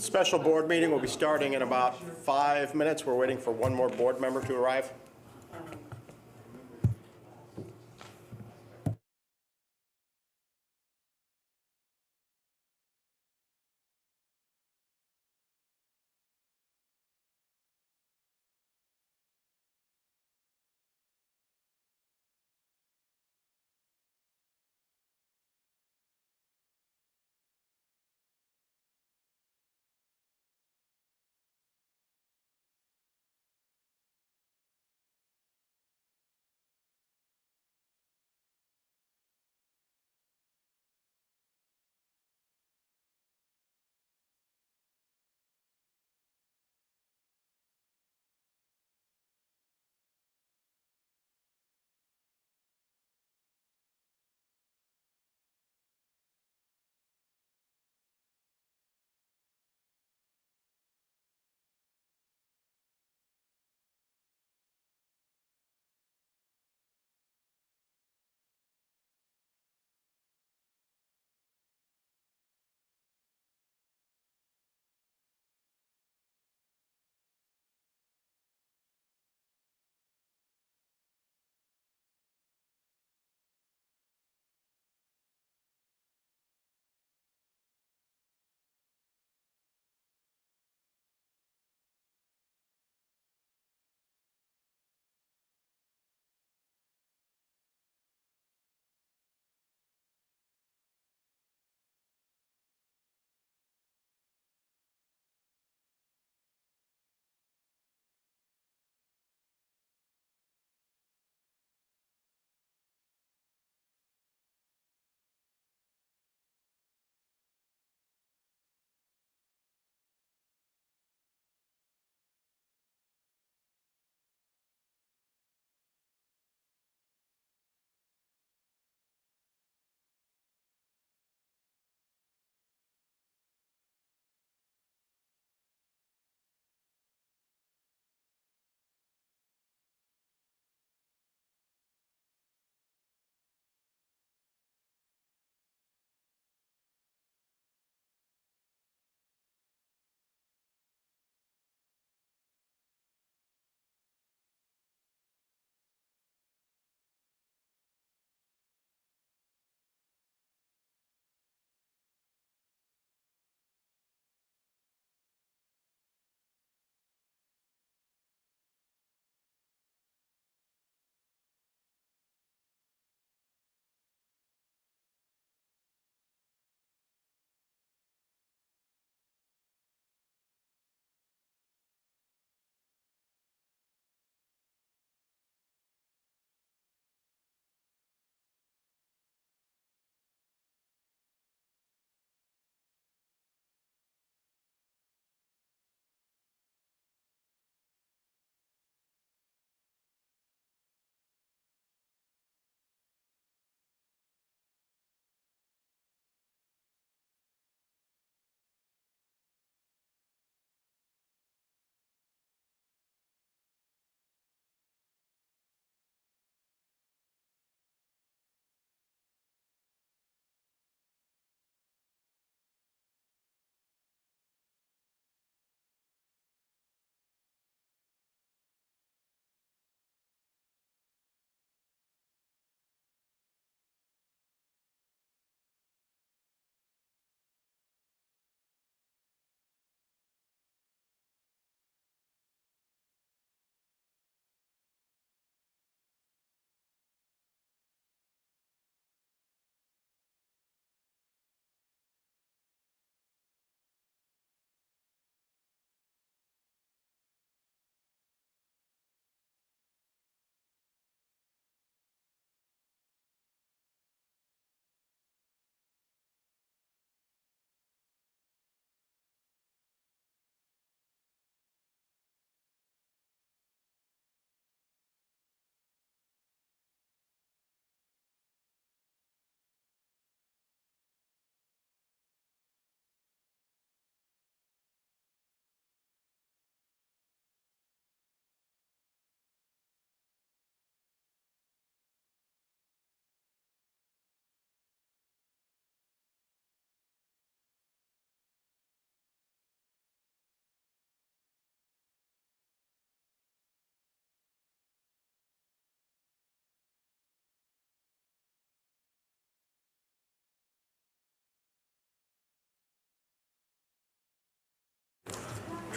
Special board meeting will be starting in about 5 minutes. We're waiting for one more board member to arrive.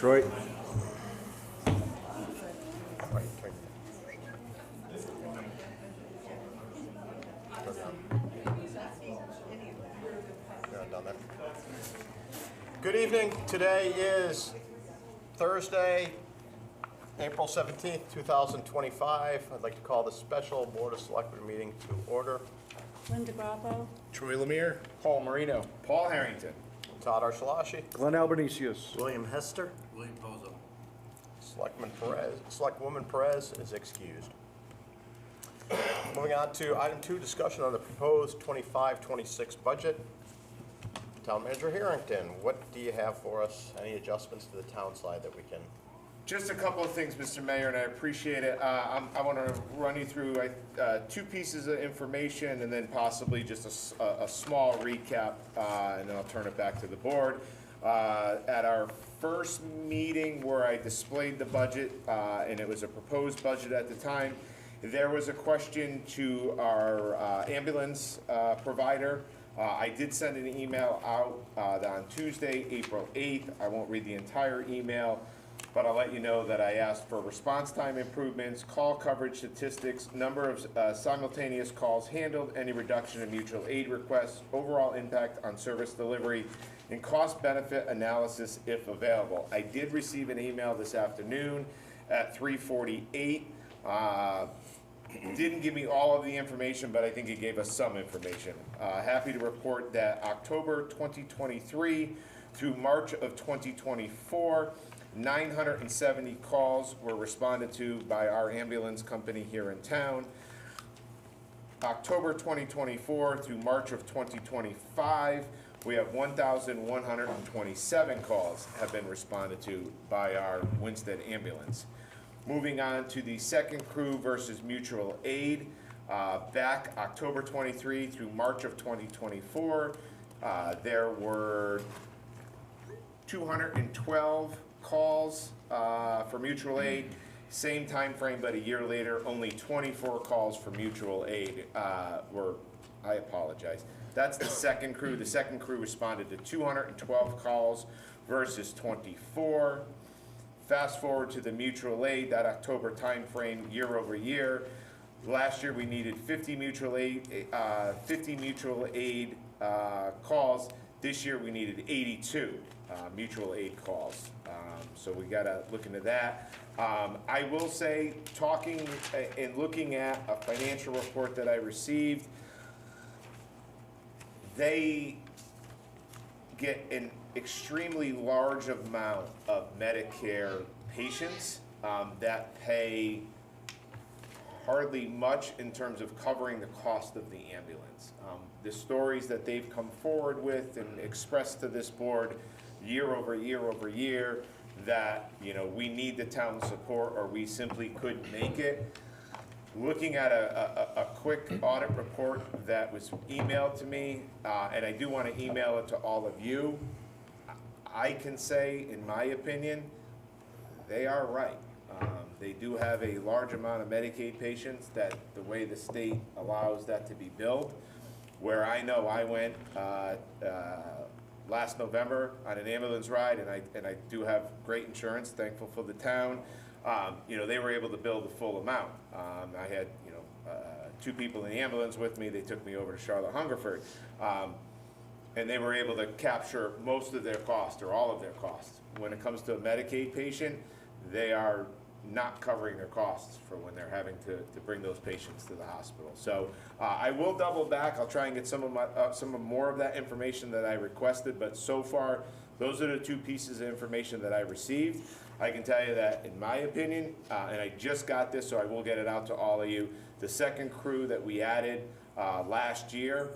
Detroit. Good evening. Today is Thursday, April 17th, 2025. I'd like to call the special Board of Selectmen meeting to order. Linda Grappo. Troy Lemire. Paul Marino. Paul Harrington. Todd Archelashi, Glenn Albanesius. William Hester. William Pozo. Selectwoman Perez is excused. Moving on to item 2, discussion on the proposed 25-26 budget. Town Manager Harrington, what do you have for us? Any adjustments to the town side that we can? Just a couple of things, Mr. Mayor, and I appreciate it. I want to run you through two pieces of information and then possibly just a small recap, and then I'll turn it back to the board. At our first meeting where I displayed the budget, and it was a proposed budget at the time, there was a question to our ambulance provider. I did send an email out on Tuesday, April 8th. I won't read the entire email, but I'll let you know that I asked for response time improvements, call coverage statistics, number of simultaneous calls handled, any reduction in mutual aid requests, overall impact on service delivery, and cost benefit analysis if available. I did receive an email this afternoon at 3:48. Didn't give me all of the information, but I think it gave us some information. Happy to report that October 2023 through March of 2024, 970 calls were responded to by our ambulance company here in town. October 2024 through March of 2025, we have 1,127 calls have been responded to by our Winstead ambulance. Moving on to the second crew versus mutual aid, back October 23 through March of 2024, there were 212 calls for mutual aid. Same time frame, but a year later, only 24 calls for mutual aid were, I apologize. That's the second crew. The second crew responded to 212 calls versus 24. Fast forward to the mutual aid, that October time frame, year over year. Last year we needed 50 mutual aid calls. This year we needed 82 mutual aid calls. So we got to look into that. I will say, talking and looking at a financial report that I received, they get an extremely large amount of Medicare patients that pay hardly much in terms of covering the cost of the ambulance. The stories that they've come forward with and expressed to this board year over year that, you know, we need the town's support or we simply couldn't make it. Looking at a quick audit report that was emailed to me, and I do want to email it to all of you, I can say, in my opinion, they are right. They do have a large amount of Medicaid patients that the way the state allows that to be billed. Where I know I went last November on an ambulance ride, and I do have great insurance, thankful for the town. You know, they were able to bill the full amount. I had, you know, 2 people in the ambulance with me. They took me over to Charlotte Hungerford. And they were able to capture most of their costs or all of their costs. When it comes to a Medicaid patient, they are not covering their costs for when they're having to bring those patients to the hospital. So I will double back. I'll try and get some of more of that information that I requested, but so far, those are the 2 pieces of information that I received. I can tell you that, in my opinion, and I just got this, so I will get it out to all of you, the second crew that we added last year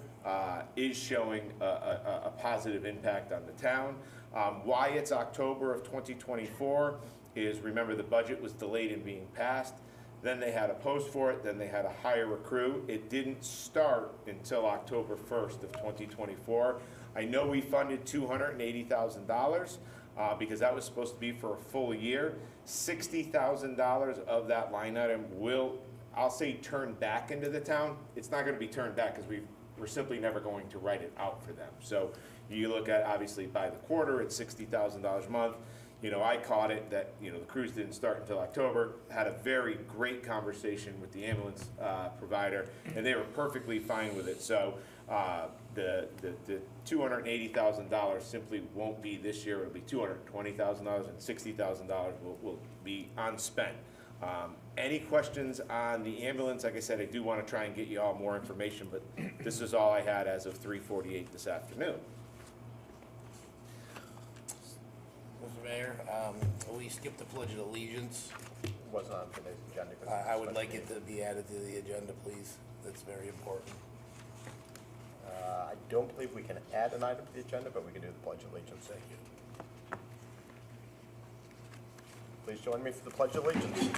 is showing a positive impact on the town. Why it's October of 2024 is, remember, the budget was delayed in being passed. Then they had a post for it, then they had to hire a crew. It didn't start until October 1st of 2024. I know we funded $280,000 because that was supposed to be for a full year. $60,000 of that line item will, I'll say, turn back into the town. It's not going to be turned back because we're simply never going to write it out for them. So you look at, obviously, by the quarter, it's $60,000 a month. I caught it that, the crews didn't start until October, had a very great conversation with the ambulance provider, and they were perfectly fine with it. So the $280,000 simply won't be this year. It'll be $220,000, and $60,000 will be unspent. Any questions on the ambulance? Like I said, I do want to try and get you all more information, but this is all I had as of 3:48 this afternoon. Mr. Mayor, we skipped the Pledge of Allegiance. Wasn't on today's agenda. 'Cause it's a I would special like it meeting. to be added to the agenda, please. That's very important. I don't believe we can add an item to the agenda, but we can do the Pledge of Allegiance. Thank you. Please join me for the Pledge of Allegiance.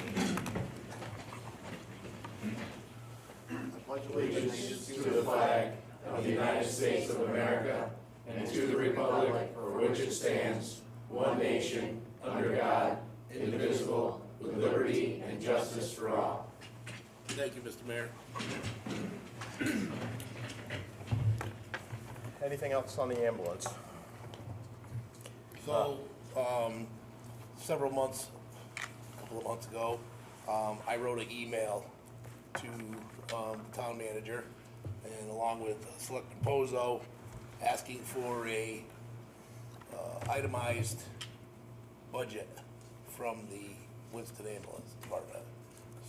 Allegiance to the flag of the United States of America and to the republic for which it stands, one nation, under God, indivisible, with liberty and justice for all. Thank you, Mr. Mayor. Anything else on the ambulance? So, several months, a couple of months ago, I wrote an email to the town manager, and along with Selectman Pozo, asking for a itemized budget from the Winston Ambulance Department.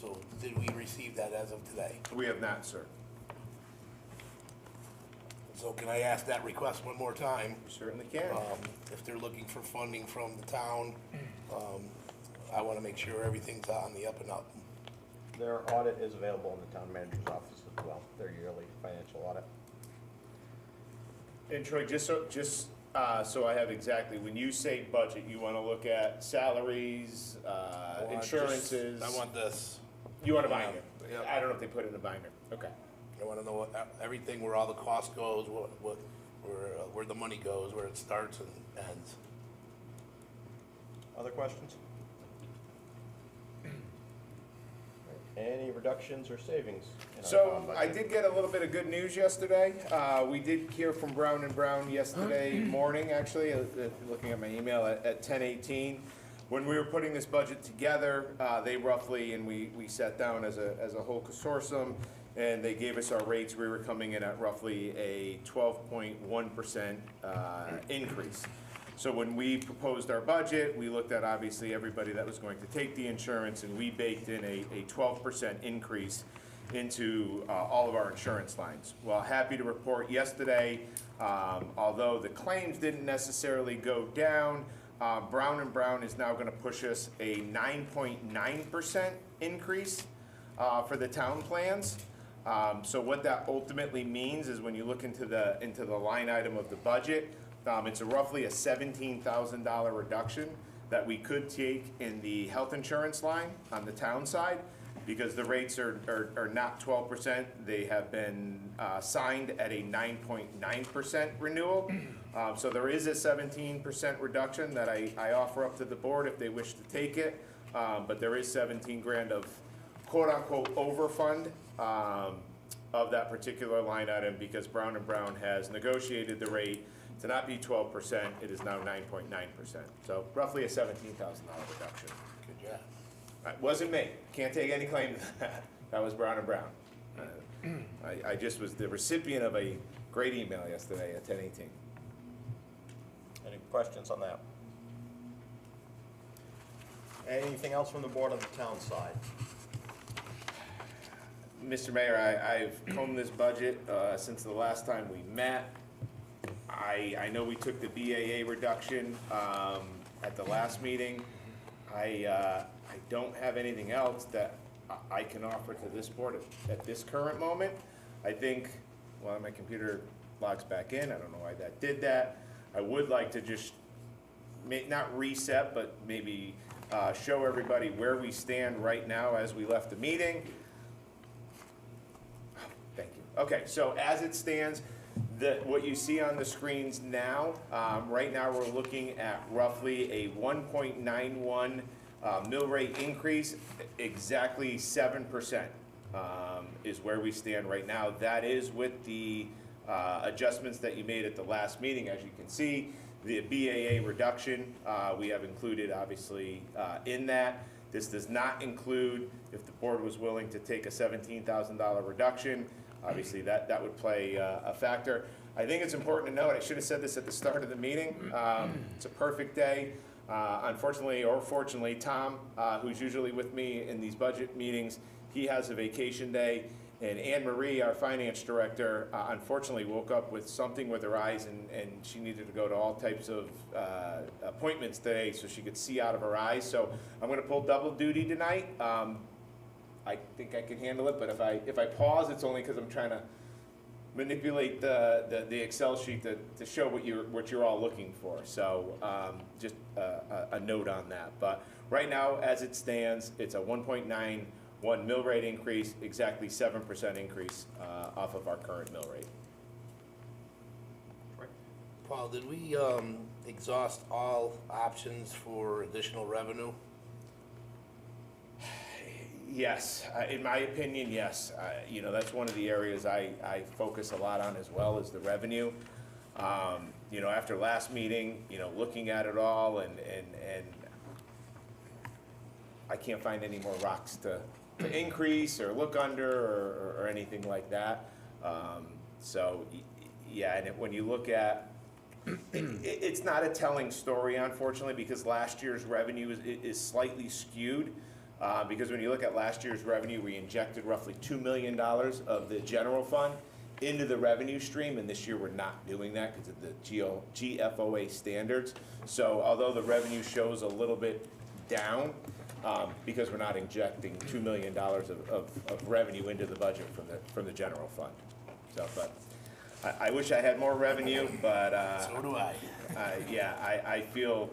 So did we receive that as of today? We have not, sir. So can I ask that request one more time? You certainly can. If they're looking for funding from the town, I want to make sure everything's on the up and up. Their audit is available in the town manager's office as well, their yearly financial audit. And Troy, just so I have exactly, when you say budget, you want to look at salaries, insurances? I want this. You want a binder? Yeah. I don't know if they put it in a binder. Okay. I want to know everything, where all the cost goes, where the money goes, where it starts and ends. Other questions? Any reductions or savings in our So bond I budget? did get a little bit of good news yesterday. We did hear from Brown and Brown yesterday morning, actually, looking at my email at 10:18. When we were putting this budget together, they roughly, and we sat down as a whole consortium, and they gave us our rates. We were coming in at roughly a 12.1% increase. So when we proposed our budget, we looked at obviously everybody that was going to take the insurance, and we baked in a 12% increase into all of our insurance lines. Well, happy to report yesterday, although the claims didn't necessarily go down, Brown and Brown is now gonna push us a 9.9% increase for the town plans. So what that ultimately means is when you look into the line item of the budget, it's roughly a $17,000 reduction that we could take in the health insurance line on the town side, because the rates are not 12%. They have been signed at a 9.9% renewal. So there is a 17% reduction that I offer up to the board if they wish to take it. But there is 17 grand of quote-unquote overfund of that particular line item, because Brown and Brown has negotiated the rate to not be 12%, it is now 9.9%. So roughly a $17,000 reduction. Good job. It wasn't me, can't take any claim to that. That was Brown and Brown. I just was the recipient of a great email yesterday at 10:18. Any questions on that? Anything else from the board on the town side? Mr. Mayor, I've combed this budget since the last time we met. I know we took the BAA reduction at the last meeting. I don't have anything else that I can offer to this board at this current moment. I think, well, my computer logs back in, I don't know why that did that. I would like to just, not reset, but maybe show everybody where we stand right now as we left the meeting. Thank you. Okay, so as it stands, what you see on the screens now, right now we're looking at roughly a 1.91 mill rate increase, exactly 7% is where we stand right now. That is with the adjustments that you made at the last meeting. As you can see, The BAA reduction, we have included obviously in that. This does not include, if the board was willing to take a $17,000 reduction, obviously that would play a factor. I think it's important to note, I should have said this at the start of the meeting, it's a perfect day. Unfortunately or fortunately, Tom, who's usually with me in these budget meetings, he has a vacation day. And Anne Marie, our finance director, unfortunately woke up with something with her eyes, and she needed to go to all types of appointments today so she could see out of her eyes. So I'm gonna pull double duty tonight. I think I can handle it, but if I pause, it's only because I'm trying to manipulate the Excel sheet to show what you're all looking for. So just a note on that. But right now, as it stands, it's a 1.91 mill rate increase, exactly 7% increase off of our current mill rate. Paul, did we exhaust all options for additional revenue? Yes, in my opinion, yes. You know, that's one of the areas I focus a lot on as well, is the revenue. You know, after last meeting, you know, looking at it all, and I can't find any more rocks to increase or look under or anything like that. So, yeah, and when you look at, it's not a telling story, unfortunately, because last year's revenue is slightly skewed. Because when you look at last year's revenue, we injected roughly $2 million of the general fund into the revenue stream, and this year we're not doing that because of the GFOA standards. So although the revenue shows a little bit down, because we're not injecting $2 million of revenue into the budget from the general fund. So, but I wish I had more revenue, but So do I. yeah, I feel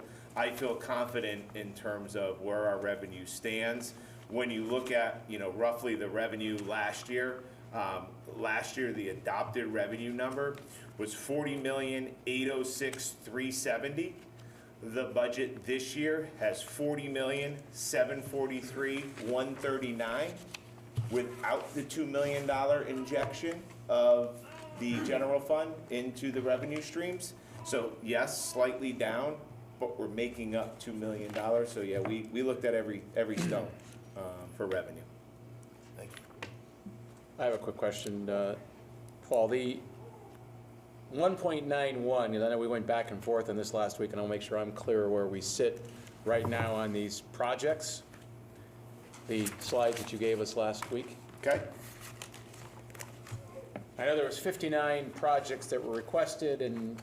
confident in terms of where our revenue stands. When you look at, you know, roughly the revenue last year the adopted revenue number was $40,806,370. The budget this year has $40,743,139 without the $2 million injection of the general fund into the revenue streams. So yes, slightly down, but we're making up $2 million. So yeah, we looked at every stone for revenue. Thank you. I have a quick question, Paul. The 1.91, I know we went back and forth on this last week, and I'll make sure I'm clear where we sit right now on these projects, the slides that you gave us last week. Okay? I know there was 59 projects that were requested, and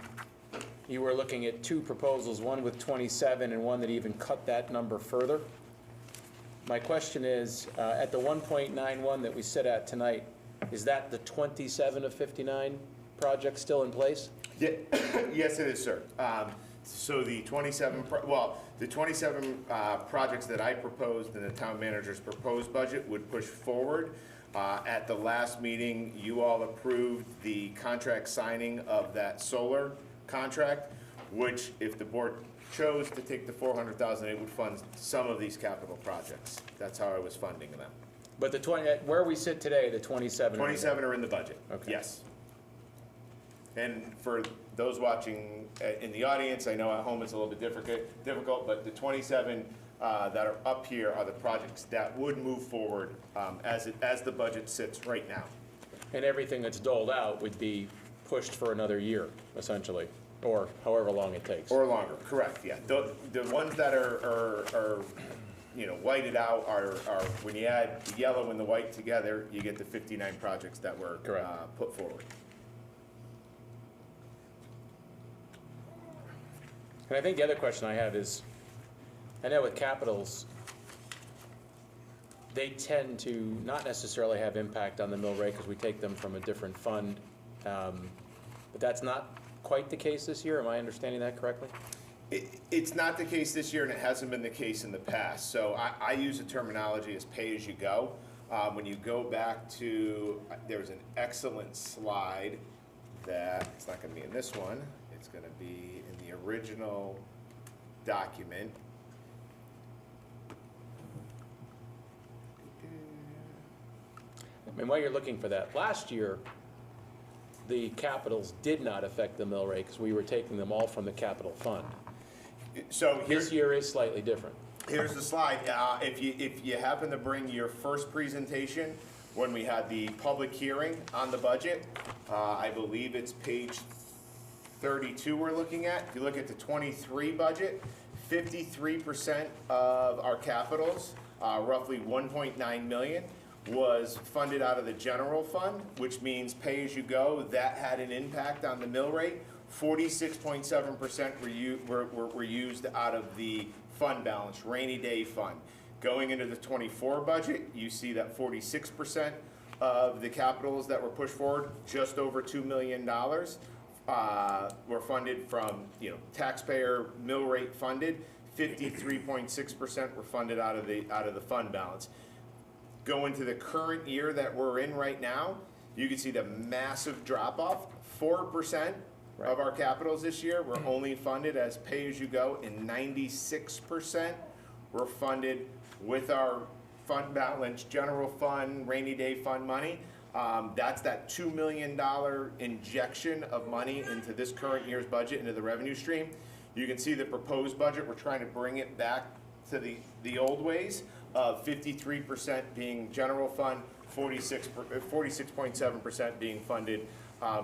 you were looking at two proposals, one with 27 and one that even cut that number further. My question is, at the 1.91 that we sit at tonight, is that the 27 of 59 projects still in place? Yeah, yes, it is, sir. So the 27 projects that I proposed and the town manager's proposed budget would push forward. At the last meeting, you all approved the contract signing of that solar contract, which if the board chose to take the $400,000, it would fund some of these capital projects. That's how I was funding them. But the 20, where we sit today, the 27. 27 are in the budget. Okay. Yes. And for those watching in the audience, I know at home it's a little bit difficult, but the 27 that are up here are the projects that would move forward as the budget sits right now. And everything that's doled out would be pushed for another year, essentially, or however long it takes. Or longer, correct, yeah. The ones that are you know, whited out are when you add the yellow and the white together, you get the 59 projects that were put forward. And I think the other question I have is, I know with capitals, they tend to not necessarily have impact on the mill rate because we take them from a different fund. But that's not quite the case this year. Am I understanding that correctly? It's not the case this year, and it hasn't been the case in the past. So I use the terminology as pay-as-you-go. When you go back to, there was an excellent slide that, it's not going to be in this one, it's going to be in the original document. I mean, while you're looking for that, last year, the capitals did not affect the mill rate, because we were taking them all from the capital fund. So This year is slightly different. here's the slide. If you happen to bring your first presentation, when we had the public hearing on the budget, I believe it's page 32 we're looking at. If you look at the 23 budget, 53% of our capitals, roughly 1.9 million, was funded out of the general fund, which means pay-as-you-go. That had an impact on the mill rate. 46.7% were used out of the fund balance, rainy day fund. Going into the 24 budget, you see that 46% of the capitals that were pushed forward, just over $2 million, were funded from, taxpayer mill rate funded. 53.6% were funded out of the fund balance. Go into the current year that we're in right now, you can see the massive drop off. 4% of our capitals this year were only funded as pay-as-you-go, and 96% were funded with our fund balance, general fund, rainy day fund money. That's that $2 million injection of money into this current year's budget, into the revenue stream. You can see the proposed budget, we're trying to bring it back to the old ways of 53% being general fund, 46.7% being funded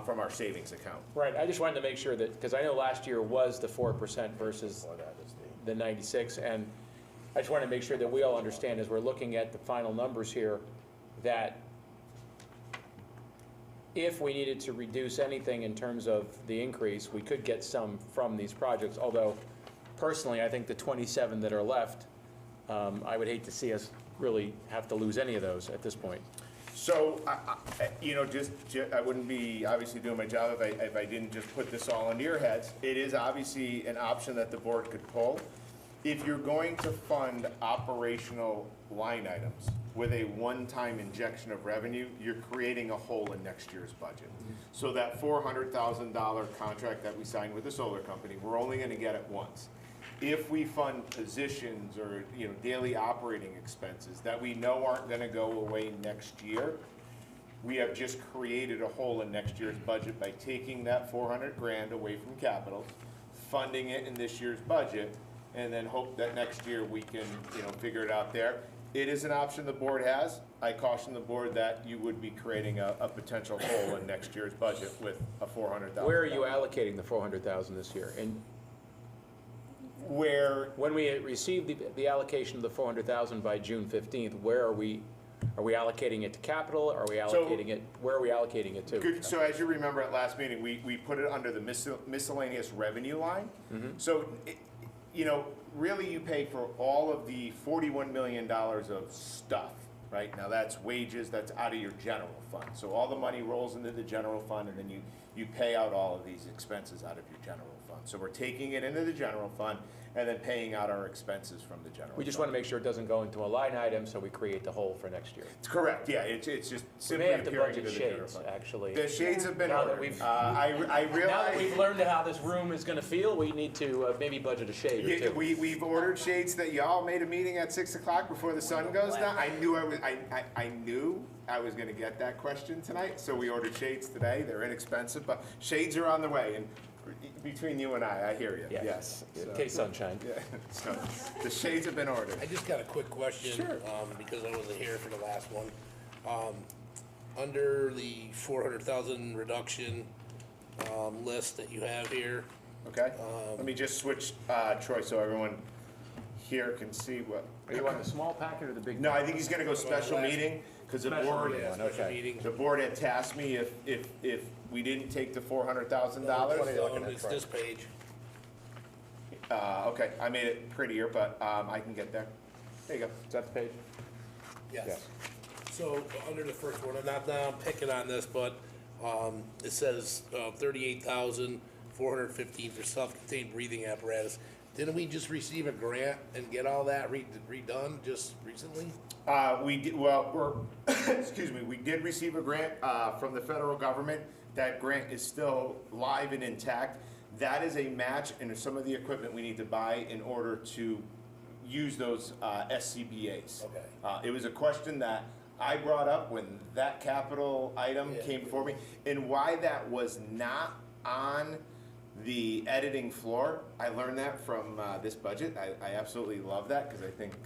from our savings account. Right, I just wanted to make sure that, because I know last year was the 4% versus the 96, and I just want to make sure that we all understand as we're looking at the final numbers here, that if we needed to reduce anything in terms of the increase, we could get some from these projects, although personally, I think the 27 that are left, I would hate to see us really have to lose any of those at this point. So, I wouldn't be obviously doing my job if I didn't just put this all into your heads. It is obviously an option that the board could pull. If you're going to fund operational line items with a one-time injection of revenue, you're creating a hole in next year's budget. So that $400,000 contract that we signed with the solar company, we're only gonna get it once. If we fund positions or, daily operating expenses that we know aren't gonna go away next year, we have just created a hole in next year's budget by taking that 400 grand away from capitals, funding it in this year's budget, and then hope that next year we can, figure it out there. It is an option the board has. I caution the board that you would be creating a potential hole in next year's budget with a $400,000. Where are you allocating the 400,000 this year? And Where, when we receive the allocation of the 400,000 by June 15th, where are we allocating it to capital? Are we allocating it, where are we allocating it to? good, so as you remember at last meeting, we put it under the miscellaneous revenue line. So, really you pay for all of the $41 million of stuff, right? Now that's wages, that's out of your general fund. So all the money rolls into the general fund, and then you pay out all of these expenses out of your general fund. So we're taking it into the general fund and then paying out our expenses from the general fund. We just want to make sure it doesn't go into a line item, so we create the hole for next year. It's correct, yeah, it's just We simply may have to appearing into budget the general shades, fund. actually. The shades have been Now that ordered. we've- I Now that realize. we've learned how this room is going to feel, we need to maybe budget a shade or Yeah, two. we've ordered shades that y'all made a meeting at 6 o'clock before the sun goes down. I knew I was gonna get that question tonight, so we ordered shades today. They're inexpensive, but shades are on the way, and between you and I hear you, Yeah. yes. So, Okay, sunshine. yeah, so, the shades have been ordered. I just got a quick question. Sure. Because I wasn't here for the last one. Under the 400,000 reduction, list that you have here, Okay, let me just switch, Troy, so everyone here can see what. Are you on the small packet or the big? No, I think he's gonna go special last- meeting, because the Special board, meeting. special okay. meeting. the board had tasked me if we didn't take the $400,000. It's this page. Okay, I made it prettier, but I can get there. There you go. Is that the page? Yes. So, under the first one, I'm not now picking on this, but, it says, 38,415 for self-contained breathing apparatus. Didn't we just receive a grant and get all that redone just recently? We did, well, excuse me, we did receive a grant from the federal government. That grant is still live and intact. That is a match in some of the equipment we need to buy in order to use those SCBA's. Okay. It was a question that I brought up when that capital item came for me, and why that was not on the editing floor. I learned that from this budget. I absolutely love that, because I think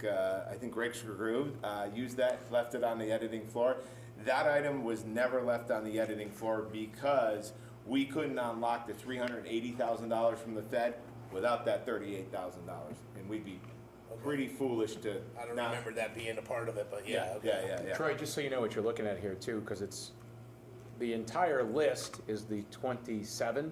Greg Scruggs used that, left it on the editing floor. That item was never left on the editing floor because we couldn't unlock the $380,000 from the Fed without that $38,000, and we'd be pretty foolish to I don't not. remember that being a part of it, but yeah, okay. Yeah. Troy, just so you know what you're looking at here too, because it's, the entire list is the 27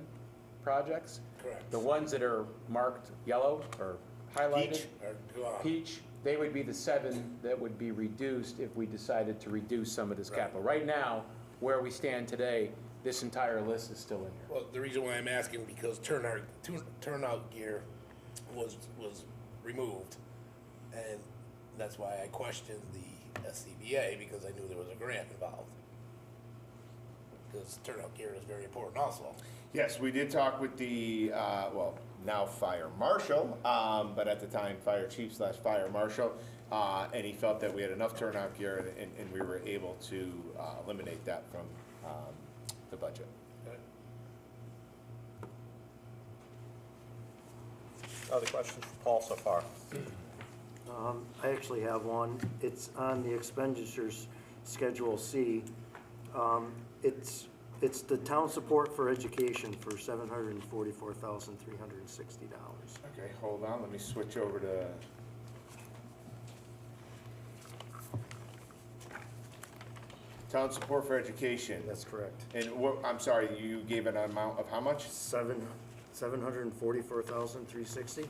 projects. Correct. The ones that are marked yellow or highlighted. Peach. Or go on. Peach, they would be the 7 that would be reduced if we decided to reduce some of this Right. capital. Right now, where we stand today, this entire list is still in here. Well, the reason why I'm asking, because turnout gear was removed, and that's why I questioned the SCBA, because I knew there was a grant involved. Because turnout gear is very important also. Yes, we did talk with the, well, now Fire Marshal, but at the time Fire Chief / Fire Marshal, and he felt that we had enough turnout gear, and we were able to eliminate that from the budget. Other questions for Paul so far? I actually have one. It's on the expenditures, Schedule C. It's the town support for education for $744,360. Okay, hold on, let me switch over to. Town support for education. That's correct. And what, I'm sorry, you gave an amount of how much? $744,360. It's 2026.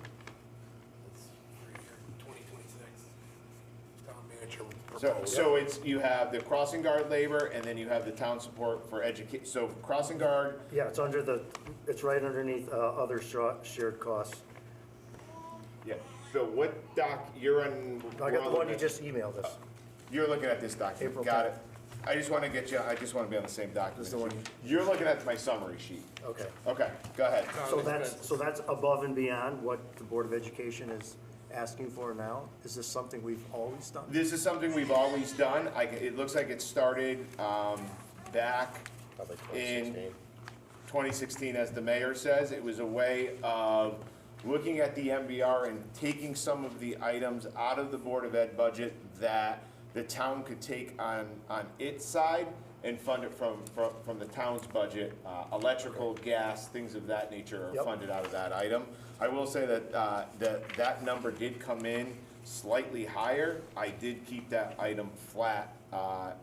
Town manager So, proposed. so it's, you have the crossing guard labor, and then you have the town support for education. So crossing guard, Yeah, it's under it's right underneath other shared costs. yeah, so what you're on? I got the one you just emailed us. You're looking at this document, April got 10th. it. I just wanna get you, I just wanna be on the same document. This is the one You're looking at my summary sheet. Okay. Okay, go ahead. So that's above and beyond what the Board of Education is asking for now? Is this something we've always done? This is something we've always done. It looks like it started, back Probably in 2016. 2016, as the mayor says. It was a way of looking at the MBR and taking some of the items out of the Board of Ed budget that the town could take on its side and fund it from the town's budget. Electrical, gas, things of that nature are Yep. funded out of that item. I will say that, that number did come in slightly higher. I did keep that item flat,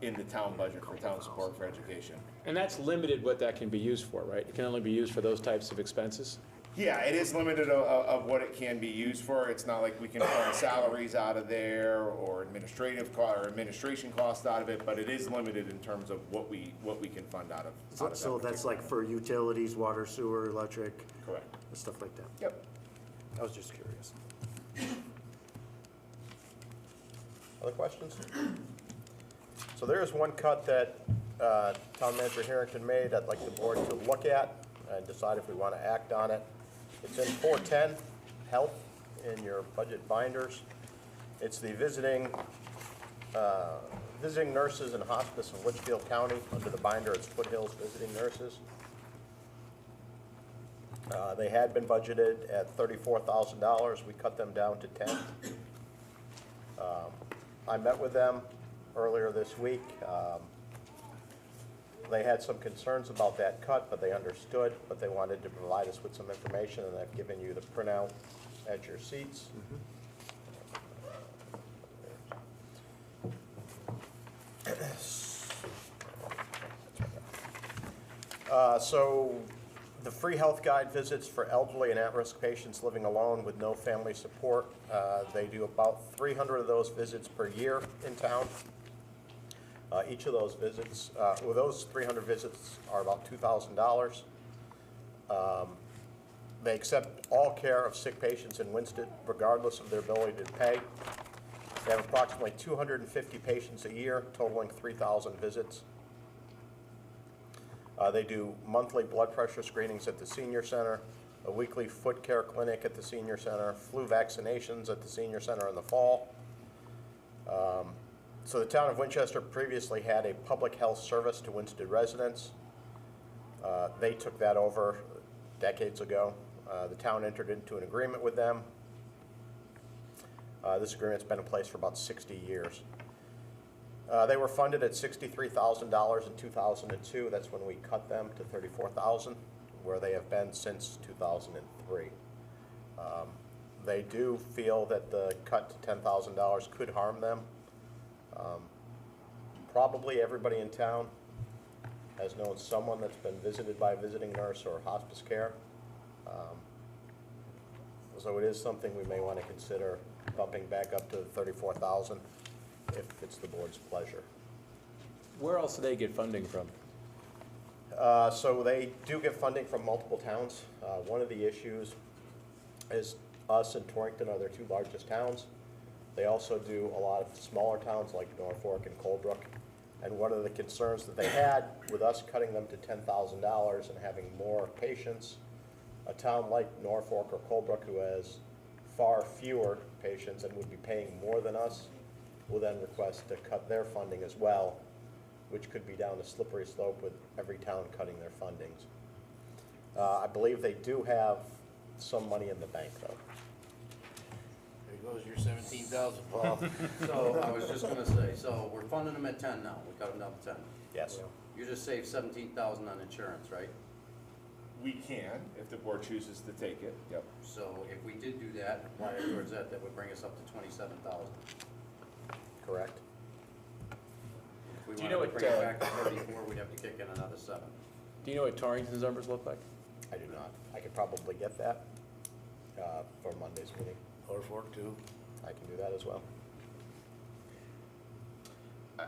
in the town budget for town support for education. And that's limited what that can be used for, right? It can only be used for those types of expenses? Yeah, it is limited of what it can be used for. It's not like we can fund salaries out of there or administration costs out of it, but it is limited in terms of what we can fund out of that So that's like for utilities, water, sewer, electric, Correct. stuff like that? Yep. I was just curious. Other questions? So there is one cut that Town Manager Harrington made. I'd like the board to look at and decide if we want to act on it. It's in 410, health, in your budget binders. It's the visiting nurses in hospice in Litchfield County. Under the binder, it's Foothills Visiting Nurses. They had been budgeted at $34,000. We cut them down to 10. I met with them earlier this week. They had some concerns about that cut, but they understood, but they wanted to provide us with some information, and I've given you the printout at your seats. So the free health guide visits for elderly and at-risk patients living alone with no family support, they do about 300 of those visits per year in town. Each of those visits, well, those 300 visits are about $2,000. They accept all care of sick patients in Winston, regardless of their ability to pay. They have approximately 250 patients a year, totaling 3,000 visits. They do monthly blood pressure screenings at the senior center, a weekly foot care clinic at the senior center, flu vaccinations at the senior center in the fall. So the town of Winchester previously had a public health service to Winston residents. They took that over decades ago. The town entered into an agreement with them. This agreement's been in place for about 60 years. They were funded at $63,000 in 2002. That's when we cut them to $34,000, where they have been since 2003. They do feel that the cut to $10,000 could harm them. Probably everybody in town has known someone that's been visited by a visiting nurse or hospice care. So it is something we may want to consider bumping back up to $34,000 if it's the board's pleasure. Where else do they get funding from? So they do get funding from multiple towns. One of the issues is us and Torrington are their two largest towns. They also do a lot of smaller towns like Norfolk and Colebrook. And one of the concerns that they had with us cutting them to $10,000 and having more patients, a town like Norfolk or Colebrook, who has far fewer patients and would be paying more than us, will then request to cut their funding as well, which could be down a slippery slope with every town cutting their fundings. I believe they do have some money in the bank, though. There goes your 17,000, Paul. So I was just gonna say, so we're funding them at 10 now, we cut them down to 10. Yes. You just saved 17,000 on insurance, right? We can, if the board chooses to take it, yep. So if we did do that, wire towards that, that would bring us up to 27,000. Correct. If we Do you know wanted to what, bring it back to 34, we'd have to kick in another 7. Do you know what Torrington's numbers look like? I do not. I could probably get that for Monday's meeting. Norfolk too. I can do that as well. I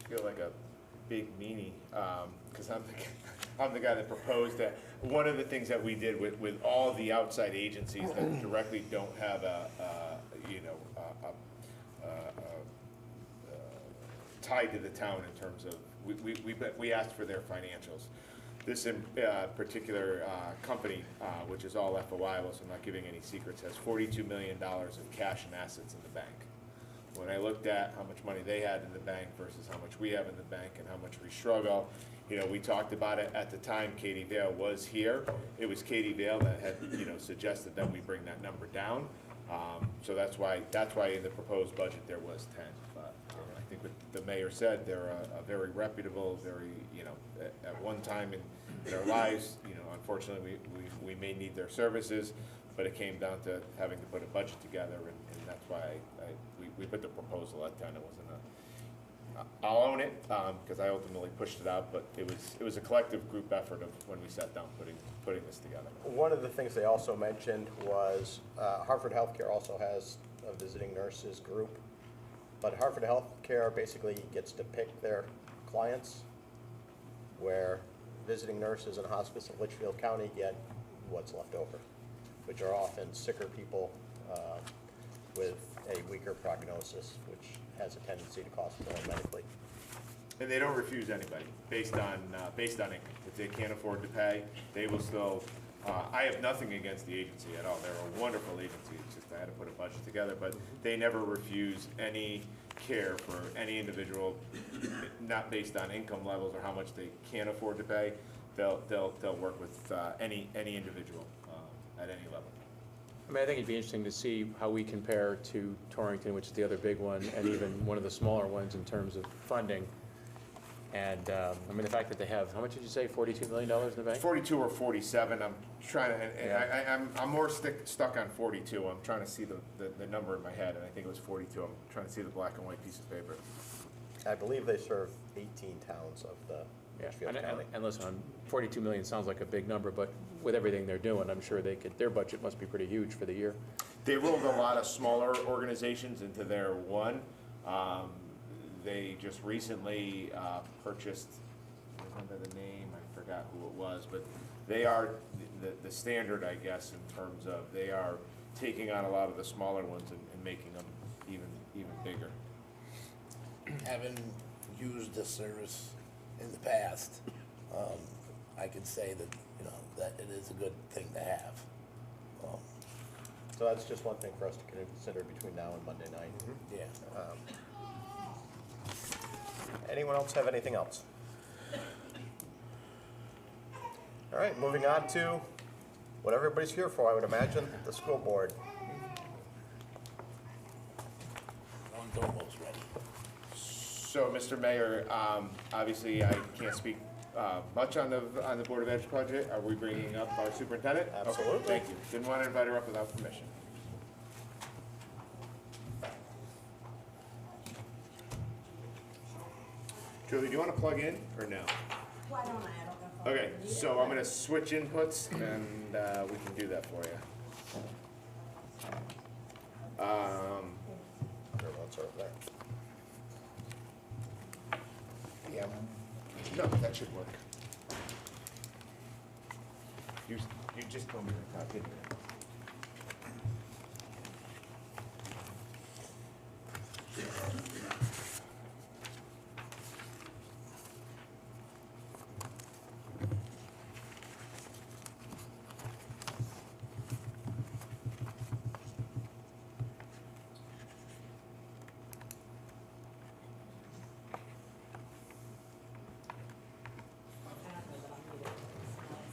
feel like a big meanie, because I'm the guy that proposed that. One of the things that we did with all the outside agencies that directly don't have tied to the town in terms of, we asked for their financials. This in particular company, which is all FOI, so I'm not giving any secrets, has $42 million of cash and assets in the bank. When I looked at how much money they had in the bank versus how much we have in the bank and how much we struggle, we talked about it at the time. Katie Vale was here. It was Katie Vale that had, suggested that we bring that number down. So that's why in the proposed budget there was 10. But I think what the mayor said, they're a very reputable, very, at one time in our lives, unfortunately we may need their services, but it came down to having to put a budget together, and that's why we put the proposal at 10. It wasn't I'll own it, because I ultimately pushed it out, but it was a collective group effort of when we sat down putting this together. One of the things they also mentioned was Hartford Healthcare also has a visiting nurses group, but Hartford Healthcare basically gets to pick their clients, where visiting nurses in hospice in Litchfield County get what's left over, which are often sicker people with a weaker prognosis, which has a tendency to cost more medically. And they don't refuse anybody based on income. If they can't afford to pay, they will still. I have nothing against the agency at all. They're a wonderful agency. It's just I had to put a budget together, but they never refuse any care for any individual, not based on income levels or how much they can't afford to pay. They'll work with any individual at any level. I mean, I think it'd be interesting to see how we compare to Torrington, which is the other big one, and even one of the smaller ones in terms of funding. And, I mean, the fact that they have, how much did you say, $42 million in the bank? 42 or 47. I'm trying to. And I'm more stuck on 42. I'm trying to see the number in my head, and I think it was 42. I'm trying to see the black and white piece of paper. I believe they serve 18 towns of the Litchfield County. And listen, 42 million sounds like a big number, but with everything they're doing, I'm sure their budget must be pretty huge for the year. They rolled a lot of smaller organizations into their one. They just recently purchased, I remember the name, I forgot who it was, but they are the standard, I guess, in terms of they are taking on a lot of the smaller ones and making them even bigger. Having used this service in the past, I can say that, that it is a good thing to have. So that's just one thing for us to consider between now and Monday night. Yeah. Anyone else have anything else? All right, moving on to what everybody's here for, I would imagine, the school board. One's almost ready. So, Mr. Mayor, obviously, I can't speak much on the Board of Ed project. Are we bringing up our superintendent? Okay, Absolutely. thank you. Didn't want to invite her up without permission. Julie, do you want to plug in or no? Why don't I? I don't know if I'll Okay, need it, so but- I'm gonna switch inputs and we can do that for you. Everyone's over there. Yeah, no, that should work. You just told me to talk, didn't you?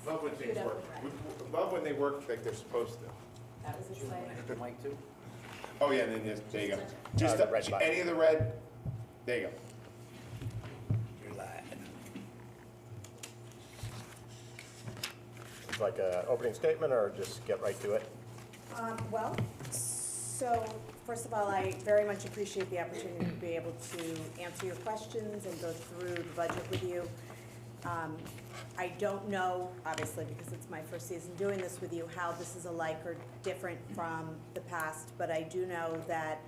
Love when things work. Love when they work like they're supposed to. That was exciting. Hit the mic too? Oh, yeah, and then just, there you go. Just the red button. any of the red, there you go. You're live. Would you like an opening statement or just get right to it? Well, so first of all, I very much appreciate the opportunity to be able to answer your questions and go through the budget with you. I don't know, obviously, because it's my first season doing this with you, how this is alike or different from the past, but I do know that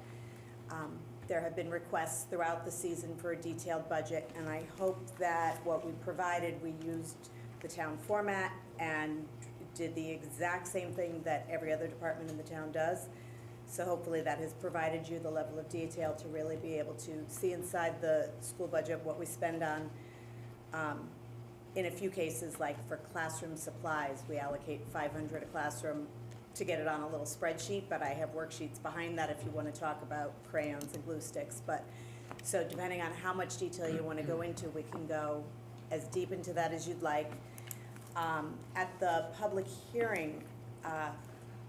there have been requests throughout the season for a detailed budget, and I hope that what we provided, we used the town format and did the exact same thing that every other department in the town does. So hopefully that has provided you the level of detail to really be able to see inside the school budget what we spend on. In a few cases, like for classroom supplies, we allocate $500 a classroom to get it on a little spreadsheet, but I have worksheets behind that if you want to talk about crayons and glue sticks. But, so depending on how much detail you want to go into, we can go as deep into that as you'd like. At the public hearing,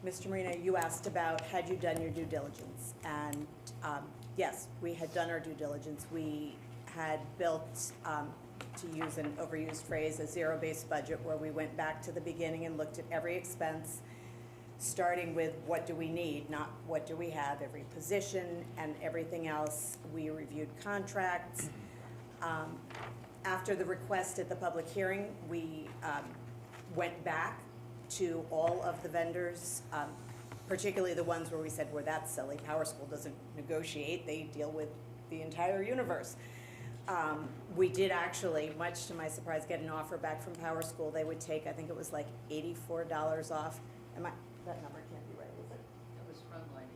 Mr. Marino, you asked about, had you done your due diligence? And yes, we had done our due diligence. We had built, to use an overused phrase, a zero-based budget where we went back to the beginning and looked at every expense, starting with what do we need, not what do we have, every position and everything else. We reviewed contracts. After the request at the public hearing, we went back to all of the vendors, particularly the ones where we said, well, that's silly. Power School doesn't negotiate. They deal with the entire universe. We did actually, much to my surprise, get an offer back from Power School. They would take, I think it was like $84 off. That number can't be right, is it? It was Frontline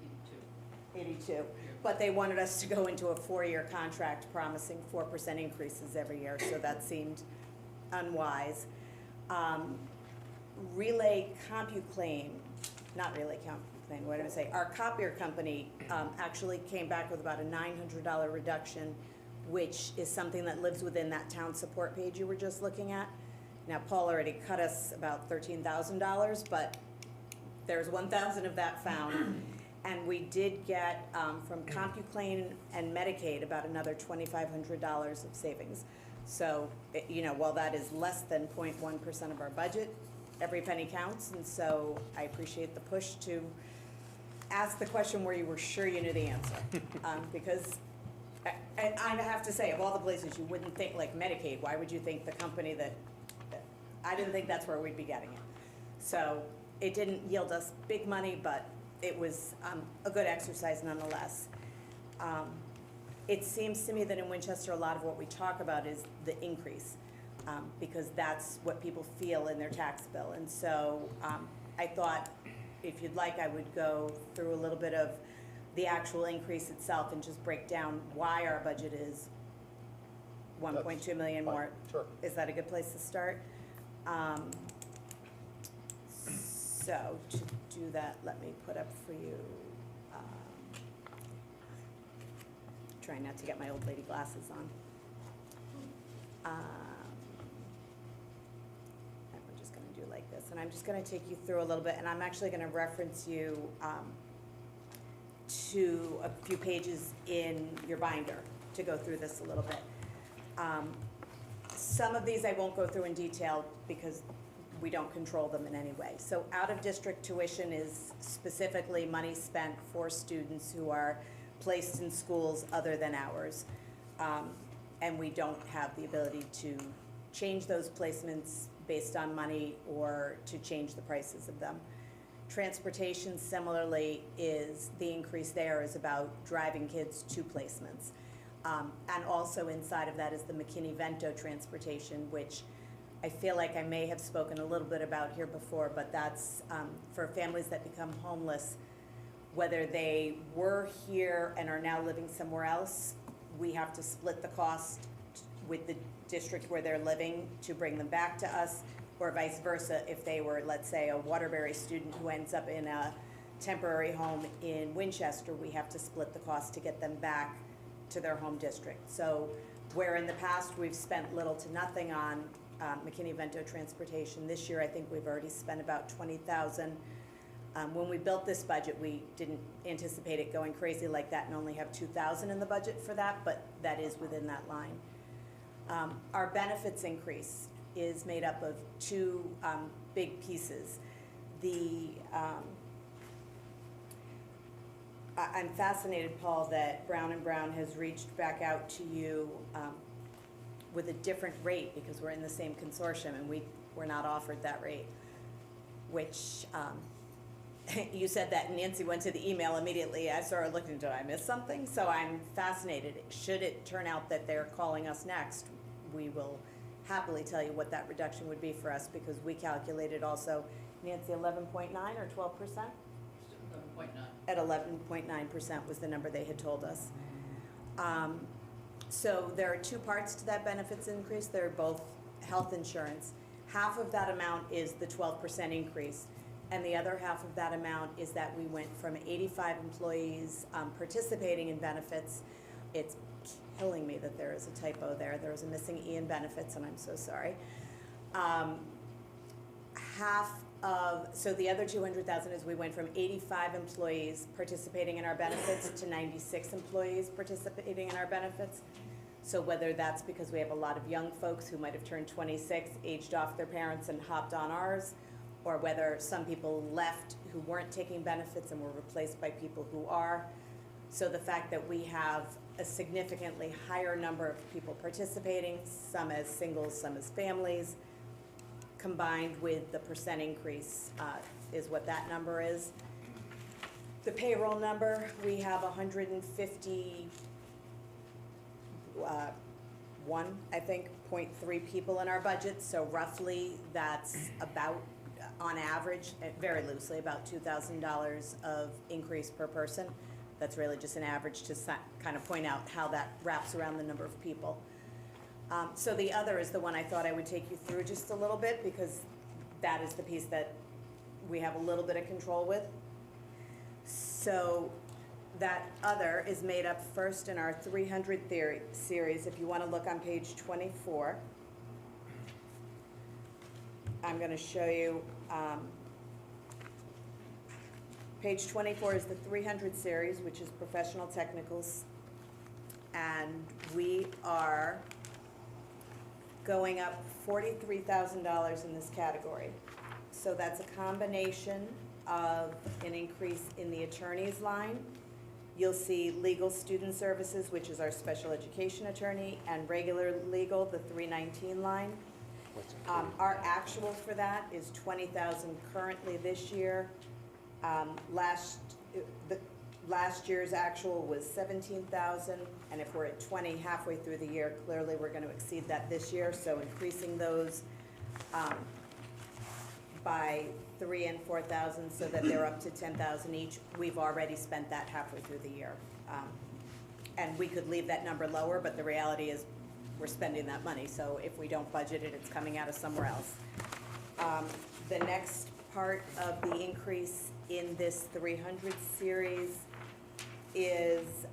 82. 82. But they wanted us to go into a 4-year contract promising 4% increases every year, so that seemed unwise. Relay CompuClaim, not Relay CompuClaim, what did I say? Our copier company actually came back with about a $900 reduction, which is something that lives within that town support page you were just looking at. Now, Paul already cut us about $13,000, but there's 1,000 of that found. And we did get from CompuClaim and Medicaid about another $2,500 of savings. So, while that is less than 0.1% of our budget, every penny counts. And so I appreciate the push to ask the question where you were sure you knew the answer. Because I have to say, of all the places you wouldn't think, like Medicaid, why would you think the company that I didn't think that's where we'd be getting it. So it didn't yield us big money, but it was a good exercise nonetheless. It seems to me that in Winchester, a lot of what we talk about is the increase, because that's what people feel in their tax bill. And so I thought, if you'd like, I would go through a little bit of the actual increase itself and just break down why our budget is 1.2 million Fine. more. Sure. Is that a good place to start? So to do that, let me put up for you, trying not to get my old lady glasses on. And we're just gonna do like this, and I'm just gonna take you through a little bit, and I'm actually gonna reference you to a few pages in your binder to go through this a little bit. Some of these I won't go through in detail because we don't control them in any way. So out-of-district tuition is specifically money spent for students who are placed in schools other than ours. And we don't have the ability to change those placements based on money or to change the prices of them. Transportation similarly is, the increase there is about driving kids to placements. And also inside of that is the McKinney-Vento transportation, which I feel like I may have spoken a little bit about here before, but that's for families that become homeless, whether they were here and are now living somewhere else, we have to split the cost with the district where they're living to bring them back to us, or vice versa, if they were, let's say, a Waterbury student who ends up in a temporary home in Winchester, we have to split the cost to get them back to their home district. So where in the past we've spent little to nothing on McKinney-Vento transportation, this year I think we've already spent about $20,000. When we built this budget, we didn't anticipate it going crazy like that and only have $2,000 in the budget for that, but that is within that line. Our benefits increase is made up of two big pieces. I'm fascinated, Paul, that Brown & Brown has reached back out to you with a different rate because we're in the same consortium and we're not offered that rate, which you said that and Nancy went to the email immediately. I started looking, did I miss something? So I'm fascinated. Should it turn out that they're calling us next, we will happily tell you what that reduction would be for us because we calculated also, Nancy, 11.9 or 12%? 11.9. At 11.9% was the number they had told us. So there are two parts to that benefits increase. They're both health insurance. Half of that amount is the 12% increase, and the other half of that amount is that we went from 85 employees participating in benefits. It's killing me that there is a typo there. There was a missing E in benefits, and I'm so sorry. So the other 200,000 is we went from 85 employees participating in our benefits to 96 employees participating in our benefits. So whether that's because we have a lot of young folks who might have turned 26, aged off their parents and hopped on ours, or whether some people left who weren't taking benefits and were replaced by people who are. So the fact that we have a significantly higher number of people participating, some as singles, some as families, combined with the percent increase is what that number is. The payroll number, we have 151, I think, 0.3 people in our budget. So roughly that's about, on average, very loosely, about $2,000 of increase per person. That's really just an average to kind of point out how that wraps around the number of people. So the other is the one I thought I would take you through just a little bit because that is the piece that we have a little bit of control with. So that other is made up first in our 300 theory series. If you want to look on page 24, I'm going to show you, page 24 is the 300 series, which is professional technicals, and we are going up $43,000 in this category. So that's a combination of an increase in the attorney's line. You'll see legal student services, which is our special education attorney, and regular legal, the 319 line. Our actual for that is $20,000 currently this year. Last year's actual was $17,000, and if we're at 20 halfway through the year, clearly we're going to exceed that this year. So increasing those by 3,000 and 4,000 so that they're up to 10,000 each. We've already spent that halfway through the year, and we could leave that number lower, but the reality is we're spending that money. So if we don't budget it, it's coming out of somewhere else. The next part of the increase in this 300 series is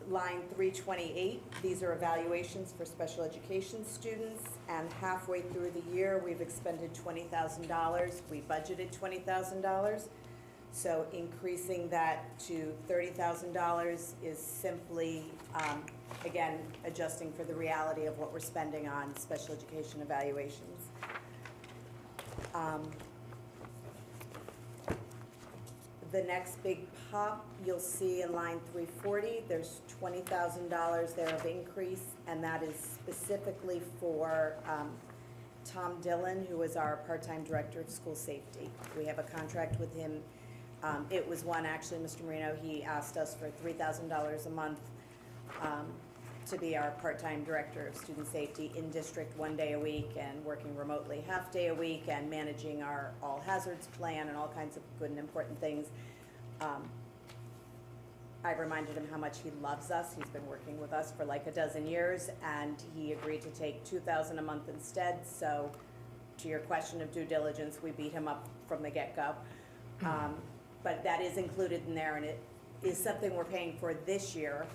line 328, these are evaluations for special education students, and halfway through the year, we've expended $20,000. We budgeted $20,000. So increasing that to $30,000 is simply, again, adjusting for the reality of what we're spending on special education evaluations. The next big pop, you'll see in line 340, there's $20,000 there of increase, and that is specifically for Tom Dillon, who is our part-time director of school safety. We have a contract with him. It was one, actually, Mr. Marino, he asked us for $3,000 a month to be our part-time director of student safety in district 1 day a week and working remotely half day a week and managing our all hazards plan and all kinds of good and important things. I reminded him how much he loves us. He's been working with us for like a dozen years, and he agreed to take $2,000 a month instead. So to your question of due diligence, we beat him up from the get-go. But that is included in there, and it is something we're paying for this year.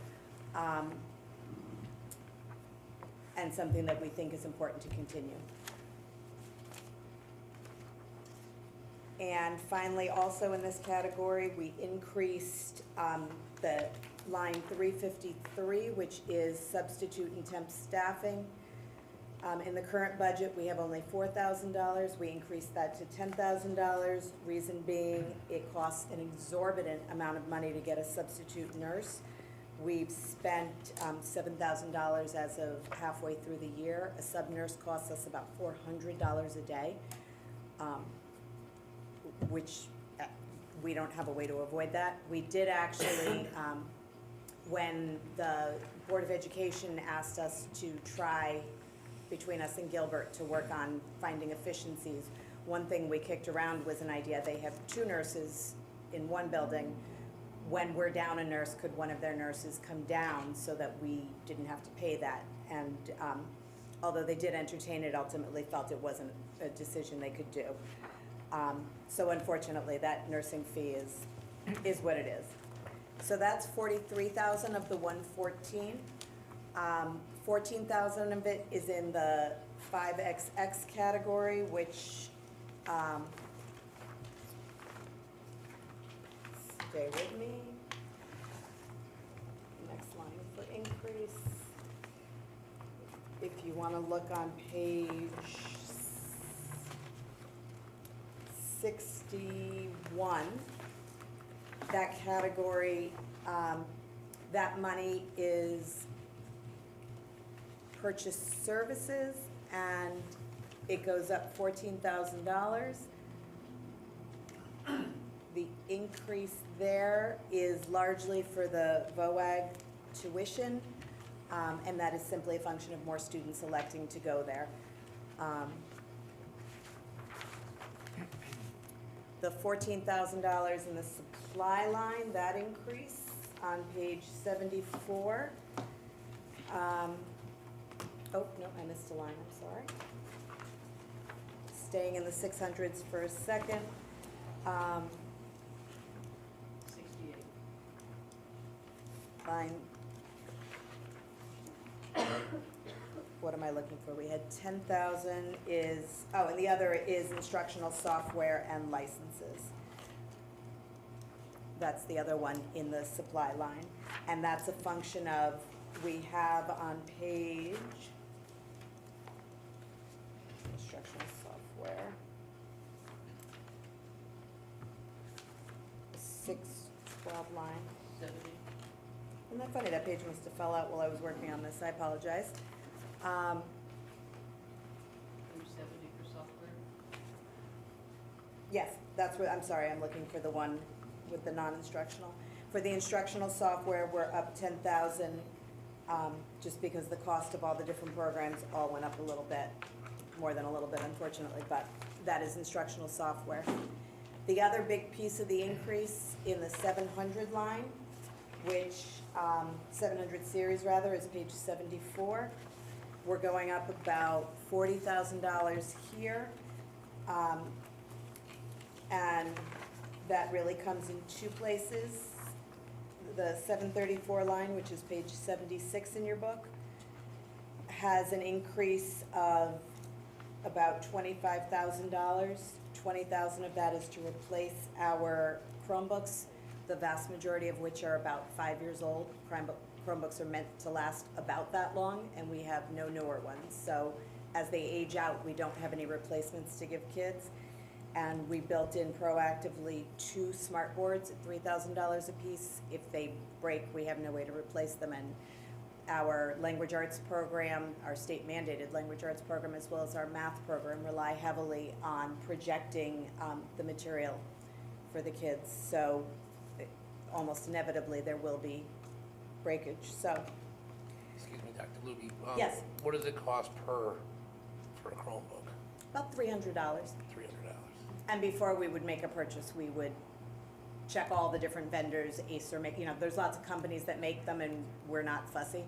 And something that we think is important to continue. And finally, also in this category, we increased the line 353, which is substitute and temp staffing. In the current budget, we have only $4,000. We increased that to $10,000. Reason being, it costs an exorbitant amount of money to get a substitute nurse. We've spent $7,000 as of halfway through the year. A sub-nurse costs us about $400 a day, which we don't have a way to avoid that. We did actually, when the Board of Education asked us to try, between us and Gilbert, to work on finding efficiencies, one thing we kicked around was an idea. They have 2 nurses in one building. When we're down a nurse, could one of their nurses come down so that we didn't have to pay that? And although they did entertain it, ultimately felt it wasn't a decision they could do. So unfortunately, that nursing fee is what it is. So that's $43,000 of the $114. $14,000 of it is in the 5XX category, which stay with me. Next line for increase. If you want to look on page 61, that category, that money is purchase services, and it goes up $14,000. The increase there is largely for the VOAG tuition, and that is simply a function of more students electing to go there. The $14,000 in the supply line, that increase on page 74. Oh, no, I missed a line, I'm sorry. Staying in the 600s for a second. 68. Line. What am I looking for? We had 10,000 is, oh, and the other is instructional software and licenses. That's the other one in the supply line. And that's a function of, we have on page, instructional software, 612 line. 70. Isn't that funny? That page must have fell out while I was working on this. I apologize. 370 for software. Yes, that's what, I'm sorry, I'm looking for the one with the non-instructional. For the instructional software, we're up 10,000, just because the cost of all the different programs all went up a little bit, more than a little bit, unfortunately, but that is instructional software. The other big piece of the increase in the 700 line, which, 700 series rather, is page 74. We're going up about $40,000 here. And that really comes in 2 places. the 734 line, which is page 76 in your book, has an increase of about $25,000. 20,000 of that is to replace our Chromebooks, the vast majority of which are about 5 years old. Chromebooks are meant to last about that long, and we have no newer ones. So as they age out, we don't have any replacements to give kids. And we built in proactively 2 smart boards at $3,000 a piece. If they break, we have no way to replace them. And our language arts program, our state mandated language arts program, as well as our math program, rely heavily on projecting the material for the kids. So almost inevitably, there will be breakage, so. Excuse me, Dr. Luby. Yes. What does it cost for a Chromebook? About $300. $300. And before we would make a purchase, we would check all the different vendors, Acer, there's lots of companies that make them, and we're not fussy.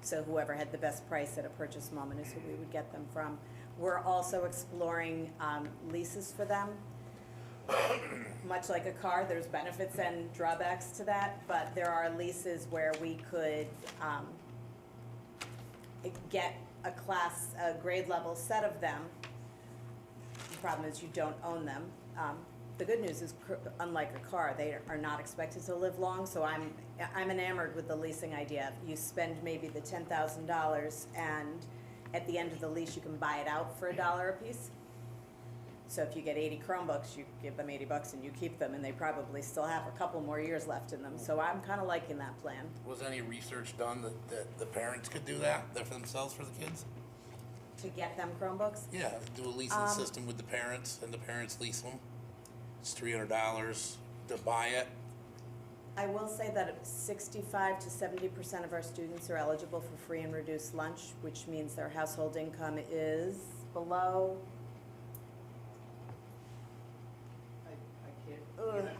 So whoever had the best price at a purchase moment is who we would get them from. We're also exploring leases for them. Much like a car, there's benefits and drawbacks to that, but there are leases where we could get a grade level set of them. The problem is you don't own them. The good news is, unlike a car, they are not expected to live long, so I'm enamored with the leasing idea. You spend maybe the $10,000, and at the end of the lease, you can buy it out for $1 a piece. So if you get 80 Chromebooks, you give them $80 and you keep them, and they probably still have a couple more years left in them. So I'm kind of liking that plan. Was any research done that the parents could do that for themselves, for the kids? To get them Chromebooks? Yeah, do a leasing system with the parents, and the parents lease them. It's $300 to buy it. I will say that 65 to 70% of our students are eligible for free and reduced lunch, which means their household income is below,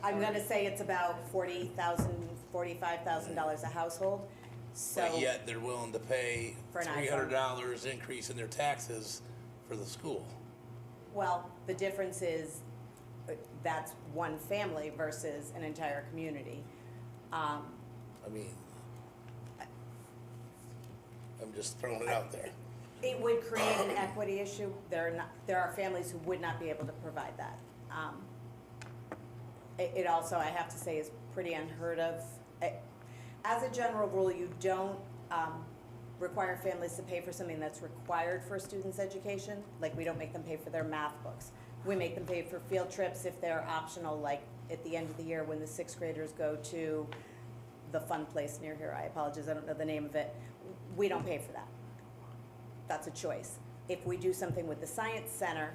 I'm gonna say it's about $40,000, $45,000 a household. So But yet they're willing to pay For an iPhone. $300 increase in their taxes for the school. well, the difference is that's one family versus an entire community. I mean, I'm just throwing it out there. It would create an equity issue. There are families who would not be able to provide that. It also, I have to say, is pretty unheard of. As a general rule, you don't require families to pay for something that's required for a student's education. Like, we don't make them pay for their math books. We make them pay for field trips if they're optional, like at the end of the year when the 6th graders go to the fun place near here. I apologize, I don't know the name of it. We don't pay for that. That's a choice. If we do something with the Science Center,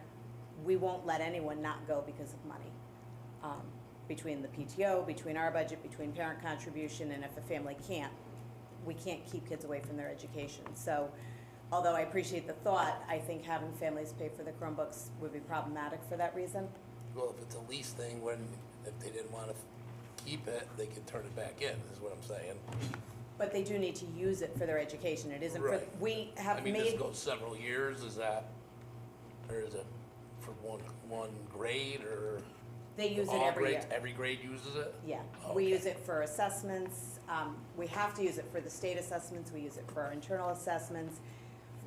we won't let anyone not go because of money. Between the PTO, between our budget, between parent contribution, and if a family can't, we can't keep kids away from their education. So, although I appreciate the thought, I think having families pay for the Chromebooks would be problematic for that reason. Well, if it's a lease thing, if they didn't want to keep it, they could turn it back in, is what I'm saying. But they do need to use it for their education. It isn't for, Right. we have I mean, this made, goes several years, is that, or is it for one grade, or? they use it all every year. grades, every grade uses it? Yeah, Okay. we use it for assessments, we have to use it for the state assessments, we use it for our internal assessments.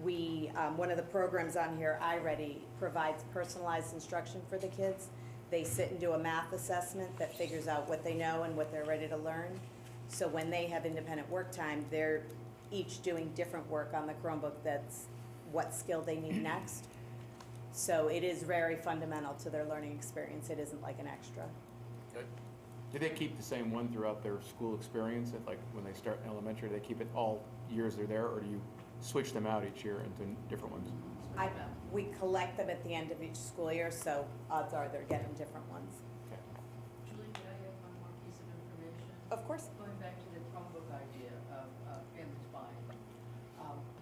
We, one of the programs on here, iReady, provides personalized instruction for the kids. They sit and do a math assessment that figures out what they know and what they're ready to learn. So when they have independent work time, they're each doing different work on the Chromebook that's what skill they need next. So it is very fundamental to their learning experience, it isn't like an extra. Good. Do they keep the same one throughout their school experience? If, like, when they start in elementary, they keep it all years they're there, or do you switch them out each year into different ones? We collect them at the end of each school year, so odds are they're getting different ones. Okay. Julie, could I have one more piece of information? Of course. Going back to the Chromebook idea of families buying.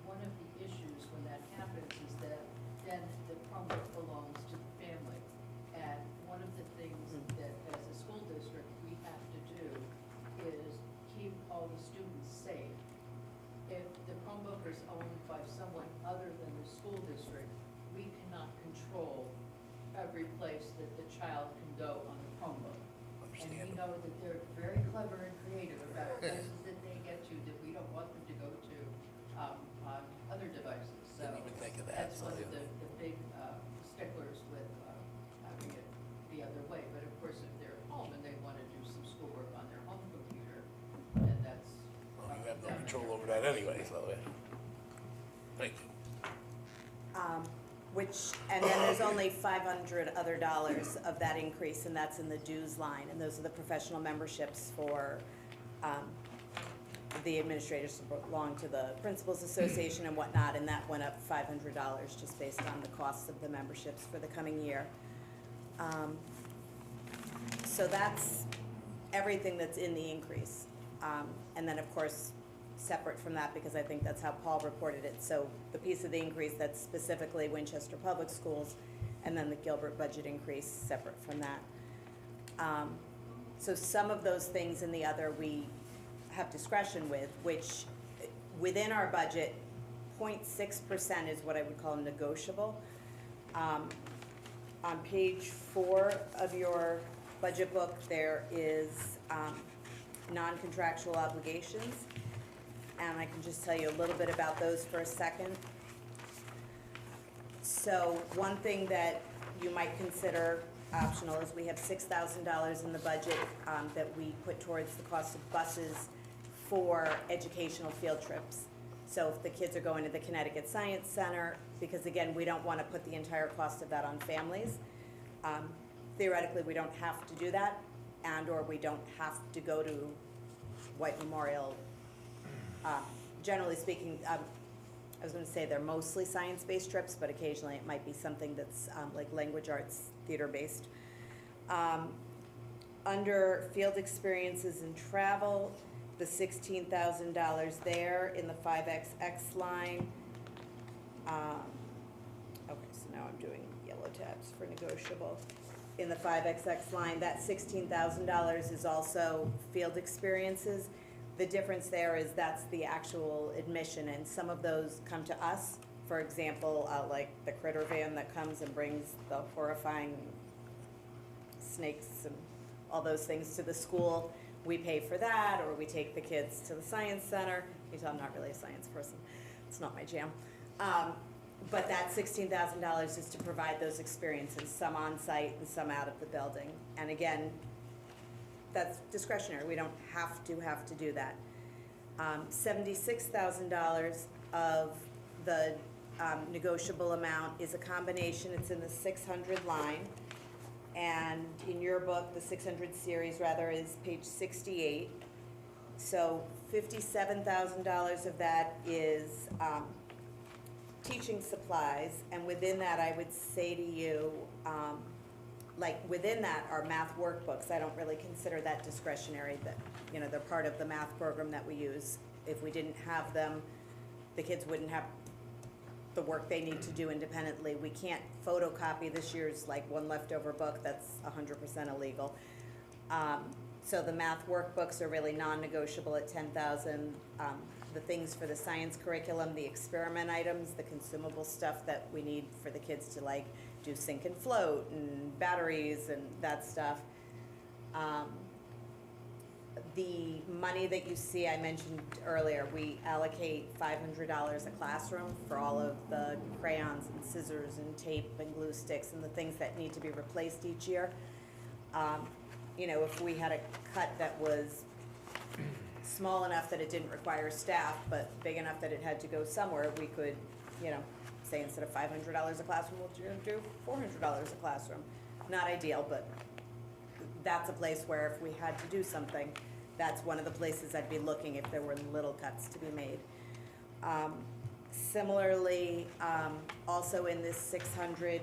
One of the issues when that happens is that then the Chromebook belongs to the family. And one of the things that as a school district we have to do is keep all the students safe. If the Chromebook is owned by someone other than the school district, we cannot control every place that the child can go on the Chromebook. And we know that they're very clever and creative about places that they get to that we don't want them to go to, on other devices, so. Didn't even think of that, That's so, one of yeah. the big sticklers with, having it the other way, but of course, if they're at home and they wanna do some schoolwork on their home computer, then that's. Well, up you have to no them. control over that anyway, so, yeah. Thank you. And then there's only $500 other of that increase, and that's in the dues line, and those are the professional memberships for, the administrators who belong to the Principals Association and whatnot, and that went up $500 just based on the costs of the memberships for the coming year. So that's everything that's in the increase. And then, of course, separate from that, because I think that's how Paul reported it, so the piece of the increase that's specifically Winchester Public Schools, and then the Gilbert budget increase separate from that. So some of those things in the other we have discretion with, which within our budget, 0.6% is what I would call negotiable. On page 4 of your budget book, there is non-contractual obligations, and I can just tell you a little bit about those for a second. So one thing that you might consider optional is we have $6,000 in the budget that we put towards the cost of buses for educational field trips. So if the kids are going to the Connecticut Science Center, because again, we don't want to put the entire cost of that on families. Theoretically, we don't have to do that, and/or we don't have to go to White Memorial. Generally speaking, I was going to say they're mostly science-based trips, but occasionally it might be something that's like language arts, theater-based. Under field experiences and travel, the $16,000 there in the 5XX line. Okay, so now I'm doing yellow tabs for negotiable. In the 5XX line, that $16,000 is also field experiences. The difference there is that's the actual admission, and some of those come to us. For example, like the critter van that comes and brings the horrifying snakes and all those things to the school. We pay for that, or we take the kids to the science center. You tell I'm not really a science person. It's not my jam. But that $16,000 is to provide those experiences, some on-site and some out of the building. And again, that's discretionary. We don't have to do that. $76,000 of the negotiable amount is a combination. It's in the 600 line. And in your book, the 600 series rather is page 68. So $57,000 of that is teaching supplies, and within that, I would say to you, like within that are math workbooks. I don't really consider that discretionary. That, you know, they're part of the math program that we use. If we didn't have them, the kids wouldn't have the work they need to do independently. We can't photocopy this year's like one leftover book. That's 100% illegal. So the math workbooks are really non-negotiable at $10,000. The things for the science curriculum, the experiment items, the consumable stuff that we need for the kids to like do sink and float and batteries and that stuff. The money that you see, I mentioned earlier, we allocate $500 a classroom for all of the crayons and scissors and tape and glue sticks and the things that need to be replaced each year. You know, if we had a cut that was small enough that it didn't require staff, but big enough that it had to go somewhere, we could, you know, say instead of $500 a classroom, we'll do $400 a classroom. Not ideal, but that's a place where if we had to do something, that's one of the places I'd be looking if there were little cuts to be made. Similarly, also in this 600,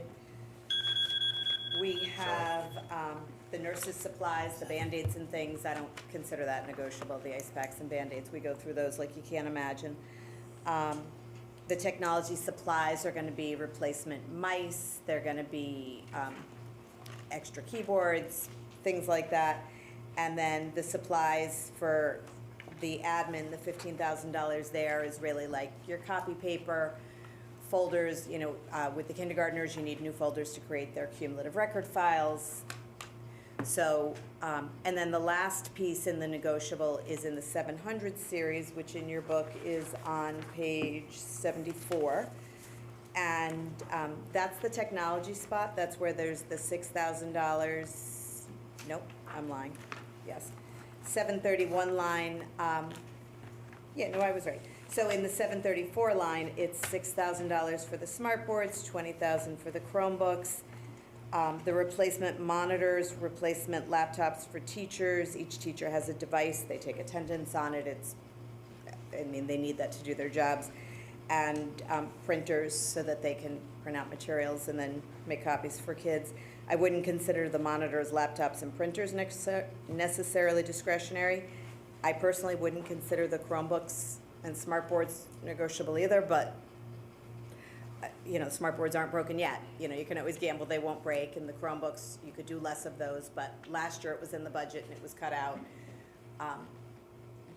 we have the nurses' supplies, the Band-Aids and things. I don't consider that negotiable, the ice packs and Band-Aids. We go through those like you can't imagine. The technology supplies are going to be replacement mice. They're going to be extra keyboards, things like that. And then the supplies for the admin, the $15,000 there is really like your copy paper, folders. You know, with the kindergartners, you need new folders to create their cumulative record files. So, and then the last piece in the negotiable is in the 700 series, which in your book is on page 74. And that's the technology spot. That's where there's the $6,000. Nope, I'm lying. Yes. 731 line. Yeah, no, I was right. So in the 734 line, it's $6,000 for the smart boards, $20,000 for the Chromebooks, the replacement monitors, replacement laptops for teachers. Each teacher has a device. They take attendance on it. They need that to do their jobs. And printers so that they can print out materials and then make copies for kids. I wouldn't consider the monitors, laptops, and printers necessarily discretionary. I personally wouldn't consider the Chromebooks and smart boards negotiable either, but smart boards aren't broken yet. You can always gamble they won't break, and the Chromebooks, you could do less of those, but last year it was in the budget and it was cut out.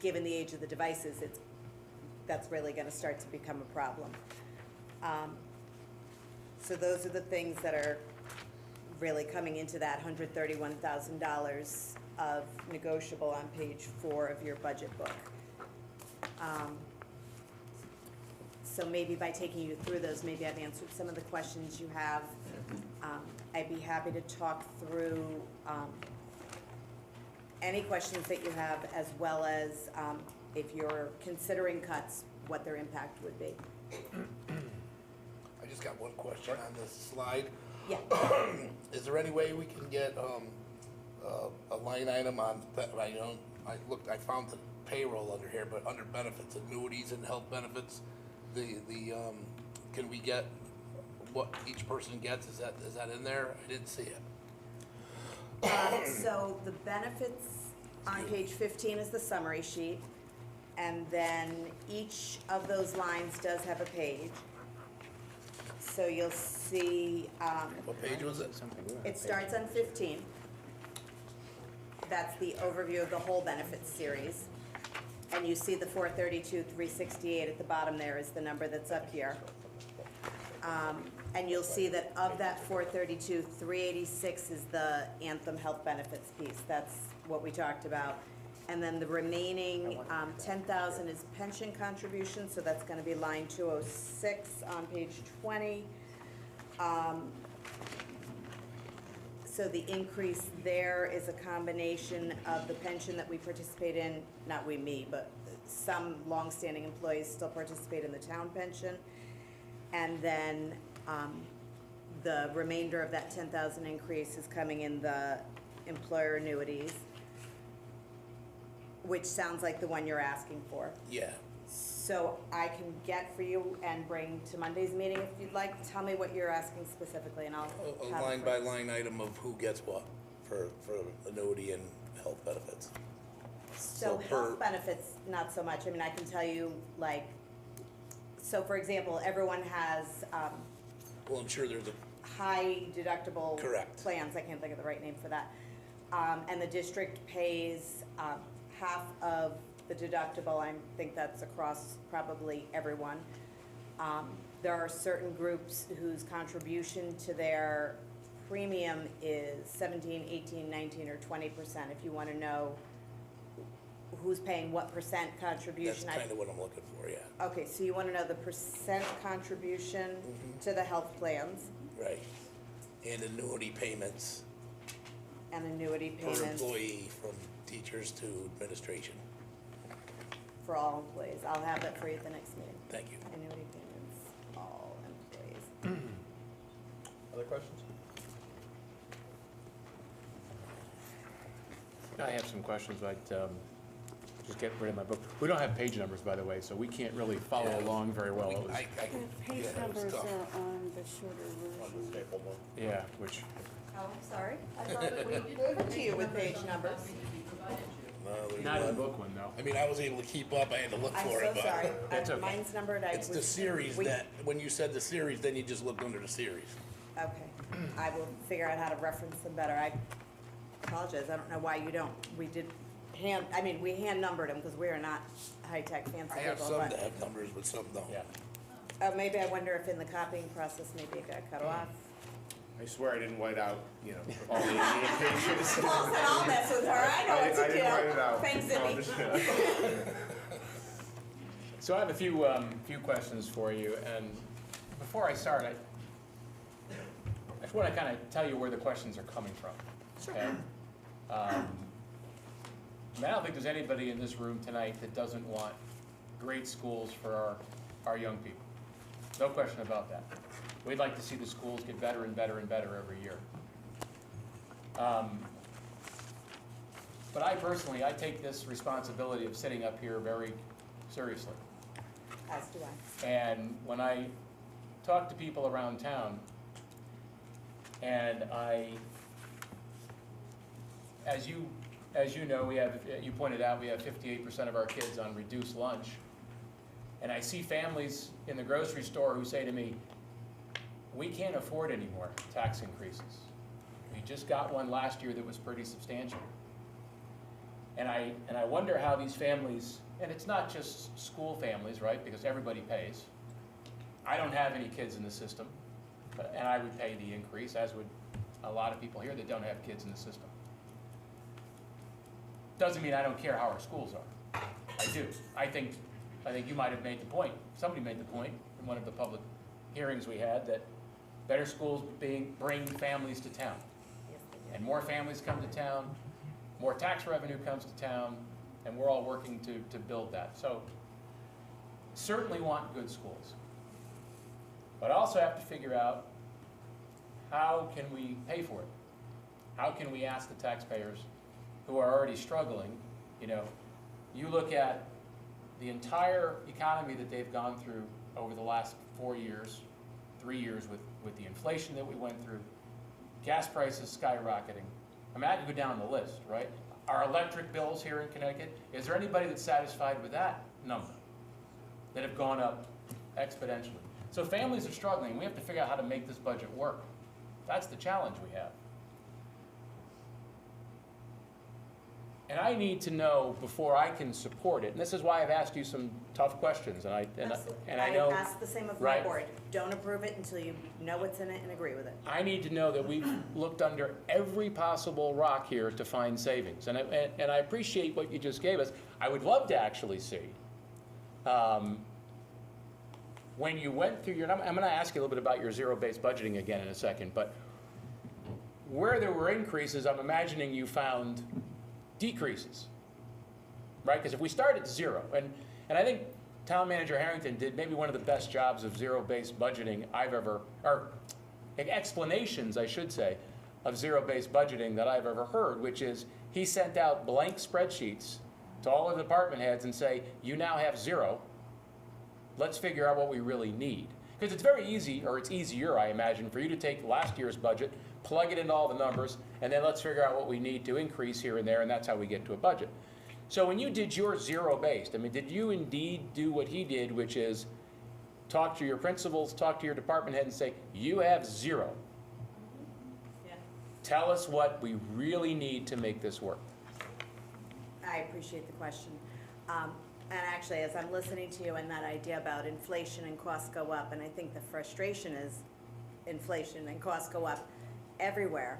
Given the age of the devices, that's really gonna start to become a problem. So those are the things that are really coming into that $131,000 of negotiable on page 4 of your budget book. So maybe by taking you through those, maybe I've answered some of the questions you have. I'd be happy to talk through any questions that you have, as well as if you're considering cuts, what their impact would be. I just got one question on this slide. Yeah. Is there any way we can get a line item on, I found the payroll under here, but under benefits, annuities and health benefits, can we get what each person gets? Is that in there? I didn't see it. So the benefits on page 15 is the summary sheet, and then each of those lines does have a page. So you'll see, What page was it? it starts on 15. That's the overview of the whole benefits series. And you see the 432, 368 at the bottom there is the number that's up here. And you'll see that of that 432, 386 is the Anthem Health Benefits piece. That's what we talked about. And then the remaining 10,000 is pension contribution, so that's gonna be line 206 on page 20. So the increase there is a combination of the pension that we participate in, not we, me, but some longstanding employees still participate in the town pension. And then the remainder of that 10,000 increase is coming in the employer annuities, which sounds like the one you're asking for. Yeah. So I can get for you and bring to Monday's meeting if you'd like. Tell me what you're asking specifically and I'll A have it line for by you. line item of who gets what for annuity and health benefits. So per- health benefits, not so much. I mean, I can tell you, like, so for example, everyone has Well, I'm sure there's a, high deductible Correct. plans. I can't think of the right name for that. And the district pays half of the deductible. I think that's across probably everyone. There are certain groups whose contribution to their premium is 17, 18, 19, or 20%. If you want to know who's paying what percent that's contribution. kind of what I'm looking for, yeah. Okay, so you want to know the percent contribution to the health plans Right. And annuity payments and annuity per payments employee from teachers to administration. for all employees. I'll have that for you at the next meeting. Thank you. Annuity payments, all employees. Other questions? I have some questions, but just get rid of my book. We don't have page numbers, by the way, so we can't really follow Yeah. along very well. It was- I- The page yeah, it was numbers tough. are on the shorter version. Stapled one. Yeah, which, Oh, I'm sorry. I We thought did we gave it to you with page on the numbers. copy that we provided you. No, there's not in the none. book one, though. I mean, I was able to keep up, I had to look I'm for so it, but. sorry. That's okay. Mine's numbered. It's the series that, when you said the series, then you just looked under the series. Okay, I will figure out how to reference them better. I apologize, I don't know why you don't. We did we hand numbered them because we are not high-tech fancy I have people, some but. that have numbers, but some don't. Yeah. Maybe I wonder if in the copying process, maybe it got cut off. I swear I didn't white out, all the 88 pages. Paul said I'll mess with her, I know what to do. I didn't write it out. Thanks, No, I'm Zibby. just- So I have a few questions for you, and before I start, I just want to kind of tell you where the questions are coming from. Sure. Okay? I don't think there's anybody in this room tonight that doesn't want great schools for our young people. No question about that. We'd like to see the schools get better and better and better every year. But I personally take this responsibility of sitting up here very seriously. As do I. And when I talk to people around town, and as you know, you pointed out, we have 58% of our kids on reduced lunch. And I see families in the grocery store who say to me, we can't afford any more tax increases. We just got one last year that was pretty substantial. And I wonder how these families, and it's not just school families, right, because everybody pays. I don't have any kids in the system, and I would pay the increase, as would a lot of people here that don't have kids in the system. Doesn't mean I don't care how our schools are. I do. I think you might have made the point, somebody made the point in one of the public hearings we had, that better schools bring families to town. And more families come to town, more tax revenue comes to town, and we're all working to build that. So certainly want good schools. But I also have to figure out, how can we pay for it? How can we ask the taxpayers who are already struggling? You look at the entire economy that they've gone through over the last 4 years, 3 years with the inflation that we went through, gas prices skyrocketing. I mean, I could go down the list, right? Our electric bills here in Connecticut, is there anybody that's satisfied with that number? That have gone up exponentially. So families are struggling. We have to figure out how to make this budget work. That's the challenge we have. And I need to know before I can support it, and this is why I've asked you some tough questions, and I know. I asked the same of my right. board. Don't approve it until you know what's in it and agree with it. I need to know that we've looked under every possible rock here to find savings, and I appreciate what you just gave us. I would love to actually see, when you went through your, I'm going to ask you a little bit about your zero-based budgeting again in a second, but where there were increases, I'm imagining you found decreases, right? Because if we start at zero, and I think Town Manager Harrington did maybe one of the best jobs of zero-based budgeting I've ever, or explanations, I should say, of zero-based budgeting that I've ever heard, which is he sent out blank spreadsheets to all of the department heads and say, you now have zero, let's figure out what we really need. Because it's very easy, or it's easier, I imagine, for you to take last year's budget, plug it into all the numbers, and then let's figure out what we need to increase here and there, and that's how we get to a budget. So when you did your zero-based, I mean, did you indeed do what he did, which is talk to your principals, talk to your department head and say, you have zero. Yeah. Tell us what we really need to make this work. I appreciate the question. And actually, as I'm listening to you and that idea about inflation and costs go up, and I think the frustration is inflation and costs go up everywhere.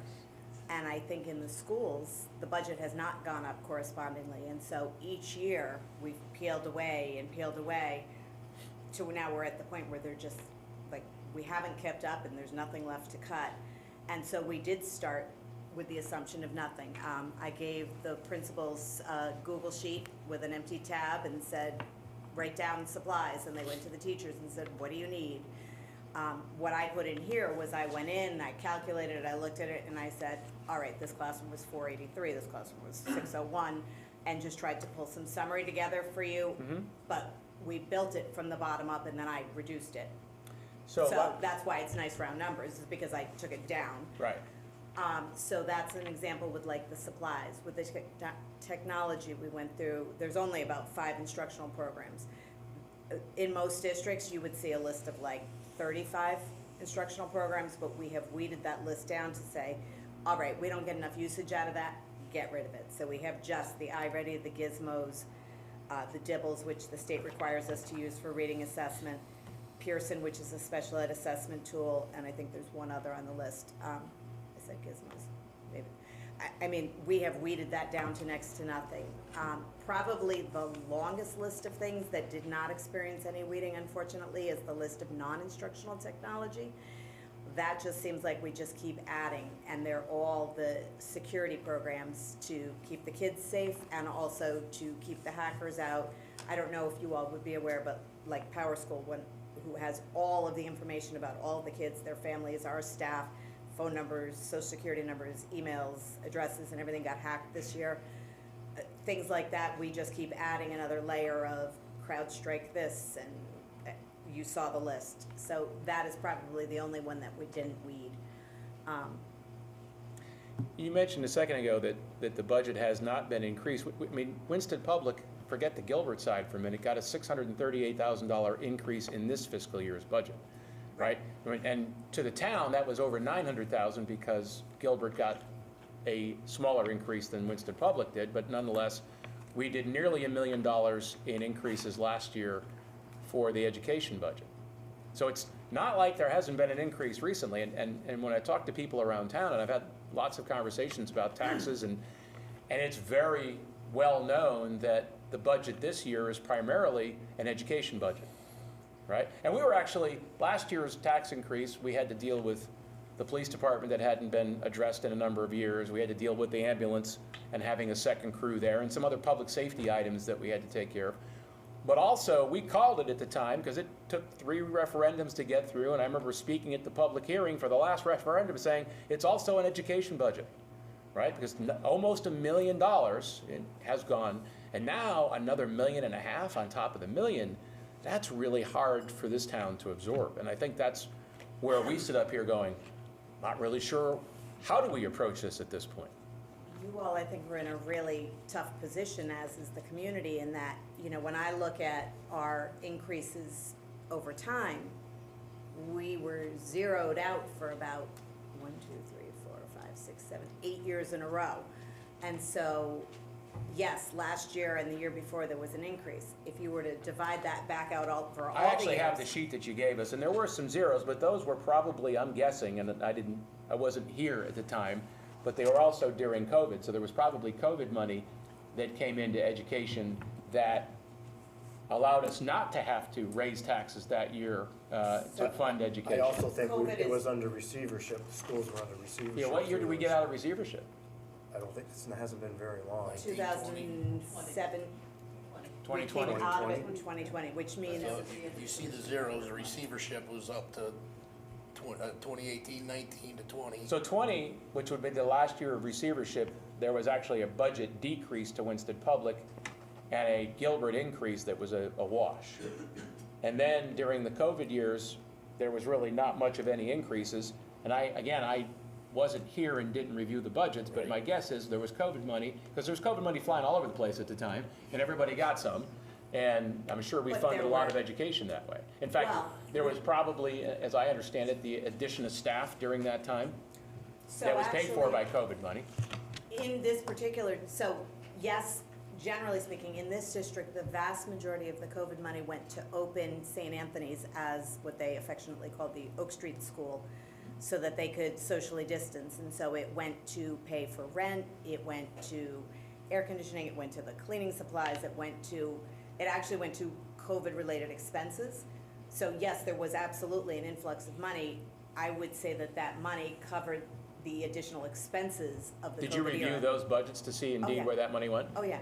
And I think in the schools, the budget has not gone up correspondingly. And so each year, we've peeled away to now we're at the point where they're just, like, we haven't kept up and there's nothing left to cut. And so we did start with the assumption of nothing. I gave the principals a Google sheet with an empty tab and said, write down supplies. And they went to the teachers and said, what do you need? What I put in here was I went in, I calculated it, I looked at it, and I said, all right, this classroom was 483, this classroom was 601, and just tried to pull some summary together for you. But we built it from the bottom up, and then I reduced it. So that's why it's nice round numbers, is because I took it down. Right. So that's an example with like the supplies. With the technology we went through, there's only about 5 instructional programs. In most districts, you would see a list of like 35 instructional programs, but we have weeded that list down to say, all right, we don't get enough usage out of that, get rid of it. So we have just the iReady, the Gizmos, the Dibbles, which the state requires us to use for reading assessment, Pearson, which is a special ed assessment tool, and I think there's one other on the list. I said Gizmos, maybe. I mean, we have weeded that down to next to nothing. Probably the longest list of things that did not experience any weeding, unfortunately, is the list of non-instructional technology. That just seems like we just keep adding, and they're all the security programs to keep the kids safe and also to keep the hackers out. I don't know if you all would be aware, but like Power School, who has all of the information about all of the kids, their families, our staff, phone numbers, social security numbers, emails, addresses, and everything got hacked this year. Things like that, we just keep adding another layer of CrowdStrike this, and you saw the list. So that is probably the only one that we didn't weed. You mentioned a second ago that the budget has not been increased. I mean, Winston Public, forget the Gilbert side for a minute, got a $638,000 increase in this fiscal year's budget, right? And to the town, that was over $900,000 because Gilbert got a smaller increase than Winston Public did, but nonetheless, we did nearly $1 million in increases last year for the education budget. So it's not like there hasn't been an increase recently, and when I talk to people around town, and I've had lots of conversations about taxes, and it's very well known that the budget this year is primarily an education budget, right? And we were actually, last year's tax increase, we had to deal with the police department that hadn't been addressed in a number of years. We had to deal with the ambulance and having a second crew there, and some other public safety items that we had to take care of. But also, we called it at the time, because it took 3 referendums to get through, and I remember speaking at the public hearing for the last referendum saying, it's also an education budget, right? Because almost $1 million has gone, and now another $1.5 million on top of the $1 million, that's really hard for this town to absorb. And I think that's where we sit up here going, not really sure, how do we approach this at this point? You all, I think, we're in a really tough position, as is the community, in that, you know, when I look at our increases over time, we were zeroed out for about 1, 2, 3, 4, 5, 6, 7, 8 years in a row. And so, yes, last year and the year before there was an increase. If you were to divide that back out all for all the years. I actually have the sheet that you gave us, and there were some zeros, but those were probably, I'm guessing, and I wasn't here at the time, but they were also during COVID, so there was probably COVID money that came into education that allowed us not to have to raise taxes that year to fund education. I also think COVID it was under receivership, the schools were under receivership. Yeah, what year did we get out of receivership? I don't think, it hasn't been very long. 2007. 2020. We came out of it in 2020, which means, So you see the zeros, the receivership was up to 2018, 19 to 20. So 20, which would be the last year of receivership, there was actually a budget decrease to Winston Public and a Gilbert increase that was a wash. And then during the COVID years, there was really not much of any increases. And I wasn't here and didn't review the budgets, but my guess is there was COVID money, because there was COVID money flying all over the place at the time, and everybody got some. And I'm sure we But funded a there lot were- of education that way. In fact, Well- there was probably, as I understand it, the addition of staff during that time so that was paid for actually, by COVID money. in this particular, so yes, generally speaking, in this district, the vast majority of the COVID money went to open St. Anthony's as what they affectionately called the Oak Street School, so that they could socially distance. And so it went to pay for rent, it went to air conditioning, it went to the cleaning supplies, it actually went to COVID-related expenses. So yes, there was absolutely an influx of money. I would say that money covered the additional expenses of the COVID Did you review era. those budgets to see Oh, indeed yeah. where that money went? Oh, yeah.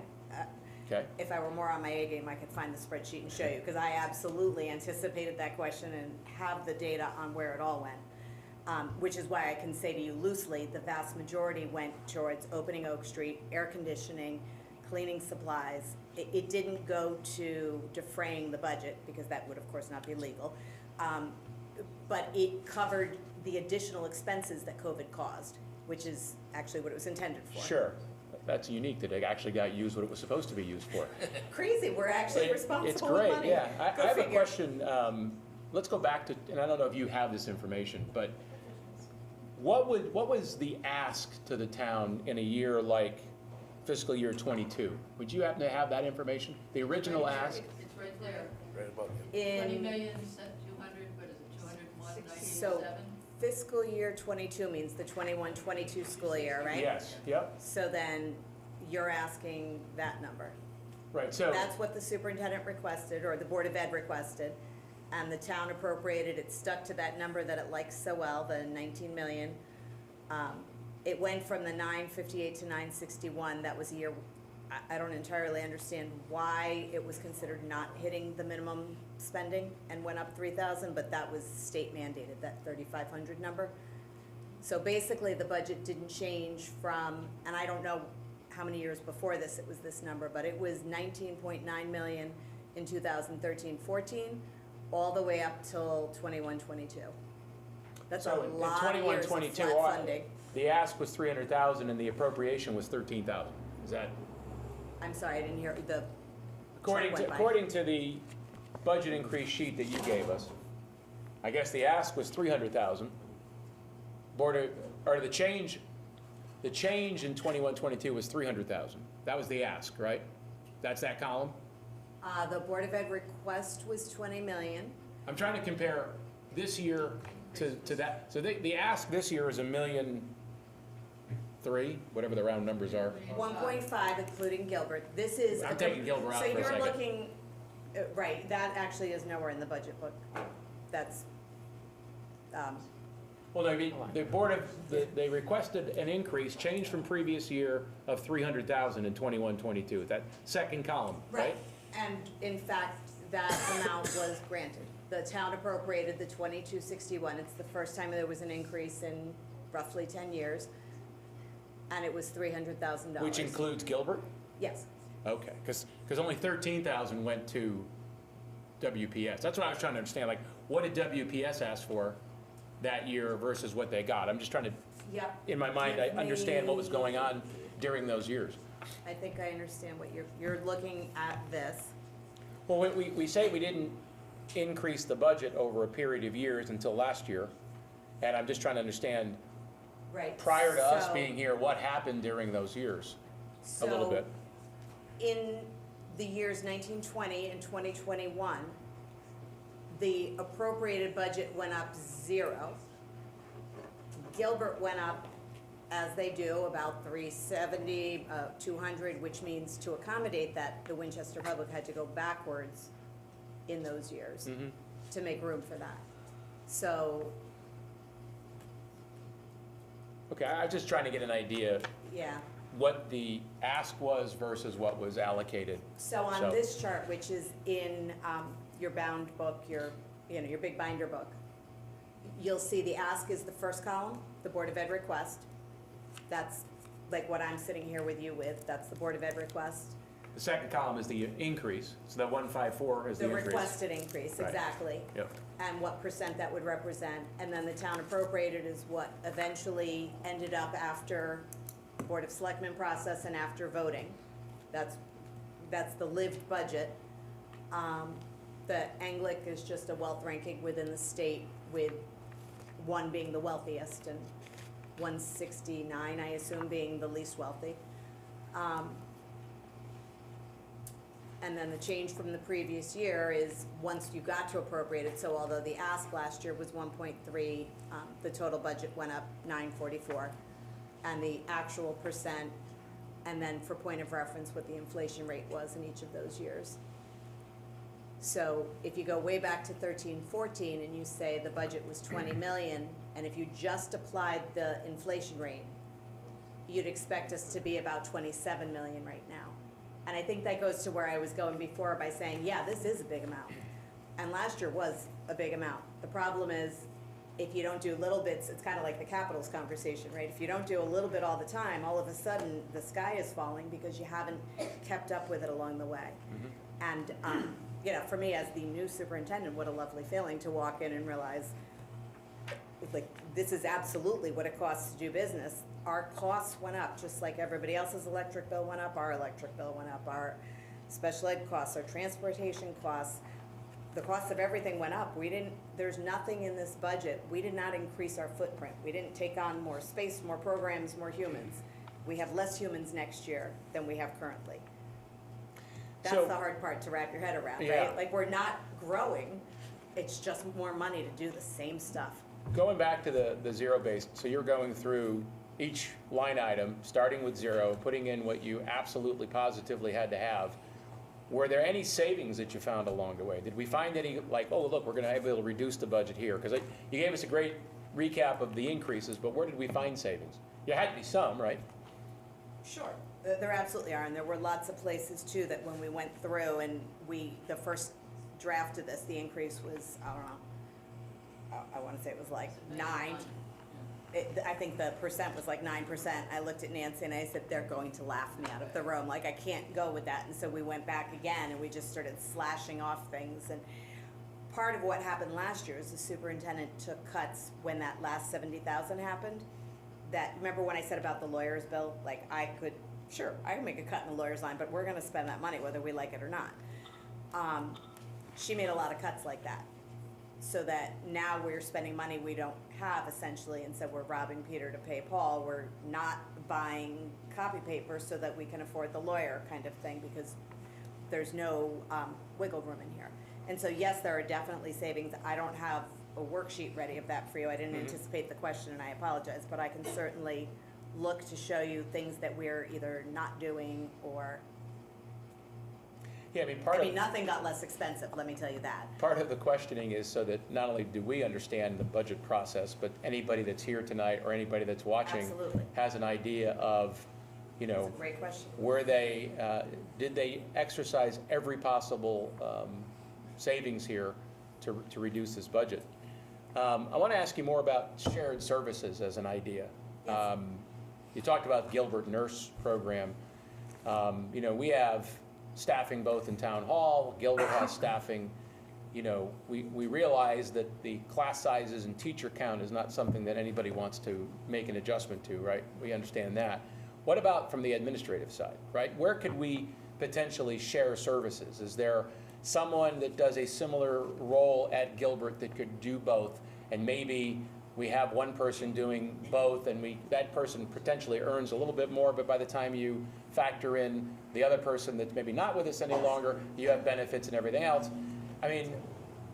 Okay. If I were more on my A game, I could find the spreadsheet and show you, because I absolutely anticipated that question and have the data on where it all went. Which is why I can say to you loosely, the vast majority went towards opening Oak Street, air conditioning, cleaning supplies. It didn't go to defraying the budget, because that would of course not be legal. But it covered the additional expenses that COVID caused, which is actually what it was intended for. Sure. That's unique that it actually got used what it was supposed to be used for. Crazy, we're actually responsible It's with great, money. yeah. Go I have a figure. question. Let's go back to, and I don't know if you have this information, but what was the ask to the town in a year like fiscal year '22? Would you happen to have that information? The original ask? It's right there, Right above you. $20 In, million, 200. So fiscal year 22 means the 21-22 school year, right? Yes, yep, So then you're asking that number. right, so, That's what the superintendent requested, or the Board of Ed requested, and the town appropriated, it stuck to that number that it likes so well, the 19 million. It went from the 958 to 961, that was a year, I don't entirely understand why it was considered not hitting the minimum spending and went up 3,000, but that was state mandated, that 3,500 number. So basically, the budget didn't change from, and I don't know how many years before this it was this number, but it was 19.9 million in 2013-14, all the way up till 21-22. That's a so in lot of years of 21-22, flat funding. the ask was 300,000 and the appropriation was 13,000. Is that, I'm sorry, I didn't hear, the according check to, went by. according to the budget increase sheet that you gave us, I guess the ask was 300,000. Or the change in 21-22 was 300,000. That was the ask, right? That's that column? The Board of Ed request was 20 million. I'm trying to compare this year to that. So the ask this year is $1.3 million, whatever the round numbers are. 1.5 including Gilbert. This is. I'm taking Gilbert out for a So second. you're looking, right, that actually is nowhere in the budget book. That's, Well, no, I mean, the board of, they requested an increase, change from previous year of 300,000 in 21-22. That second column, right? And in fact, that amount was granted. The town appropriated the 2261. It's the first time there was an increase in roughly 10 years. And it was $300,000. Which includes Gilbert? Yes. Okay, because only 13,000 went to WPS. That's what I was trying to understand, like, what did WPS ask for that year versus what they got? I'm just trying to, Yep. in my mind, I Give understand what was me- going on during those years. I think I understand what you're looking at this. Well, we say we didn't increase the budget over a period of years until last year, and I'm just trying to understand, Right. prior to us So- being here, what happened during those years? A little bit. In the years 1920 and 2021, the appropriated budget went up 0. Gilbert went up, as they do, about 370, 200, which means to accommodate that, the Winchester Public had to go backwards in those years to make room for that. So, Okay, I'm just trying to get an idea yeah. what the ask was versus what was allocated. So on this chart, which is in your bound book, your big binder book, you'll see the ask is the first column, the Board of Ed request. That's like what I'm sitting here with you with, that's the Board of Ed request. The second column is the increase, so that 154 is the The increase. requested increase, Right. exactly. Yep. And what percent that would represent. And then the town appropriated is what eventually ended up after the Board of Selectmen process and after voting. That's the lived budget. The Anglic is just a wealth ranking within the state, with 1 being the wealthiest and 169, I assume, being the least wealthy. And then the change from the previous year is once you got to appropriate it, so although the ask last year was 1.3, the total budget went up 944. And the actual percent, and then for point of reference, what the inflation rate was in each of those years. So if you go way back to 13-14 and you say the budget was 20 million, and if you just applied the inflation rate, you'd expect us to be about 27 million right now. And I think that goes to where I was going before by saying, yeah, this is a big amount. And last year was a big amount. The problem is, if you don't do little bits, it's kind of like the capitals conversation, right? If you don't do a little bit all the time, all of a sudden, the sky is falling because you haven't kept up with it along the way. And, for me, as the new superintendent, what a lovely feeling to walk in and realize, like, this is absolutely what it costs to do business. Our costs went up, just like everybody else's electric bill went up, our electric bill went up, our special ed costs, our transportation costs, the cost of everything went up. There's nothing in this budget, we did not increase our footprint. We didn't take on more space, more programs, more humans. We have less humans next year than we have currently. That's So- the hard part to wrap your head around, Yeah. right? Like, we're not growing, It's just more money to do the same stuff. Going back to the zero base, so you're going through each line item, starting with zero, putting in what you absolutely positively had to have. Were there any savings that you found along the way? Did we find any, like, oh, look, we're gonna be able to reduce the budget here? Because you gave us a great recap of the increases, but where did we find savings? There had to be some, right? Sure. There absolutely are, and there were lots of places too that when we went through and the first draft of this, the increase was, I don't know, I wanna say it was like 9. I think the percent was like 9%. I looked at Nancy and I said, they're going to laugh me out of the room. Like, I can't go with that. And so we went back again and we just started slashing off things. And part of what happened last year is the superintendent took cuts when that last 70,000 happened. That, remember when I said about the lawyer's bill? Like, I could make a cut in the lawyer's line, but we're gonna spend that money whether we like it or not. She made a lot of cuts like that. So that now we're spending money we don't have essentially, and so we're robbing Peter to pay Paul. We're not buying copy paper so that we can afford the lawyer kind of thing, because there's no wiggle room in here. And so yes, there are definitely savings. I don't have a worksheet ready of that for you. I didn't anticipate the question and I apologize, but I can certainly look to show you things that we're either not doing or, Yeah, I mean, nothing got less expensive, let me tell you that. part of the questioning is so that not only do we understand the budget process, but anybody that's here tonight or anybody that's watching Absolutely. has an idea of, you know, That's a great question. were they, did they exercise every possible savings here to reduce this budget? I want to ask you more about shared services as an idea. Yes. You talked about Gilbert Nurse Program. You know, we have staffing both in Town Hall, Gilbert has staffing. You know, we realize that the class sizes and teacher count is not something that anybody wants to make an adjustment to, right? We understand that. What about from the administrative side, right? Where could we potentially share services? Is there someone that does a similar role at Gilbert that could do both? And maybe we have one person doing both and that person potentially earns a little bit more, but by the time you factor in the other person that's maybe not with us any longer, you have benefits and everything else. I mean,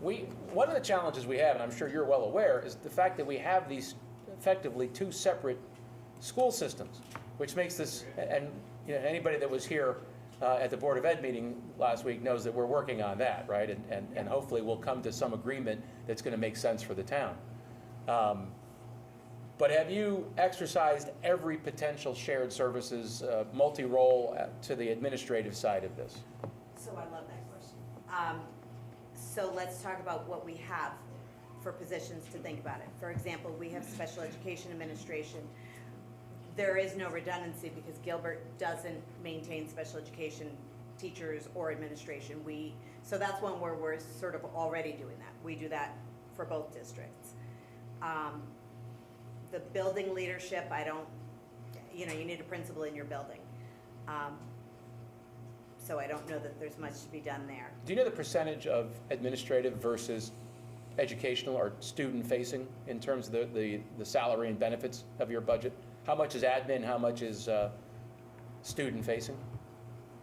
one of the challenges we have, and I'm sure you're well aware, is the fact that we have these effectively two separate school systems, which makes this, and you know, anybody that was here at the Board of Ed meeting last week knows that we're working on that, right? And hopefully we'll come to some agreement that's gonna make sense for the town. But have you exercised every potential shared services, multi-role to the administrative side of this? So I love that question. So let's talk about what we have for positions to think about it. For example, we have special education administration. There is no redundancy because Gilbert doesn't maintain special education teachers or administration. So that's one where we're sort of already doing that. We do that for both districts. The building leadership, you need a principal in your building. So I don't know that there's much to be done there. Do you know the percentage of administrative versus educational or student-facing in terms of the salary and benefits of your budget? How much is admin, how much is student-facing?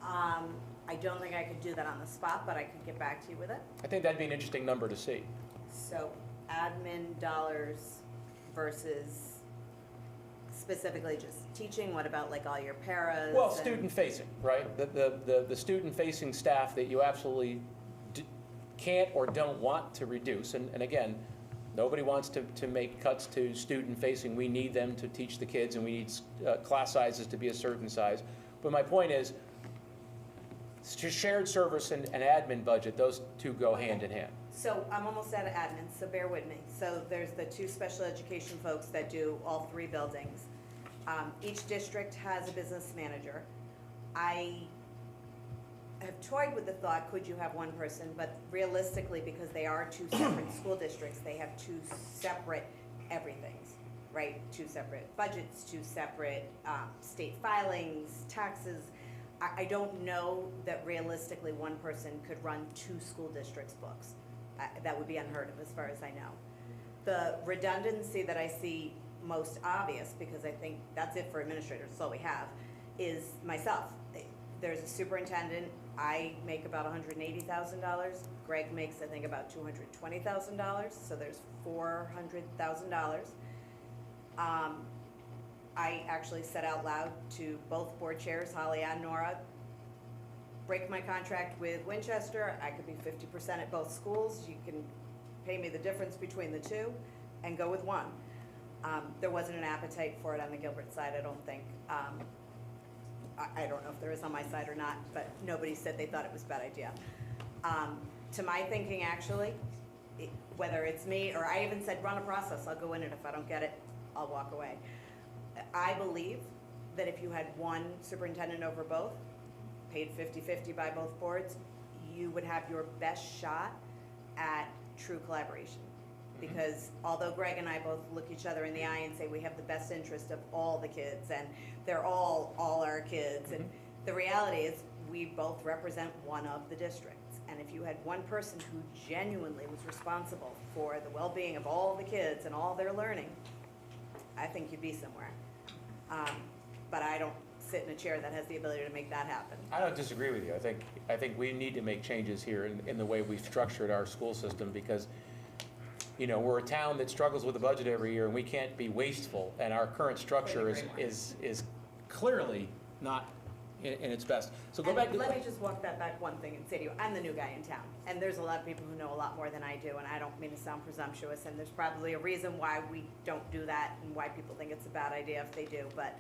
I don't think I could do that on the spot, but I could get back to you with it. I think that'd be an interesting number to see. So admin dollars versus specifically just teaching, what about like all your paras? Well, and- student-facing, right? The student-facing staff that you absolutely can't or don't want to reduce, and again, nobody wants to make cuts to student-facing. We need them to teach the kids, and we need class sizes to be a certain size. But my point is, shared service and admin budget, those two go hand in hand. So I'm almost out of admin, so bear with me. So there's the two special education folks that do all 3 buildings. Each district has a business manager. I have toyed with the thought, could you have one person, but realistically, because they are 2 separate school districts, they have 2 separate everythings, right? 2 separate budgets, 2 separate state filings, taxes. I don't know that realistically one person could run 2 school districts' books. That would be unheard of as far as I know. The redundancy that I see most obvious, because I think that's it for administrators, that's all we have, is myself. There's a superintendent, I make about $180,000. Greg makes, I think, about $220,000, so there's $400,000. I actually said out loud to both board chairs, Holly and Nora, break my contract with Winchester, I could be 50% at both schools, you can pay me the difference between the two, and go with one. There wasn't an appetite for it on the Gilbert side, I don't think. I don't know if there is on my side or not, but nobody said they thought it was a bad idea. To my thinking, actually, whether it's me, or I even said, run a process, I'll go in it, if I don't get it, I'll walk away. I believe that if you had one superintendent over both, paid 50-50 by both boards, you would have your best shot at true collaboration. Because although Greg and I both look each other in the eye and say we have the best interest of all the kids, and they're all our kids, and the reality is we both represent one of the districts. And if you had one person who genuinely was responsible for the well-being of all the kids and all their learning, I think you'd be somewhere. But I don't sit in a chair that has the ability to make that happen. I don't disagree with you. I think we need to make changes here in the way we've structured our school system, because you know, we're a town that struggles with the budget every year, and we can't be wasteful, and our current structure is clearly not in its best. So go back to... Let me just walk that back one thing and say to you, I'm the new guy in town, and there's a lot of people who know a lot more than I do, and I don't mean to sound presumptuous, and there's probably a reason why we don't do that and why people think it's a bad idea if they do, but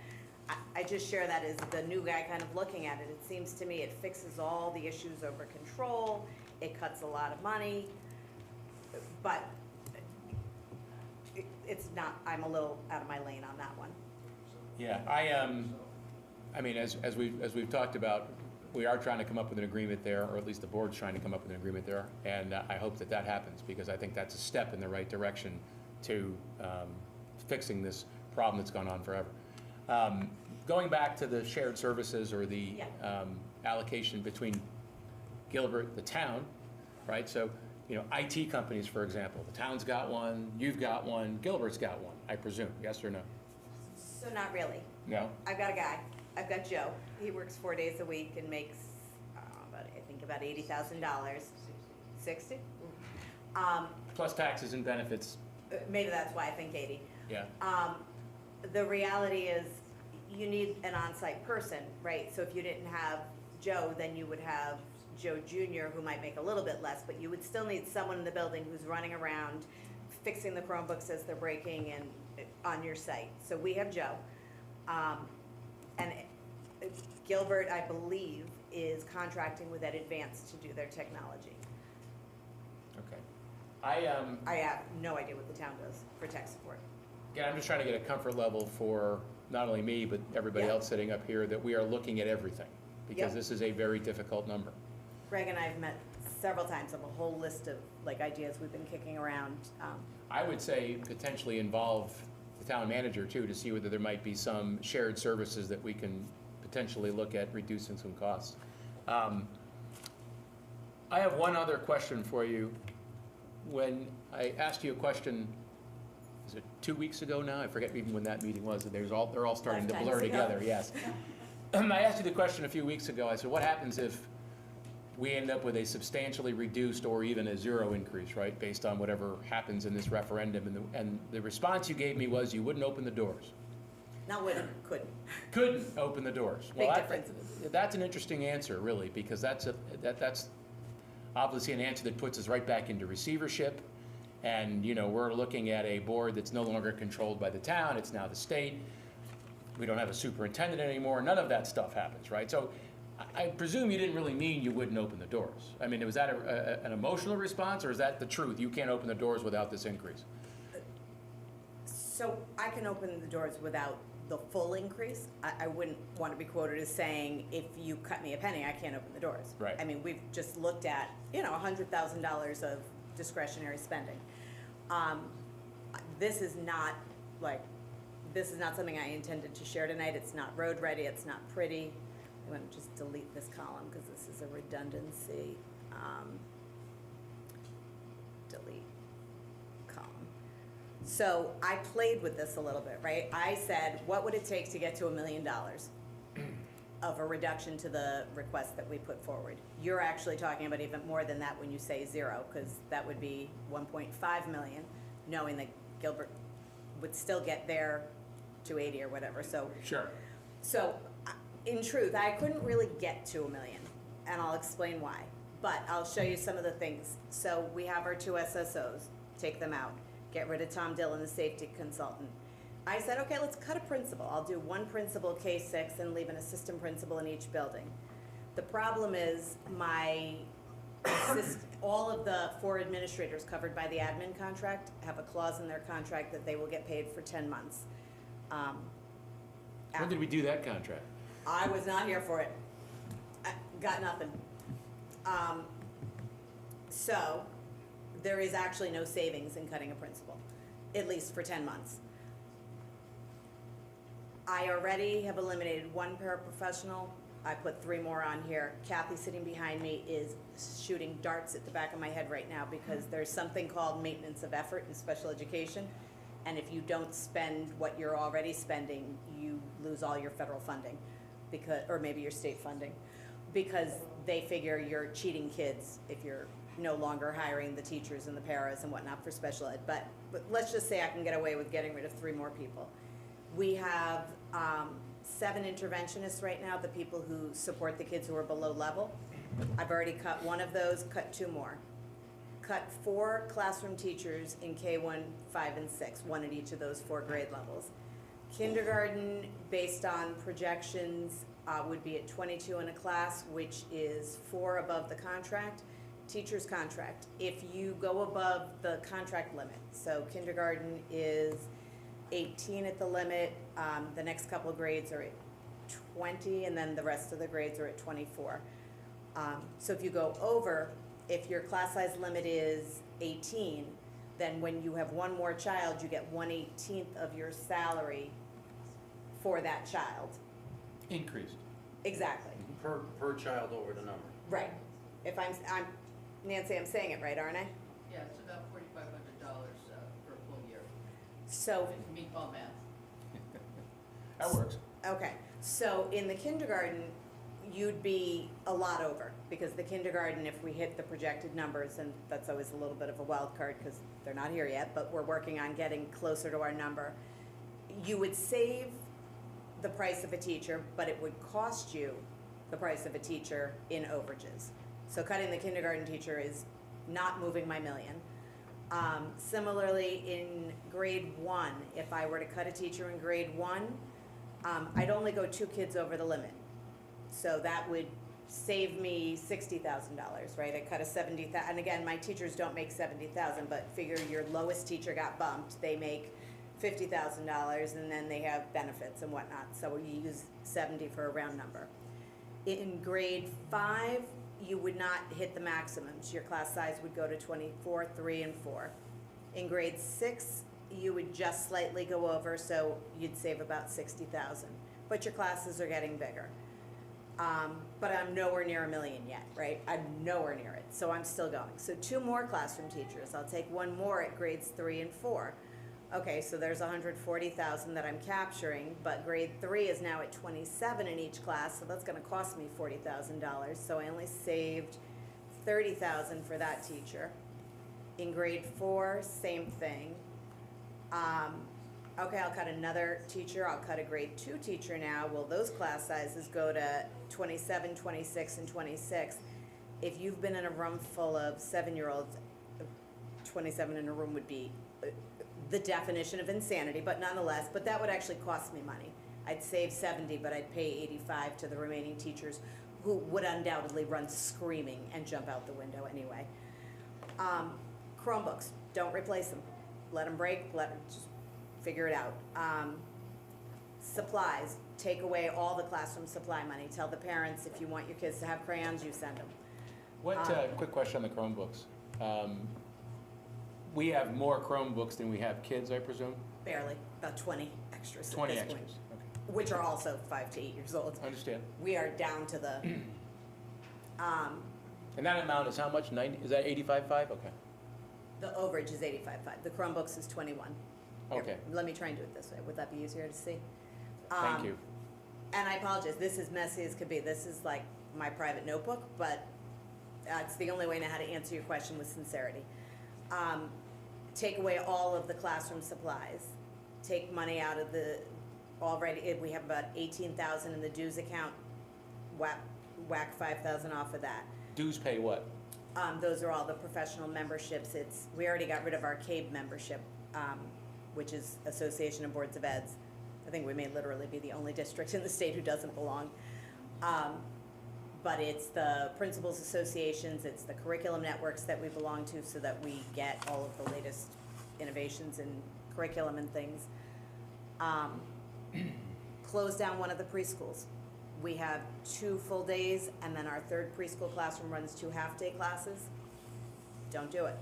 I just share that as the new guy kind of looking at it. It seems to me it fixes all the issues over control, it cuts a lot of money, but it's not, I'm a little out of my lane on that one. Yeah, I mean, as we've talked about, we are trying to come up with an agreement there, or at least the board's trying to come up with an agreement there, and I hope that happens, because I think that's a step in the right direction to fixing this problem that's gone on forever. Going back to the shared services, or the allocation between Gilbert, the town, right? So, you know, IT companies, for example, the town's got one, you've got one, Gilbert's got one, I presume, yes or no? So not really. No? I've got a guy, I've got Joe, he works 4 days a week and makes, about $80,000. 60? Plus taxes and benefits. Maybe that's why I think 80. Yeah. The reality is, you need an on-site person, right? So if you didn't have Joe, then you would have Joe Jr., who might make a little bit less, but you would still need someone in the building who's running around, fixing the Chromebooks as they're breaking and on your site. So we have Joe. And Gilbert, I believe, is contracting with Ed Advanced to do their technology. Okay. I have no idea what the town does for tech support. Again, I'm just trying to get a comfort level for not only me, but everybody else sitting up here, that we are looking at everything, because this is a very difficult number. Greg and I have met several times of a whole list of ideas we've been kicking around. I would say potentially involve the town manager too, to see whether there might be some shared services that we can potentially look at reducing some costs. I have one other question for you. When I asked you a question, is it 2 weeks ago now? I forget even when that meeting was. They're all starting to blur together, yes. I asked you the question a few weeks ago. I said, what happens if we end up with a substantially reduced or even a zero increase, right, based on whatever happens in this referendum? And the response you gave me was you wouldn't open the doors. Not wouldn't, couldn't. Couldn't open the doors. Big difference. That's an interesting answer, really, because that's obviously an answer that puts us right back into receivership. And, you know, we're looking at a board that's no longer controlled by the town, it's now the state. We don't have a superintendent anymore, none of that stuff happens, right? So I presume you didn't really mean you wouldn't open the doors. I mean, was that an emotional response, or is that the truth? You can't open the doors without this increase? So I can open the doors without the full increase. I wouldn't want to be quoted as saying, if you cut me a penny, I can't open the doors. Right. I mean, we've just looked at, you know, $100,000 of discretionary spending. This is not something I intended to share tonight. It's not road ready, it's not pretty. I'm going to just delete this column because this is a redundancy. Delete column. So I played with this a little bit, right? I said, what would it take to get to $1 million? of a reduction to the request that we put forward. You're actually talking about even more than that when you say 0, because that would be 1.5 million, knowing that Gilbert would still get their 280 or whatever, so. Sure. So, in truth, I couldn't really get to $1 million, and I'll explain why. But I'll show you some of the things. So we have our 2 SSOs, take them out, get rid of Tom Dillon, the safety consultant. I said, okay, let's cut a principal. I'll do 1 principal K-6 and leave an assistant principal in each building. The problem is all of the 4 administrators covered by the admin contract have a clause in their contract that they will get paid for 10 months. When did we do that contract? I was not here for it. I got nothing. So there is actually no savings in cutting a principal, at least for 10 months. I already have eliminated 1 paraprofessional. I put 3 more on here. Kathy sitting behind me is shooting darts at the back of my head right now because there's something called maintenance of effort in special education. And if you don't spend what you're already spending, you lose all your federal funding, or maybe your state funding, because they figure you're cheating kids if you're no longer hiring the teachers and the paras and whatnot for special ed. But let's just say I can get away with getting rid of 3 more people. We have 7 interventionists right now, the people who support the kids who are below level. I've already cut 1 of those, cut 2 more. Cut 4 classroom teachers in K1, 5, and 6, 1 at each of those 4 grade levels. Kindergarten, based on projections, would be at 22 in a class, which is 4 above the contract. Teacher's contract, if you go above the contract limit, so kindergarten is 18 at the limit, the next couple of grades are at 20, and then the rest of the grades are at 24. So if you go over, if your class size limit is 18, then when you have 1 more child, you get 1/18 of your salary for that child. Increased. Exactly. Per child over the number. Right. If I'm Nancy, I'm saying it right, aren't I? Yeah, it's about $4,500 for a full year. So, Meatball math. That works. okay, so in the kindergarten, you'd be a lot over, because the kindergarten, if we hit the projected numbers, and that's always a little bit of a wild card because they're not here yet, but we're working on getting closer to our number, you would save the price of a teacher, but it would cost you the price of a teacher in overages. So cutting the kindergarten teacher is not moving my $1 million. Similarly, in grade 1, if I were to cut a teacher in grade 1, I'd only go 2 kids over the limit. So that would save me $60,000, right? I cut a $70,000, and again, my teachers don't make $70,000, but figure your lowest teacher got bumped, they make $50,000, and then they have benefits and whatnot. So you use 70 for a round number. In grade 5, you would not hit the maximums. Your class size would go to 24, 3, and 4. In grade 6, you would just slightly go over, so you'd save about 60,000. But your classes are getting bigger. But I'm nowhere near $1 million yet, right? I'm nowhere near it, so I'm still going. So 2 more classroom teachers. I'll take 1 more at grades 3 and 4. Okay, so there's 140,000 that I'm capturing, but grade 3 is now at 27 in each class, so that's gonna cost me $40,000. So I only saved 30,000 for that teacher. In grade 4, same thing. Okay, I'll cut another teacher, I'll cut a grade 2 teacher now. Well, those class sizes go to 27, 26, and 26. If you've been in a room full of 7-year-olds, 27 in a room would be the definition of insanity, but nonetheless, but that would actually cost me money. I'd save 70, but I'd pay 85 to the remaining teachers who would undoubtedly run screaming and jump out the window anyway. Chromebooks, don't replace them. Let them break, just figure it out. Supplies, take away all the classroom supply money. Tell the parents if you want your kids to have crayons, you send them. What, quick question on the Chromebooks. We have more Chromebooks than we have kids, I presume? Barely, about 20 extras 20 at this extras, point, okay. which are also 5 to 8 years old. I understand. We are down to the, And that amount is how much? 90, is that 85.5? Okay. the overage is 85.5. The Chromebooks is 21. Here, Okay. let me try and do it this way. Would that be easier to see? Thank you. and I apologize, this is messy as could be, this is like my private notebook, but it's the only way I know how to answer your question with sincerity. Take away all of the classroom supplies, take money out of the, already, we have about 18,000 in the dues account, whack 5,000 off of that. Dues pay what? Those are all the professional memberships. We already got rid of our CABE membership, which is Association of Boards of Eds. I think we may literally be the only district in the state who doesn't belong. But it's the principals associations, it's the curriculum networks that we belong to so that we get all of the latest innovations in curriculum and things. Close down one of the preschools. We have 2 full days, and then our 3rd preschool classroom runs 2 half-day classes. Don't do it.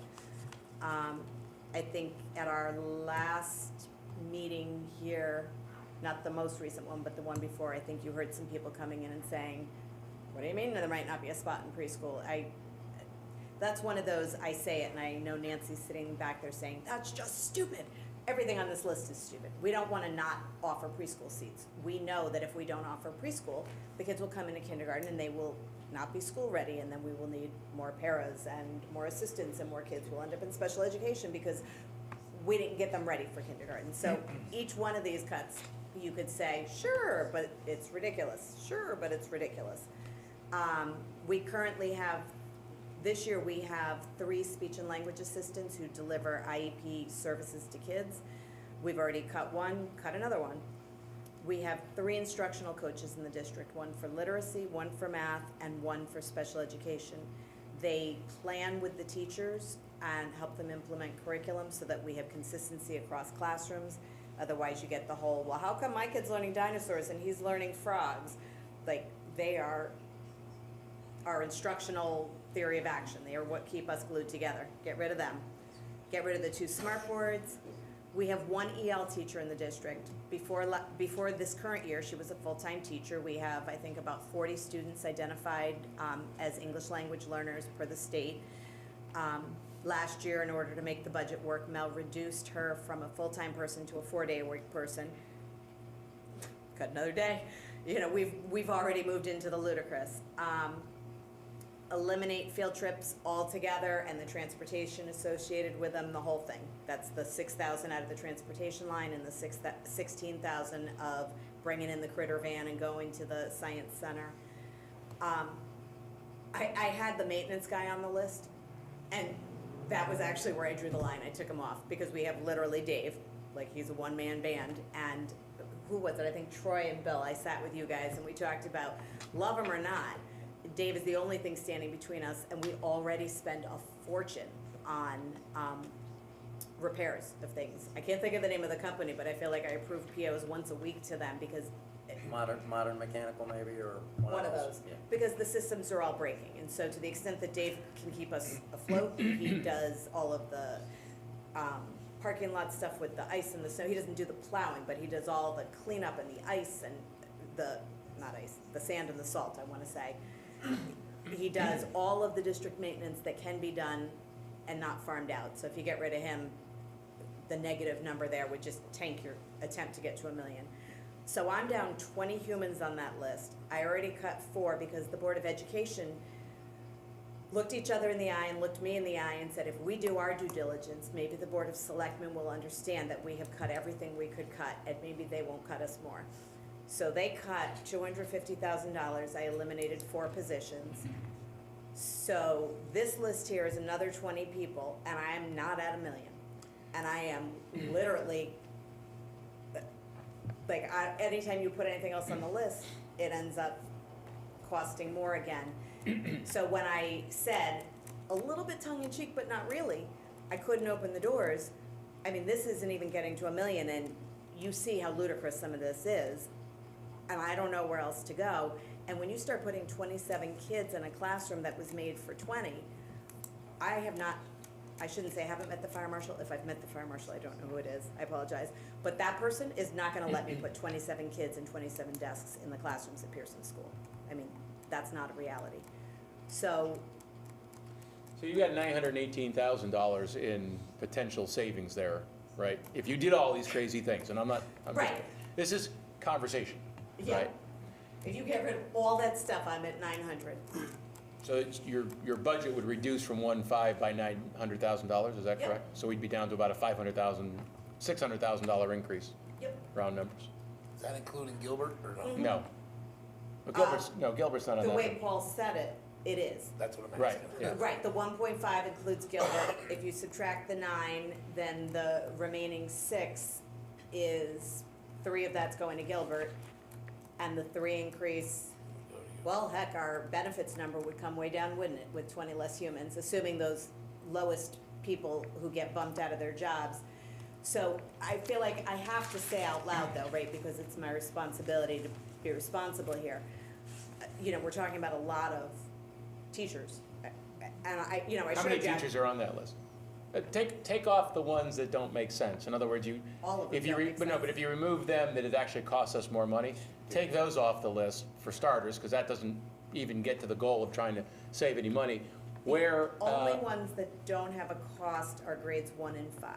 I think at our last meeting here, not the most recent one, but the one before, I think you heard some people coming in and saying, what do you mean there might not be a spot in preschool? That's one of those, I say it, and I know Nancy's sitting back there saying, that's just stupid. Everything on this list is stupid. We don't want to not offer preschool seats. We know that if we don't offer preschool, the kids will come into kindergarten and they will not be school ready, and then we will need more paras and more assistants, and more kids will end up in special education because we didn't get them ready for kindergarten. So each one of these cuts, you could say, sure, but it's ridiculous. Sure, but it's ridiculous. We currently have, this year we have 3 speech and language assistants who deliver IEP services to kids. We've already cut one, cut another one. We have 3 instructional coaches in the district, 1 for literacy, 1 for math, and 1 for special education. They plan with the teachers and help them implement curriculum so that we have consistency across classrooms. Otherwise you get the whole, well, how come my kid's learning dinosaurs and he's learning frogs? Like, they are our instructional theory of action. They are what keep us glued together. Get rid of them. Get rid of the 2 smart boards. We have 1 EL teacher in the district. Before this current year, she was a full-time teacher. We have, I think, about 40 students identified as English language learners per the state. Last year, in order to make the budget work, Mel reduced her from a full-time person to a 4-day-a-week person. Cut another day. You know, we've already moved into the ludicrous. Eliminate field trips altogether and the transportation associated with them, the whole thing. That's the 6,000 out of the transportation line and the 16,000 of bringing in the critter van and going to the science center. I had the maintenance guy on the list, and that was actually where I drew the line. I took him off because we have literally Dave, like he's a one-man band, and who was it? I think Troy and Bill. I sat with you guys and we talked about, love him or not, Dave is the only thing standing between us, and we already spend a fortune on repairs of things. I can't think of the name of the company, but I feel like I approve POs once a week to them because Modern mechanical maybe, or one of those. Yeah. Because the systems are all breaking, and so to the extent that Dave can keep us afloat, he does all of the parking lot stuff with the ice and the snow. He doesn't do the plowing, but he does all the cleanup and the ice and the sand and the salt, I want to say. He does all of the district maintenance that can be done and not farmed out. So if you get rid of him, the negative number there would just tank your attempt to get to $1 million. So I'm down 20 humans on that list. I already cut 4 because the Board of Education looked each other in the eye and looked me in the eye and said, if we do our due diligence, maybe the Board of Selectmen will understand that we have cut everything we could cut, and maybe they won't cut us more. So they cut $250,000. I eliminated 4 positions. So this list here is another 20 people, and I am not at $1 million. And I am literally, like, anytime you put anything else on the list, it ends up costing more again. So when I said, a little bit tongue-in-cheek, but not really, I couldn't open the doors, I mean, this isn't even getting to $1 million, and you see how ludicrous some of this is, and I don't know where else to go. And when you start putting 27 kids in a classroom that was made for 20, I shouldn't say I haven't met the fire marshal. If I've met the fire marshal, I don't know who it is. I apologize. But that person is not gonna let me put 27 kids and 27 desks in the classrooms at Pearson School. I mean, that's not a reality. So So you got $918,000 in potential savings there, right? If you did all these crazy things, and I'm not, Right. this is conversation, Yeah. right? If you get rid of all that stuff, I'm at 900. So it's, your budget would reduce from 1.5 by $900,000, is that Yep. correct? So we'd be down to about a $600,000 increase, Yep. round numbers. Is that including Gilbert or no? No. Well, Gilbert's not on The that. way Paul said it, it is. That's what I'm Right, asking. yeah. Right, the 1.5 includes Gilbert. If you subtract the 9, then the remaining 6 is, 3 of that's going to Gilbert. And the 3 increase, well, heck, our benefits number would come way down, wouldn't it, with 20 less humans, assuming those lowest people who get bumped out of their jobs. So I feel like I have to say out loud though, right, because it's my responsibility to be responsible here. You know, we're talking about a lot of teachers. And I How should many have teachers are on that list? Take off the ones that don't make sense. In other words, All of them if you don't make but no, sense. but if you remove them, that it actually costs us more money. Take those off the list for starters, because that doesn't even get to the goal of trying to save any money. Where Only ones that don't have a cost are grades 1 and 5.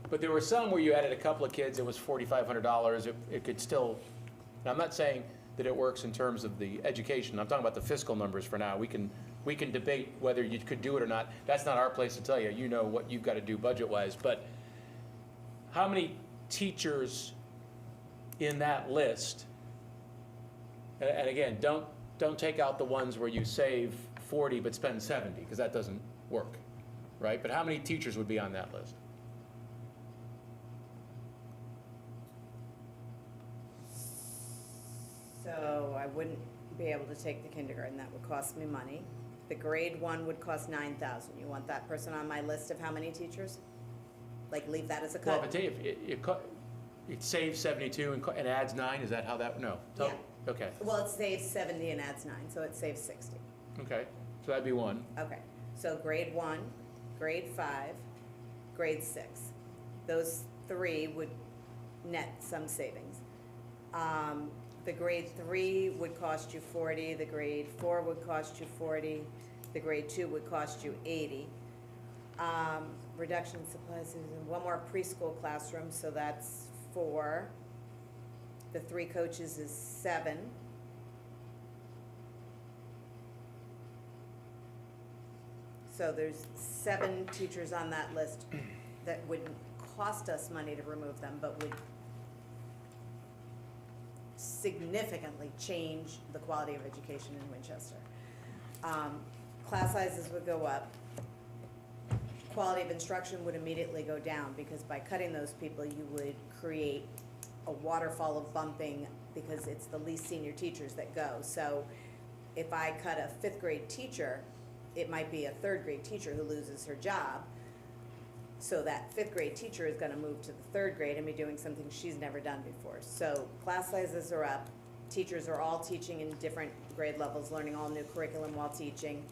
but there were some where you added a couple of kids, it was $4,500. It could still. And I'm not saying that it works in terms of the education. I'm talking about the fiscal numbers for now. We can debate whether you could do it or not. That's not our place to tell you. You know what you've got to do budget-wise. But how many teachers in that list? And again, don't take out the ones where you save 40 but spend 70, because that doesn't work, right? But how many teachers would be on that list? So I wouldn't be able to take the kindergarten, that would cost me money. The grade 1 would cost 9,000. You want that person on my list of how many teachers? Like, leave that as a Well, cut? if it saves 72 and adds 9, is that how that, no? Yeah. Okay, Well, it saves 70 and adds 9, so it saves 60. okay, so that'd be one. Okay, so grade 1, grade 5, grade 6. Those 3 would net some savings. The grade 3 would cost you 40, the grade 4 would cost you 40, the grade 2 would cost you 80. Reduction in supplies, one more preschool classroom, so that's 4. The 3 coaches is 7. So there's 7 teachers on that list that wouldn't cost us money to remove them, but would significantly change the quality of education in Winchester. Class sizes would go up. Quality of instruction would immediately go down, because by cutting those people, you would create a waterfall of bumping, because it's the least senior teachers that go. So if I cut a 5th grade teacher, it might be a 3rd grade teacher who loses her job. So that 5th grade teacher is gonna move to the 3rd grade and be doing something she's never done before. So class sizes are up, teachers are all teaching in different grade levels, learning all new curriculum while teaching.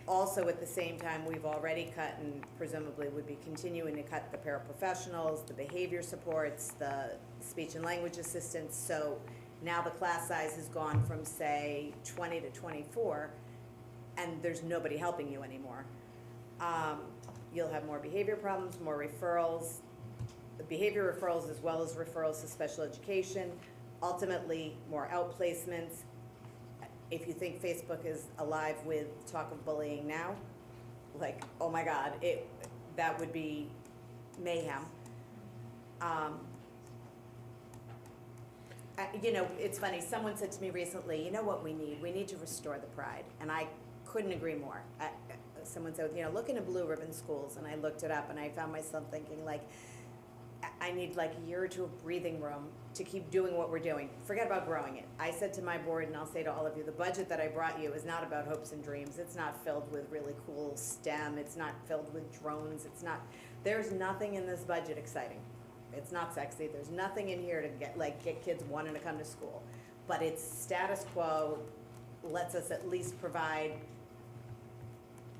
Also, at the same time, we've already cut, and presumably would be continuing to cut, the paraprofessionals, the behavior supports, the speech and language assistants. So now the class size has gone from, say, 20 to 24, and there's nobody helping you anymore. You'll have more behavior problems, more referrals, behavior referrals as well as referrals to special education, ultimately more outplacements. If you think Facebook is alive with talk of bullying now, like, oh my God, that would be mayhem. You know, it's funny, someone said to me recently, you know what we need? We need to restore the pride, and I couldn't agree more. Someone said, you know, look into blue ribbon schools, and I looked it up, and I found myself thinking, like, I need like a year or 2 of breathing room to keep doing what we're doing. Forget about growing it. I said to my board, and I'll say to all of you, the budget that I brought you is not about hopes and dreams. It's not filled with really cool STEM. It's not filled with drones. There's nothing in this budget exciting. It's not sexy. There's nothing in here to get kids wanting to come to school. But it's status quo, lets us at least provide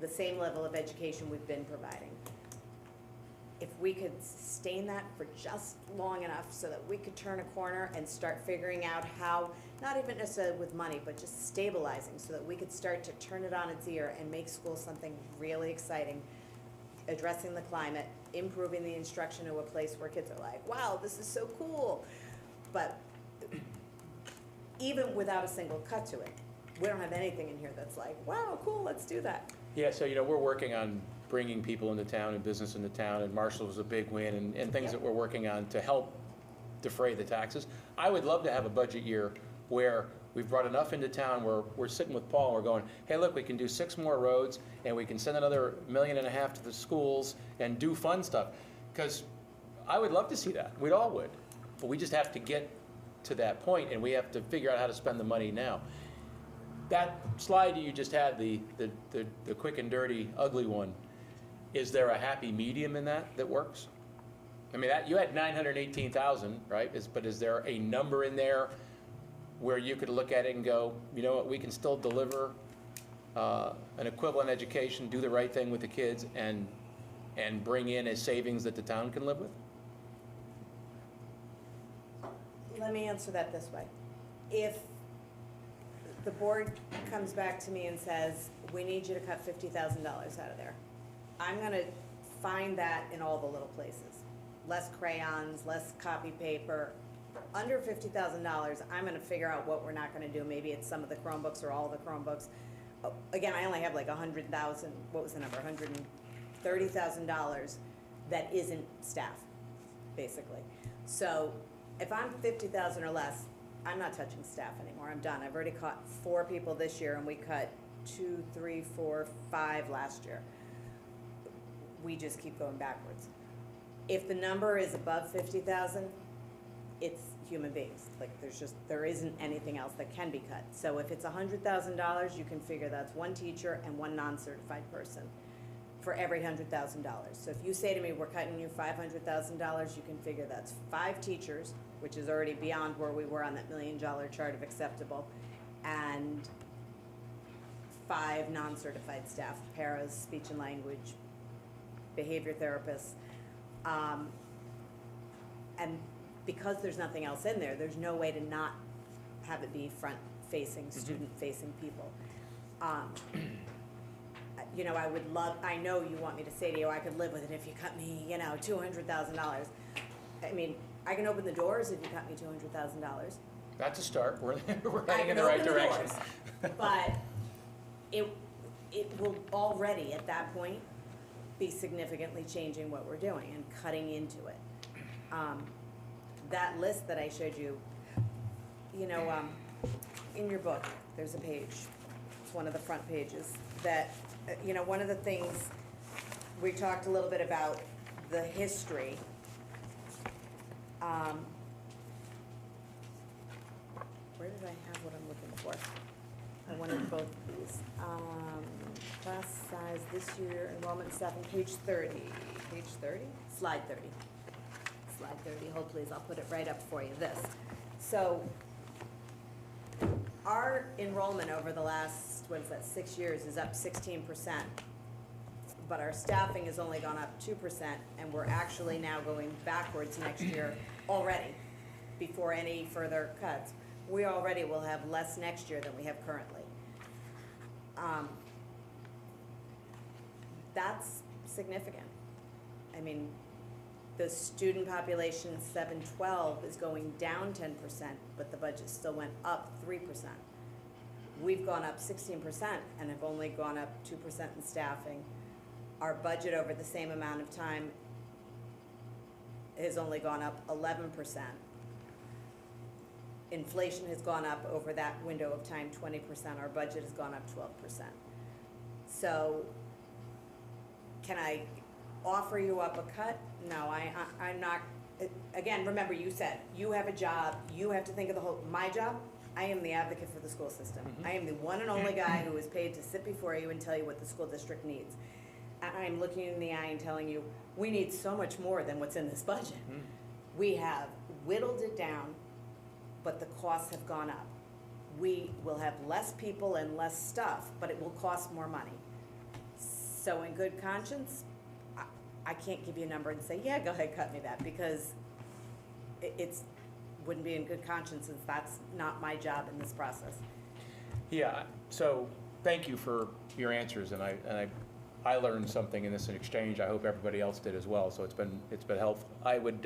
the same level of education we've been providing. If we could sustain that for just long enough so that we could turn a corner and start figuring out how, not even necessarily with money, but just stabilizing, so that we could start to turn it on its ear and make school something really exciting, addressing the climate, improving the instruction to a place where kids are like, wow, this is so cool. But even without a single cut to it. We don't have anything in here that's like, wow, cool, let's do that. Yeah, so, we're working on bringing people into town and business into town, and Marshall was a big win, and things that we're working on to help defray the taxes. I would love to have a budget year where we've brought enough into town where we're sitting with Paul and we're going, hey, look, we can do 6 more roads, and we can send another $1.5 million to the schools and do fun stuff. Because I would love to see that, we all would, but we just have to get to that point, and we have to figure out how to spend the money now. That slide you just had, the quick and dirty, ugly one, is there a happy medium in that works? I mean, you had 918,000, right? But is there a number in there where you could look at it and go, you know what, we can still deliver an equivalent education, do the right thing with the kids, and bring in a savings that the town can live with? Let me answer that this way. If the board comes back to me and says, we need you to cut $50,000 out of there, I'm gonna find that in all the little places. Less crayons, less copy paper. Under $50,000, I'm gonna figure out what we're not gonna do. Maybe it's some of the Chromebooks or all the Chromebooks. Oh, again, I only have like 100,000, what was the number, $130,000 that isn't staff, basically. So if I'm 50,000 or less, I'm not touching staff anymore, I'm done. I've already cut 4 people this year, and we cut 2, 3, 4, 5 last year. We just keep going backwards. If the number is above 50,000, it's human beings. Like, there isn't anything else that can be cut. So if it's $100,000, you can figure that's 1 teacher and 1 non-certified person for every $100,000. So if you say to me, we're cutting you $500,000, you can figure that's 5 teachers, which is already beyond where we were on that $1 million chart of acceptable, and 5 non-certified staff, paras, speech and language, behavior therapists. And because there's nothing else in there, there's no way to not have it be front-facing, student-facing people. I would love, I know you want me to say to you, I could live with it if you cut me, $200,000. I mean, I can open the doors if you cut me $200,000. That's a start, we're heading in the right direction. But it will already, at that point, be significantly changing what we're doing and cutting into it. That list that I showed you, in your book, there's a page, it's one of the front pages, that, one of the things, we talked a little bit about the history. Where did I have what I'm looking for? I wanted both of these. Class size this year, enrollment staff on page 30. Page 30? Slide 30. Slide 30, hold please, I'll put it right up for you, this. So, our enrollment over the last, 6 years is up 16%. But our staffing has only gone up 2%, and we're actually now going backwards next year already, before any further cuts. We already will have less next year than we have currently. That's significant. I mean, the student population 712 is going down 10%, but the budget still went up 3%. We've gone up 16% and have only gone up 2% in staffing. Our budget over the same amount of time has only gone up 11%. Inflation has gone up over that window of time 20%. Our budget has gone up 12%. So can I offer you up a cut? No, I'm not. Again, remember, you said you have a job, you have to think of the whole. My job, I am the advocate for the school system. I am the one and only guy who is paid to sit before you and tell you what the school district needs. And I'm looking you in the eye and telling you, we need so much more than what's in this budget. We have whittled it down, but the costs have gone up. We will have less people and less stuff, but it will cost more money. So in good conscience, I can't give you a number and say, yeah, go ahead, cut me that, because it's wouldn't be in good conscience, since that's not my job in this process. Yeah, so thank you for your answers, and I learned something in this exchange. I hope everybody else did as well, so it's been helpful. I would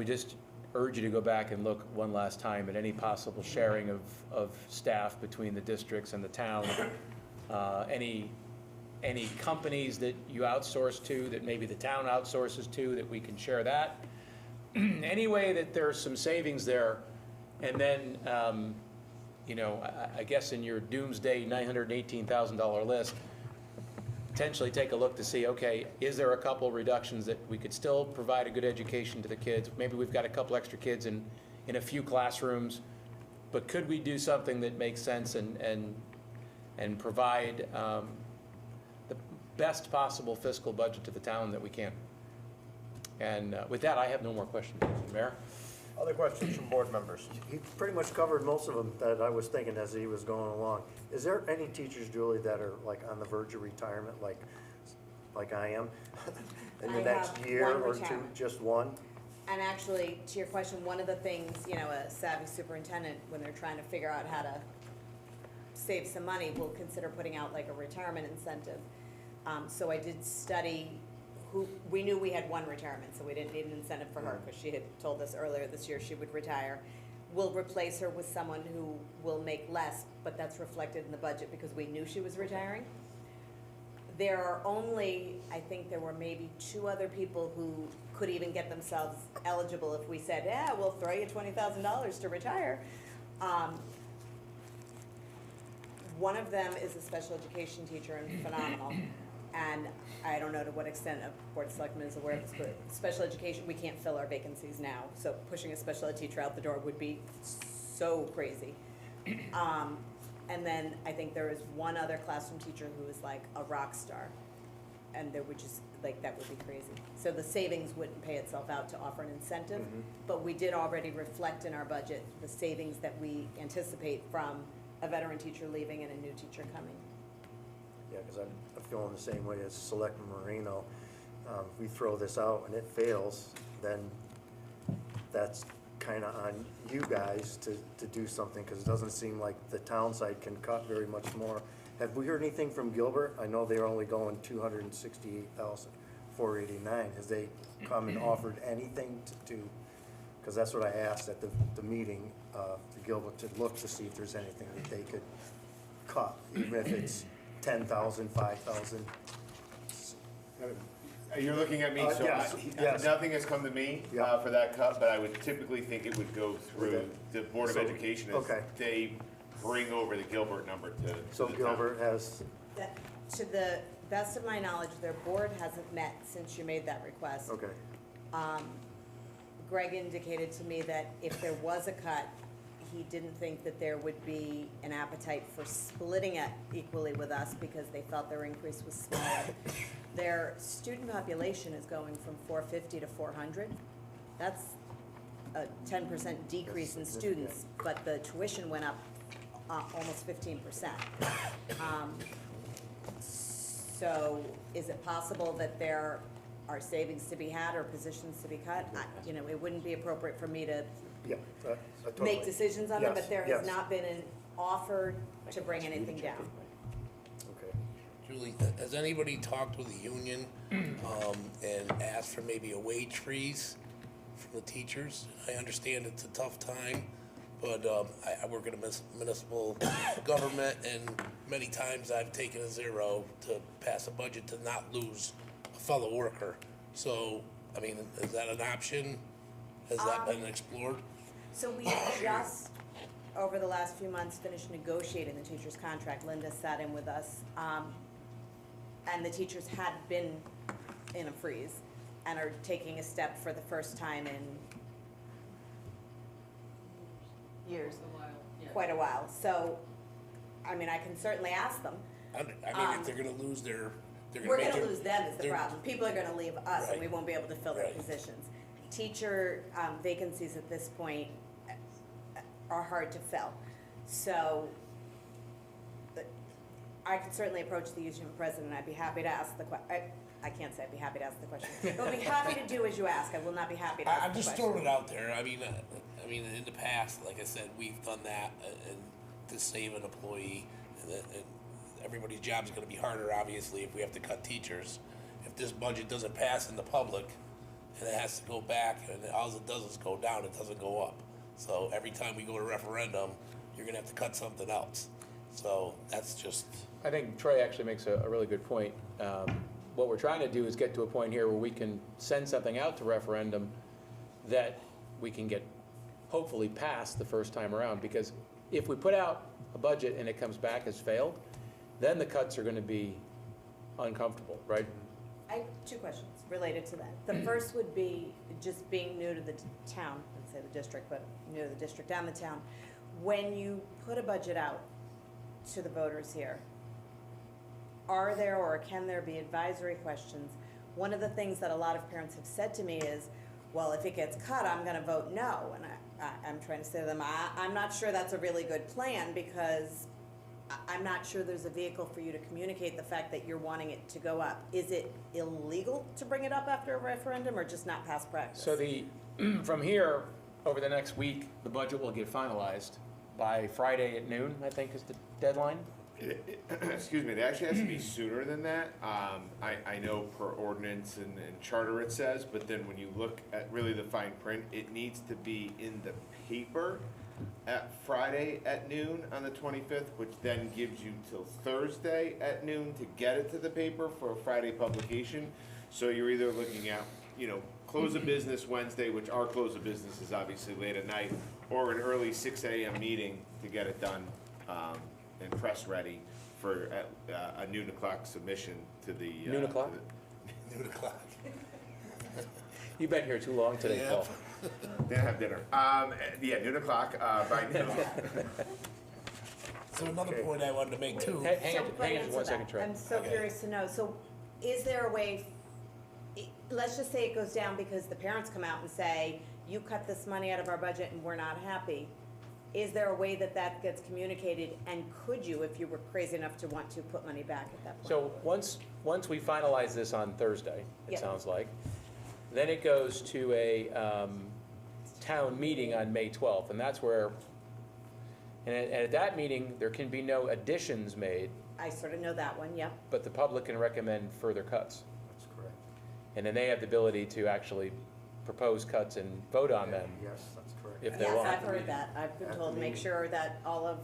just urge you to go back and look one last time at any possible sharing of staff between the districts and the town. Any companies that you outsource to, that maybe the town outsources to, that we can share that. Any way that there's some savings there, and then, you know, I guess in your doomsday $918,000 list, potentially take a look to see, okay, is there a couple reductions that we could still provide a good education to the kids? Maybe we've got a couple extra kids in a few classrooms, but could we do something that makes sense and provide the best possible fiscal budget to the town that we can? And with that, I have no more questions, Mr. Mayor. Other questions from board members? He pretty much covered most of them that I was thinking as he was going along. Is there any teachers, Julie, that are like on the verge of retirement, like I am, in the I next have year one or two? retirement. Just one? And actually, to your question, one of the things, you know, a savvy superintendent, when they're trying to figure out how to save some money, will consider putting out like a retirement incentive. So I did study we knew we had one retirement, so we didn't need an incentive for her, because she had told us earlier this year she would retire. We'll replace her with someone who will make less, but that's reflected in the budget because we knew she was retiring. There are only, I think there were maybe 2 other people who could even get themselves eligible if we said, yeah, we'll throw you $20,000 to retire. One of them is a special education teacher and phenomenal. And I don't know to what extent a Board of Selectmen is aware of this, but special education, we can't fill our vacancies now. So pushing a special ed teacher out the door would be so crazy. And then I think there is one other classroom teacher who is like a rock star. And there would just, like, that would be crazy. So the savings wouldn't pay itself out to offer an incentive, but we did already reflect in our budget the savings that we anticipate from a veteran teacher leaving and a new teacher coming. Yeah, because I'm feeling the same way as Selectman Marino. If we throw this out and it fails, then that's kind of on you guys to do something, because it doesn't seem like the town side can cut very much more. Have we heard anything from Gilbert? I know they're only going $268,489. Has they come and offered anything to do? Because that's what I asked at the meeting, to Gilbert, to look to see if there's anything that they could cut, even if it's 10,000, 5,000. You're looking at me, so yes. nothing has come to me Yeah. for that cut, but I would typically think it would go through the Board of So, Education as okay. they bring over the Gilbert number to So the town. Gilbert has, That, to the best of my knowledge, their board hasn't met since you made that request. okay. Greg indicated to me that if there was a cut, he didn't think that there would be an appetite for splitting it equally with us because they felt their increase was smaller. Their student population is going from 450 to 400. That's a 10% decrease in students, but the tuition went up almost 15%. So is it possible that there are savings to be had or positions to be cut? You know, it wouldn't be appropriate for me to Yeah, I totally. make decisions on them, but Yes, there has yes. not been an offer to bring anything down. Okay. Julie, has anybody talked with the union, and asked for maybe a wage freeze from the teachers? I understand it's a tough time, but, I work in a municipal government, and many times I've taken a zero to pass a budget to not lose a fellow worker. So, I mean, is that an option? Has that been explored? So we just, over the last few months, finished negotiating the teacher's contract. Linda sat in with us, and the teachers had been in a freeze and are taking a step for the first time in years, A while, yeah. quite a while. So, I mean, I can certainly ask them. I mean, if they're gonna lose their, they're We're gonna make gonna their. lose them is the their- problem. People are gonna leave us and we Right. won't be able to fill their Right. positions. Teacher vacancies at this point are hard to fill. So I could certainly approach the union president. I'd be happy to ask the I can't say I'd be happy to ask the question. But I'd be happy to do as you ask. I will not be happy to ask I'm the just question. throwing it out there. I mean, in the past, like I said, we've done that and to save an employee, and everybody's job is going to be harder, obviously, if we have to cut teachers. If this budget doesn't pass in the public, and it has to go back, and all it does is go down, it doesn't go up. So every time we go to referendum, you're gonna have to cut something else. So that's just, I think Troy actually makes a really good point. What we're trying to do is get to a point here where we can send something out to referendum that we can get hopefully passed the first time around, because if we put out a budget and it comes back as failed, then the cuts are gonna be uncomfortable, right? I have two questions related to that. The first would be just being new to the town, I'd say the district, but new to the district and the town. When you put a budget out to the voters here, are there or can there be advisory questions? One of the things that a lot of parents have said to me is, well, if it gets cut, I'm gonna vote no. And I'm trying to say to them, I'm not sure that's a really good plan, because I'm not sure there's a vehicle for you to communicate the fact that you're wanting it to go up. Is it illegal to bring it up after a referendum, or just not past practice? So from here, over the next week, the budget will get finalized. By Friday at noon, I think is the deadline. Excuse me, it actually has to be sooner than that. I know per ordinance and charter it says, but then when you look at really the fine print, it needs to be in the paper at Friday at noon on the 25th, which then gives you till Thursday at noon to get it to the paper for a Friday publication. So you're either looking at, close of business Wednesday, which our close of business is obviously late at night, or an early 6 a.m. meeting to get it done and press ready for a noon o'clock submission to the. Noon o'clock? noon o'clock. You've been here too long today, Yeah. Paul. Then have dinner. Yeah, noon o'clock by noon. So another point I wanted to make too. Hang So, on but just answer 1 second, that. Troy. I'm so Okay. curious to know, so is there a way, let's just say it goes down because the parents come out and say, you cut this money out of our budget and we're not happy. Is there a way that that gets communicated, and could you, if you were crazy enough to want to, put money back at that point? So once we finalize this on Thursday, it Yeah. sounds like, then it goes to a town meeting on May 12th, and that's where, and at that meeting, there can be no additions made, I sort of know that one, yep. but the public can recommend further cuts. That's correct. And then they have the ability to actually propose cuts and vote on them Yes, that's correct. if they Yes, want. I've heard that. I've been At told the to make meeting. sure that all of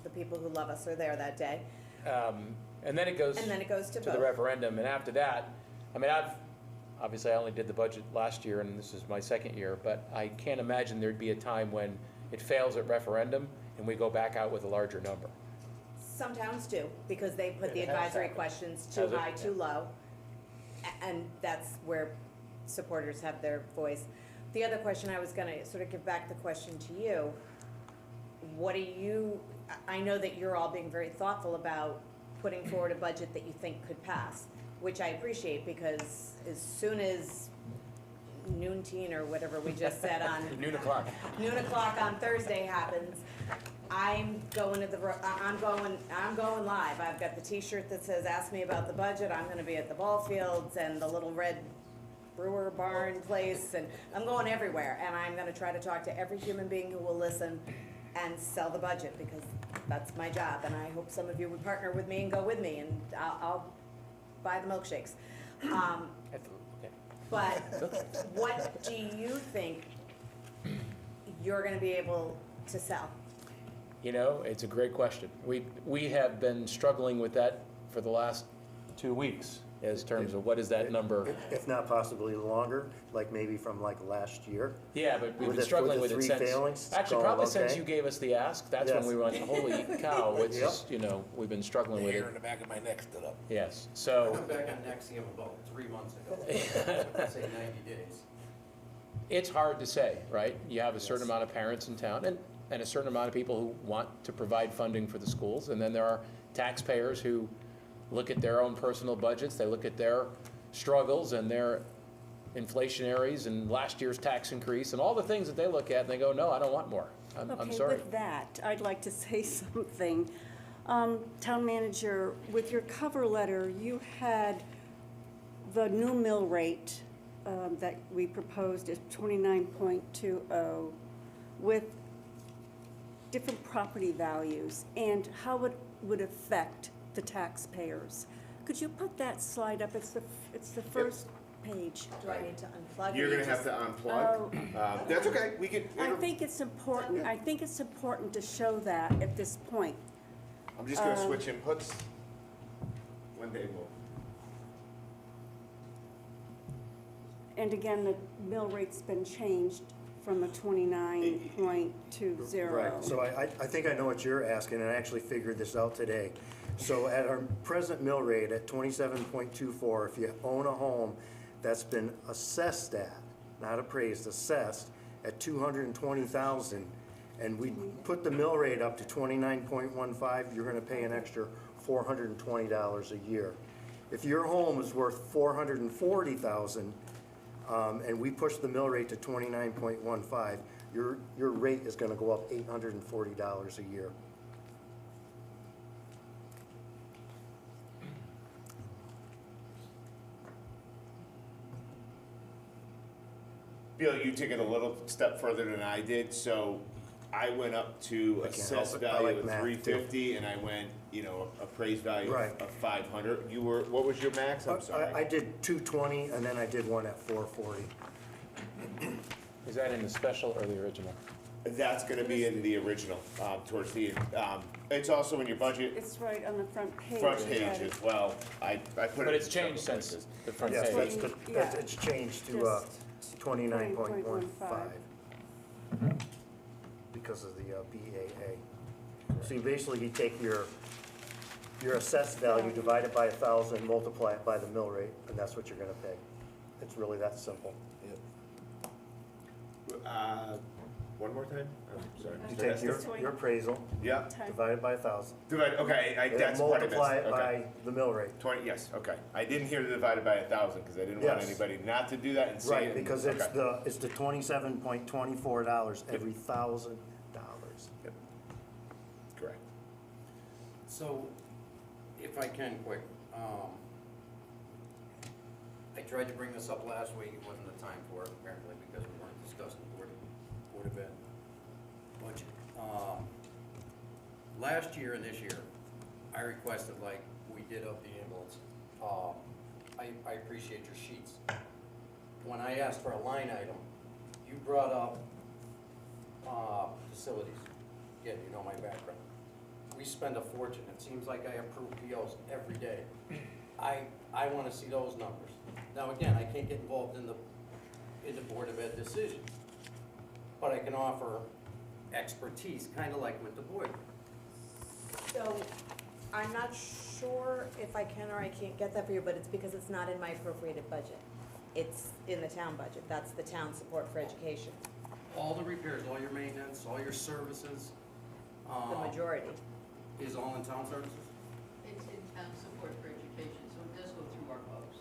the people who love us are there that day. And then it goes And then it goes to to the vote. referendum, and after that, I mean, obviously I only did the budget last year, and this is my second year, but I can't imagine there'd be a time when it fails at referendum and we go back out with a larger number. Some towns do, because they put the It has advisory happened. questions too Has it? high, too low. And that's where supporters have their voice. The other question, I was gonna sort of give back the question to you. What do you, I know that you're all being very thoughtful about putting forward a budget that you think could pass, which I appreciate, because as soon as noontine or whatever we just said on Noon o'clock. noon o'clock on Thursday happens, I'm going to I'm going live. I've got the T-shirt that says, "Ask me about the budget." I'm gonna be at the ball fields and the little red brewer barn place, and I'm going everywhere. And I'm gonna try to talk to every human being who will listen and sell the budget, because that's my job. And I hope some of you would partner with me and go with me, and I'll buy the milkshakes. Okay. But what do you think you're gonna be able to sell? You know, it's a great question. We have been struggling with that for the last 2 weeks, as terms of what is that number? If not possibly longer, like maybe from like last year. Yeah, but we've With been the struggling with it three since. failings Actually, going probably since okay? you gave us the ask, that's when Yes. we went, holy cow, it's Yep. just, we've been The struggling with hair it. in the back of my neck stood up. Yes, I so went back on Nexium about 3 months ago. I'd say 90 days. it's hard to say, right? You have a certain amount of parents in town and a certain amount of people who want to provide funding for the schools. And then there are taxpayers who look at their own personal budgets, they look at their struggles and their inflationaries and last year's tax increase and all the things that they look at and they go, no, I don't want more. I'm Okay, sorry. with that, I'd like to say something. Town manager, with your cover letter, you had the new mill rate that we proposed is 29.20 with different property values and how it would affect the taxpayers. Could you put that slide up? It's the first page. Do I need to unplug? or You're you gonna have just- to unplug. That's okay, we can, I think it's important, I think it's important to show that at this point. I'm just gonna switch inputs. When they will. And again, the mill rate's been changed from a 29.20. Right, so I think I know what you're asking, and I actually figured this out today. So at our present mill rate at 27.24, if you own a home that's been assessed at, not appraised, assessed at 220,000, and we put the mill rate up to 29.15, you're gonna pay an extra $420 a year. If your home is worth 440,000, and we push the mill rate to 29.15, your rate is gonna go up $840 a year. Bill, you took it a little step further than I did, so I went up to I can't assessed help it. I value like of math, too. 350, and I went, appraised value Right. of 500. You were, what was your max? I'm sorry. I did 220, and then I did one at 440. Is that in the special or the original? That's gonna be in the original, towards the, it's also in your budget, It's right on the front page. front It's page got it. as well. I put it. But in it's changed several since places. the front Yes, page. that's it's changed to Just 29.15 because of the BAA. So you basically take your assessed value, divide it by 1,000, multiply it by the mill rate, and that's what you're gonna pay. It's really that simple. One more time? I'm sorry. You Did I take start? your appraisal, Yeah, divide it by 1,000, okay, and that's what I missed. multiply it Okay. by the mill rate. 20, yes, okay. I didn't hear the divided by 1,000, because I didn't want Yes. anybody not to do that and say it. Right, because it's Okay. it's the $27.24 every $1,000. Yep. Correct. So, if I can quick, I tried to bring this up last week, it wasn't the time for it apparently because we weren't discussing Board of Ed budget. Last year and this year, I requested like we did of the ambulance. I appreciate your sheets. When I asked for a line item, you brought up, facilities. Again, you know my background. We spend a fortune. It seems like I approve POs every day. I want to see those numbers. Now, again, I can't get involved in the Board of Ed decision, but I can offer expertise, kind of like with the board. So, I'm not sure if I can or I can't get that for you, but it's because it's not in my appropriated budget. It's in the town budget, that's the town support for education, All the repairs, all your maintenance, all your services, the majority. is all in town services? It's in town support for education, so it does go through our folks.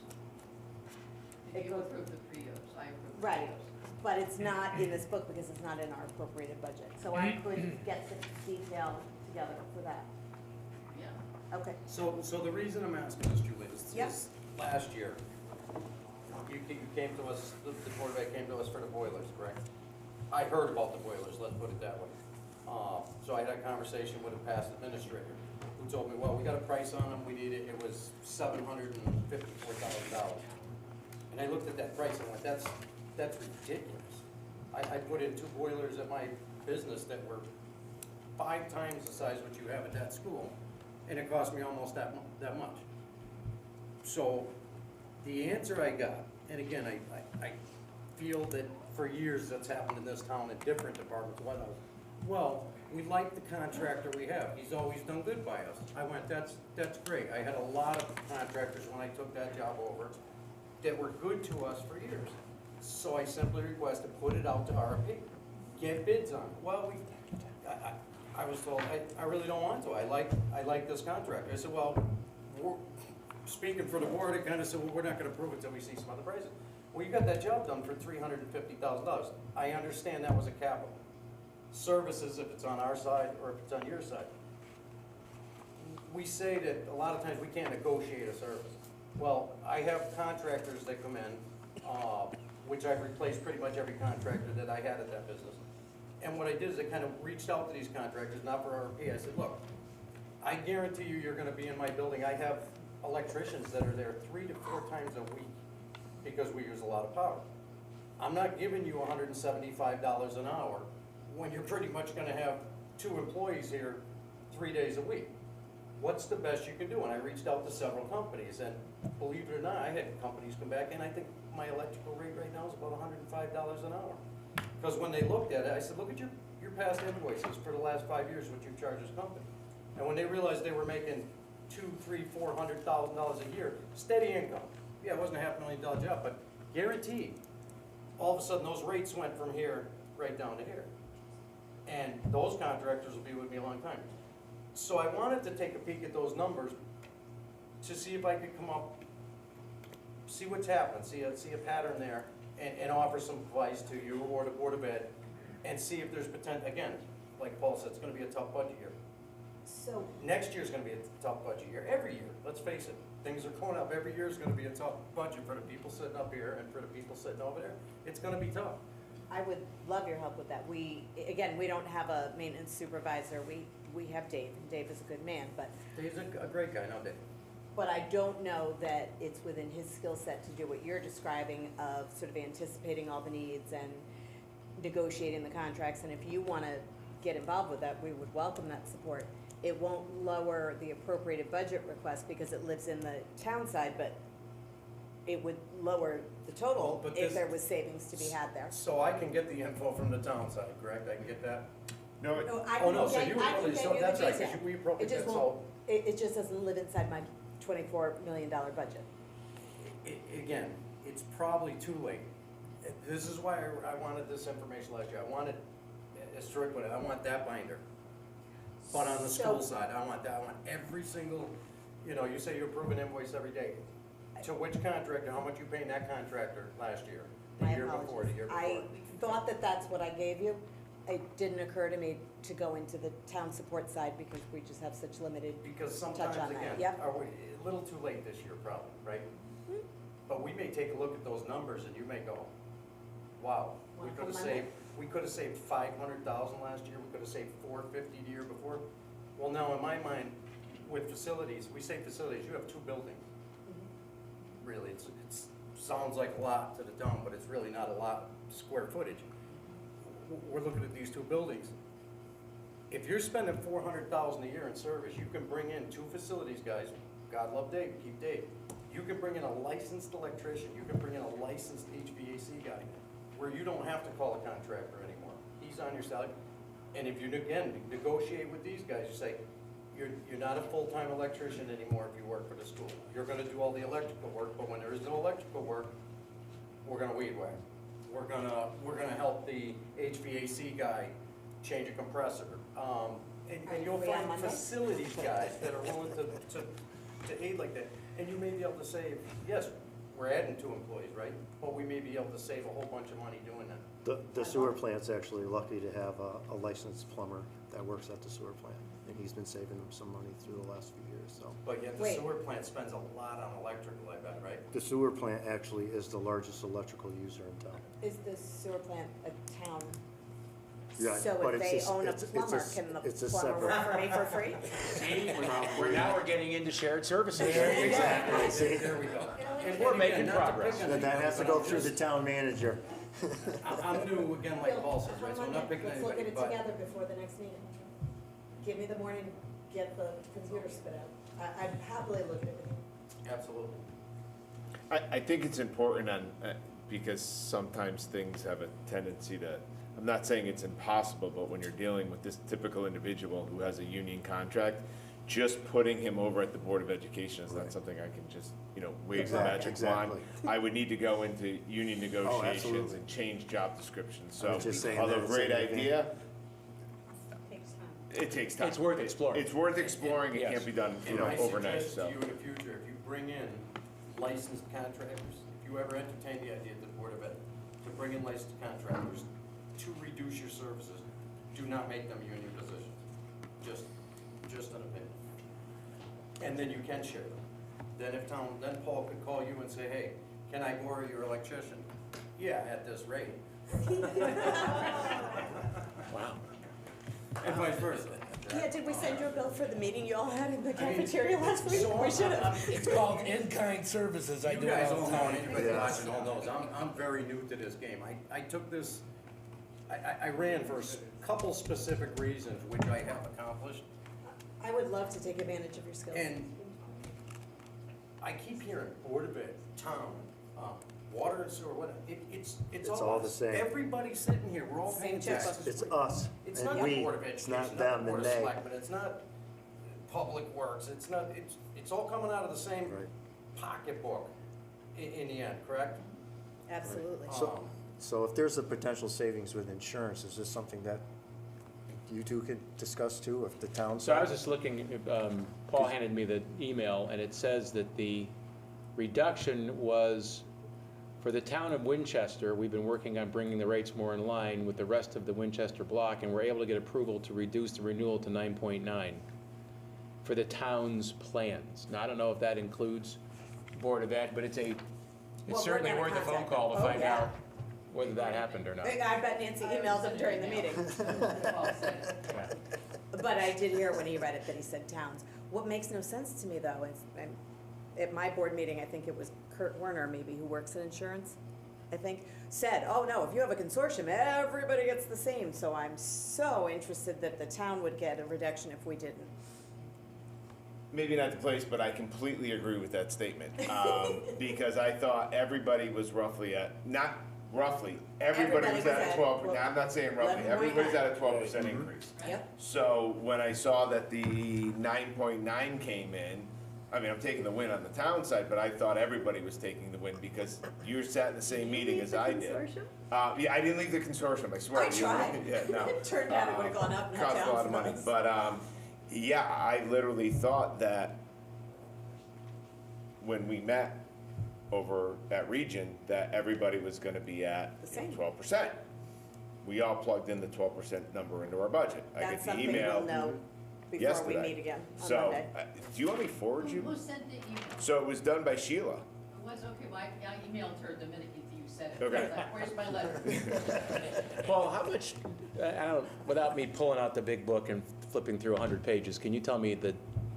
It You goes- approve the POs, I approve the Right, POs. but it's not in this book because it's not in our appropriated budget. So I could get the detail together for that. Yeah. Okay, So the reason I'm asking this, Julie, Yep. is last year, you came to us, the Board of Ed came to us for the boilers, correct? I heard about the boilers, let's put it that way. So I had a conversation with a past administrator who told me, well, we got a price on them, we need it, it was $754,000. And I looked at that price and went, that's ridiculous. I put in 2 boilers at my business that were 5 times the size what you have at that school, and it cost me almost that much. So, the answer I got, and again, I feel that for years that's happened in this town in different departments, well, we like the contractor we have, he's always done good by us. I went, that's great. I had a lot of contractors when I took that job over that were good to us for years. So I simply requested, put it out to RFP, get bids on it. Well, I was told, I really don't want to, I like this contractor. I said, well, speaking for the board, it kind of said, well, we're not gonna approve it until we see some other prices. Well, you got that job done for $350,000. I understand that was a capital. Services, if it's on our side or if it's on your side. We say that a lot of times we can't negotiate a service. Well, I have contractors that come in, which I've replaced pretty much every contractor that I had at that business. And what I did is I kind of reached out to these contractors, not for RFP. I said, look, I guarantee you're gonna be in my building. I have electricians that are there 3 to 4 times a week. because we use a lot of power. I'm not giving you $175 an hour when you're pretty much gonna have 2 employees here 3 days a week. What's the best you can do? And I reached out to several companies, and believe it or not, I had companies come back, and I think my electrical rate right now is about $105 an hour. Because when they looked at it, I said, look at your past invoices for the last 5 years, what you charged this company. And when they realized they were making $200,000, $300,000, $400,000 a year, steady income. Yeah, it wasn't a $500,000 job, but guaranteed. All of a sudden, those rates went from here right down to here. And those contractors will be with me a long time. So I wanted to take a peek at those numbers to see if I could come up, see what's happened, see a pattern there, and offer some advice to you or the Board of Ed, and see if there's potential. Again, like Paul said, it's gonna be a tough budget year. So, Next year's gonna be a tough budget year, every year, let's face it. Things are going up, every year is gonna be a tough budget for the people sitting up here and for the people sitting over there. It's gonna be tough. I would love your help with that. We don't have a maintenance supervisor. We have Dave, and Dave is a good man, but Dave's a great guy, no, Dave. I don't know that it's within his skill set to do what you're describing of sort of anticipating all the needs and negotiating the contracts. And if you want to get involved with that, we would welcome that support. It won't lower the appropriated budget request because it lives in the town side, but it would lower the total Well, but if this- there was savings to be had there. So I can get the info from the town side, correct? I can get that? No, No, I Oh, can no, so get, you I can really, get so you that's the right, detail. because we probably It just did, won't, so, it just doesn't live inside my $24 million budget. again, it's probably too late. This is why I wanted this information last year. I wanted, as Troy put it, I want that binder. But on the school So- side, I want that, I want every single, you say you approve an invoice every day. To which contractor, how much you paying that contractor last year? The My year before, the year before? I thought that that's what I gave you. It didn't occur to me to go into the town support side because we just have such limited Because touch sometimes, on that. again, Yep. are we, a little too late this year probably, right? But we may take a look at those numbers and you may go, wow, we Wanna could have come Monday? saved $500,000 last year, we could have saved $450 the year before. Well, now, in my mind, with facilities, we say facilities, you have 2 buildings. Really, it's sounds like a lot to the town, but it's really not a lot square footage. We're looking at these 2 buildings. If you're spending $400,000 a year in service, you can bring in 2 facilities guys. God love Dave, keep Dave. You can bring in a licensed electrician, you can bring in a licensed HVAC guy, where you don't have to call a contractor anymore. He's on your salary. And if you, again, negotiate with these guys, you say, you're not a full-time electrician anymore if you work for the school. You're gonna do all the electrical work, but when there is no electrical work, we're gonna weed whack. We're gonna help the HVAC guy change a compressor. And you'll Are you free on find Monday? facilities guys that are willing to aid like that. And you may be able to save, yes, we're adding 2 employees, right? But we may be able to save a whole bunch of money doing that. The sewer plant's actually lucky to have a licensed plumber that works at the sewer plant, and he's been saving them some money through the last few years, so. But yet the Wait. sewer plant spends a lot on electrical, I bet, right? The sewer plant actually is the largest electrical user in town. Is the sewer plant a town? Yeah, So but if it's they a- own a it's a- plumber, can it's a the plumber separate- work for me for free? We're getting into shared services. Exactly, see? There we go. And We're again, making not to progress. pick on Then that anybody, has to but go I'm through the just- town manager. I'm new, again, like Paul says, right, so I'm not picking Let's look at anybody, it but together before the next meeting. Give me the morning, get the computer spit out. I'd happily look at it with you. absolutely. I think it's important because sometimes things have a tendency to, I'm not saying it's impossible, but when you're dealing with this typical individual who has a union contract, just putting him over at the Board of Education is not something I can just, wave the magic wand. Exactly. I would need to go into union negotiations absolutely. and change job descriptions, I so was just saying although that, great same thing. idea, Takes time. it takes time. It's worth exploring. It's worth exploring, it Yes. can't be done, And I overnight, suggest so. to you in the future, if you bring in licensed contractors, if you ever entertain the idea at the Board of Ed, to bring in licensed contractors to reduce your services, do not make them union positions. Just an opinion. And then you can share them. Then Paul could call you and say, hey, can I borrow your electrician? Yeah, at this rate. Wow. And vice versa. Yeah, did we send you a bill for the meeting you all had in the cafeteria last week? So We should have. It's called in-kind services, I You do it guys all all the know, time. anybody Yeah. watching all knows, I'm very new to this game. I took this, I ran for a couple specific reasons, which I have accomplished. I would love to take advantage of your skills. And I keep hearing Board of Ed, town, water and sewer, what, it's all all the us. same. Everybody's sitting here, we're all paying Same taxes. It's us, It's and not the we, Board of it's Education, not it's not them the Board and of they. Selectmen, it's not Public Works, it's not, it's all coming out of the same Right. pocketbook in the end, correct? Absolutely. So, so if there's a potential savings with insurance, is this something that you two could discuss too, if the town? So I was just looking, Paul handed me the email, and it says that the reduction was, for the town of Winchester, we've been working on bringing the rates more in line with the rest of the Winchester block, and we're able to get approval to reduce the renewal to 9.9 for the town's plans. Now, I don't know if that includes Board of Ed, but it's Well, we're certainly gonna worth a phone contact call to them. Oh, find yeah. out whether that happened or not. I bet Nancy emailed him during the meeting. Yeah. But I did hear when he read it that he said towns. What makes no sense to me though is, at my board meeting, I think it was Kurt Werner maybe, who works in insurance, I think, said, oh no, if you have a consortium, everybody gets the same. So I'm so interested that the town would get a reduction if we didn't. Maybe not the place, but I completely agree with that statement. Because I thought everybody was roughly at, not roughly, everybody was at a 12, well, I'm not saying roughly, 11.9. everybody's at a 12% increase. Yep. So when I saw that the 9.9 came in, I mean, I'm taking the win on the town side, but I thought everybody was taking the win because you sat in the same meeting as I did. Yeah, I didn't leave the consortium, I swear. I tried. Yeah, no. It turned out it would've gone up, not Cost a lot of down. money, but, yeah, I literally thought that when we met over at Region, that everybody was gonna be at The same. 12%. We all plugged in the 12% number into our budget. I That's get the something we'll email know before we yesterday. meet again on So, Monday. do you want me to forward you? Who sent the email? So it was done by Sheila. It was, okay, well, I emailed her the minute you said it. Okay. I was like, where's my letter? Paul, how much, I don't, without me pulling out the big book and flipping through 100 pages, can you tell me the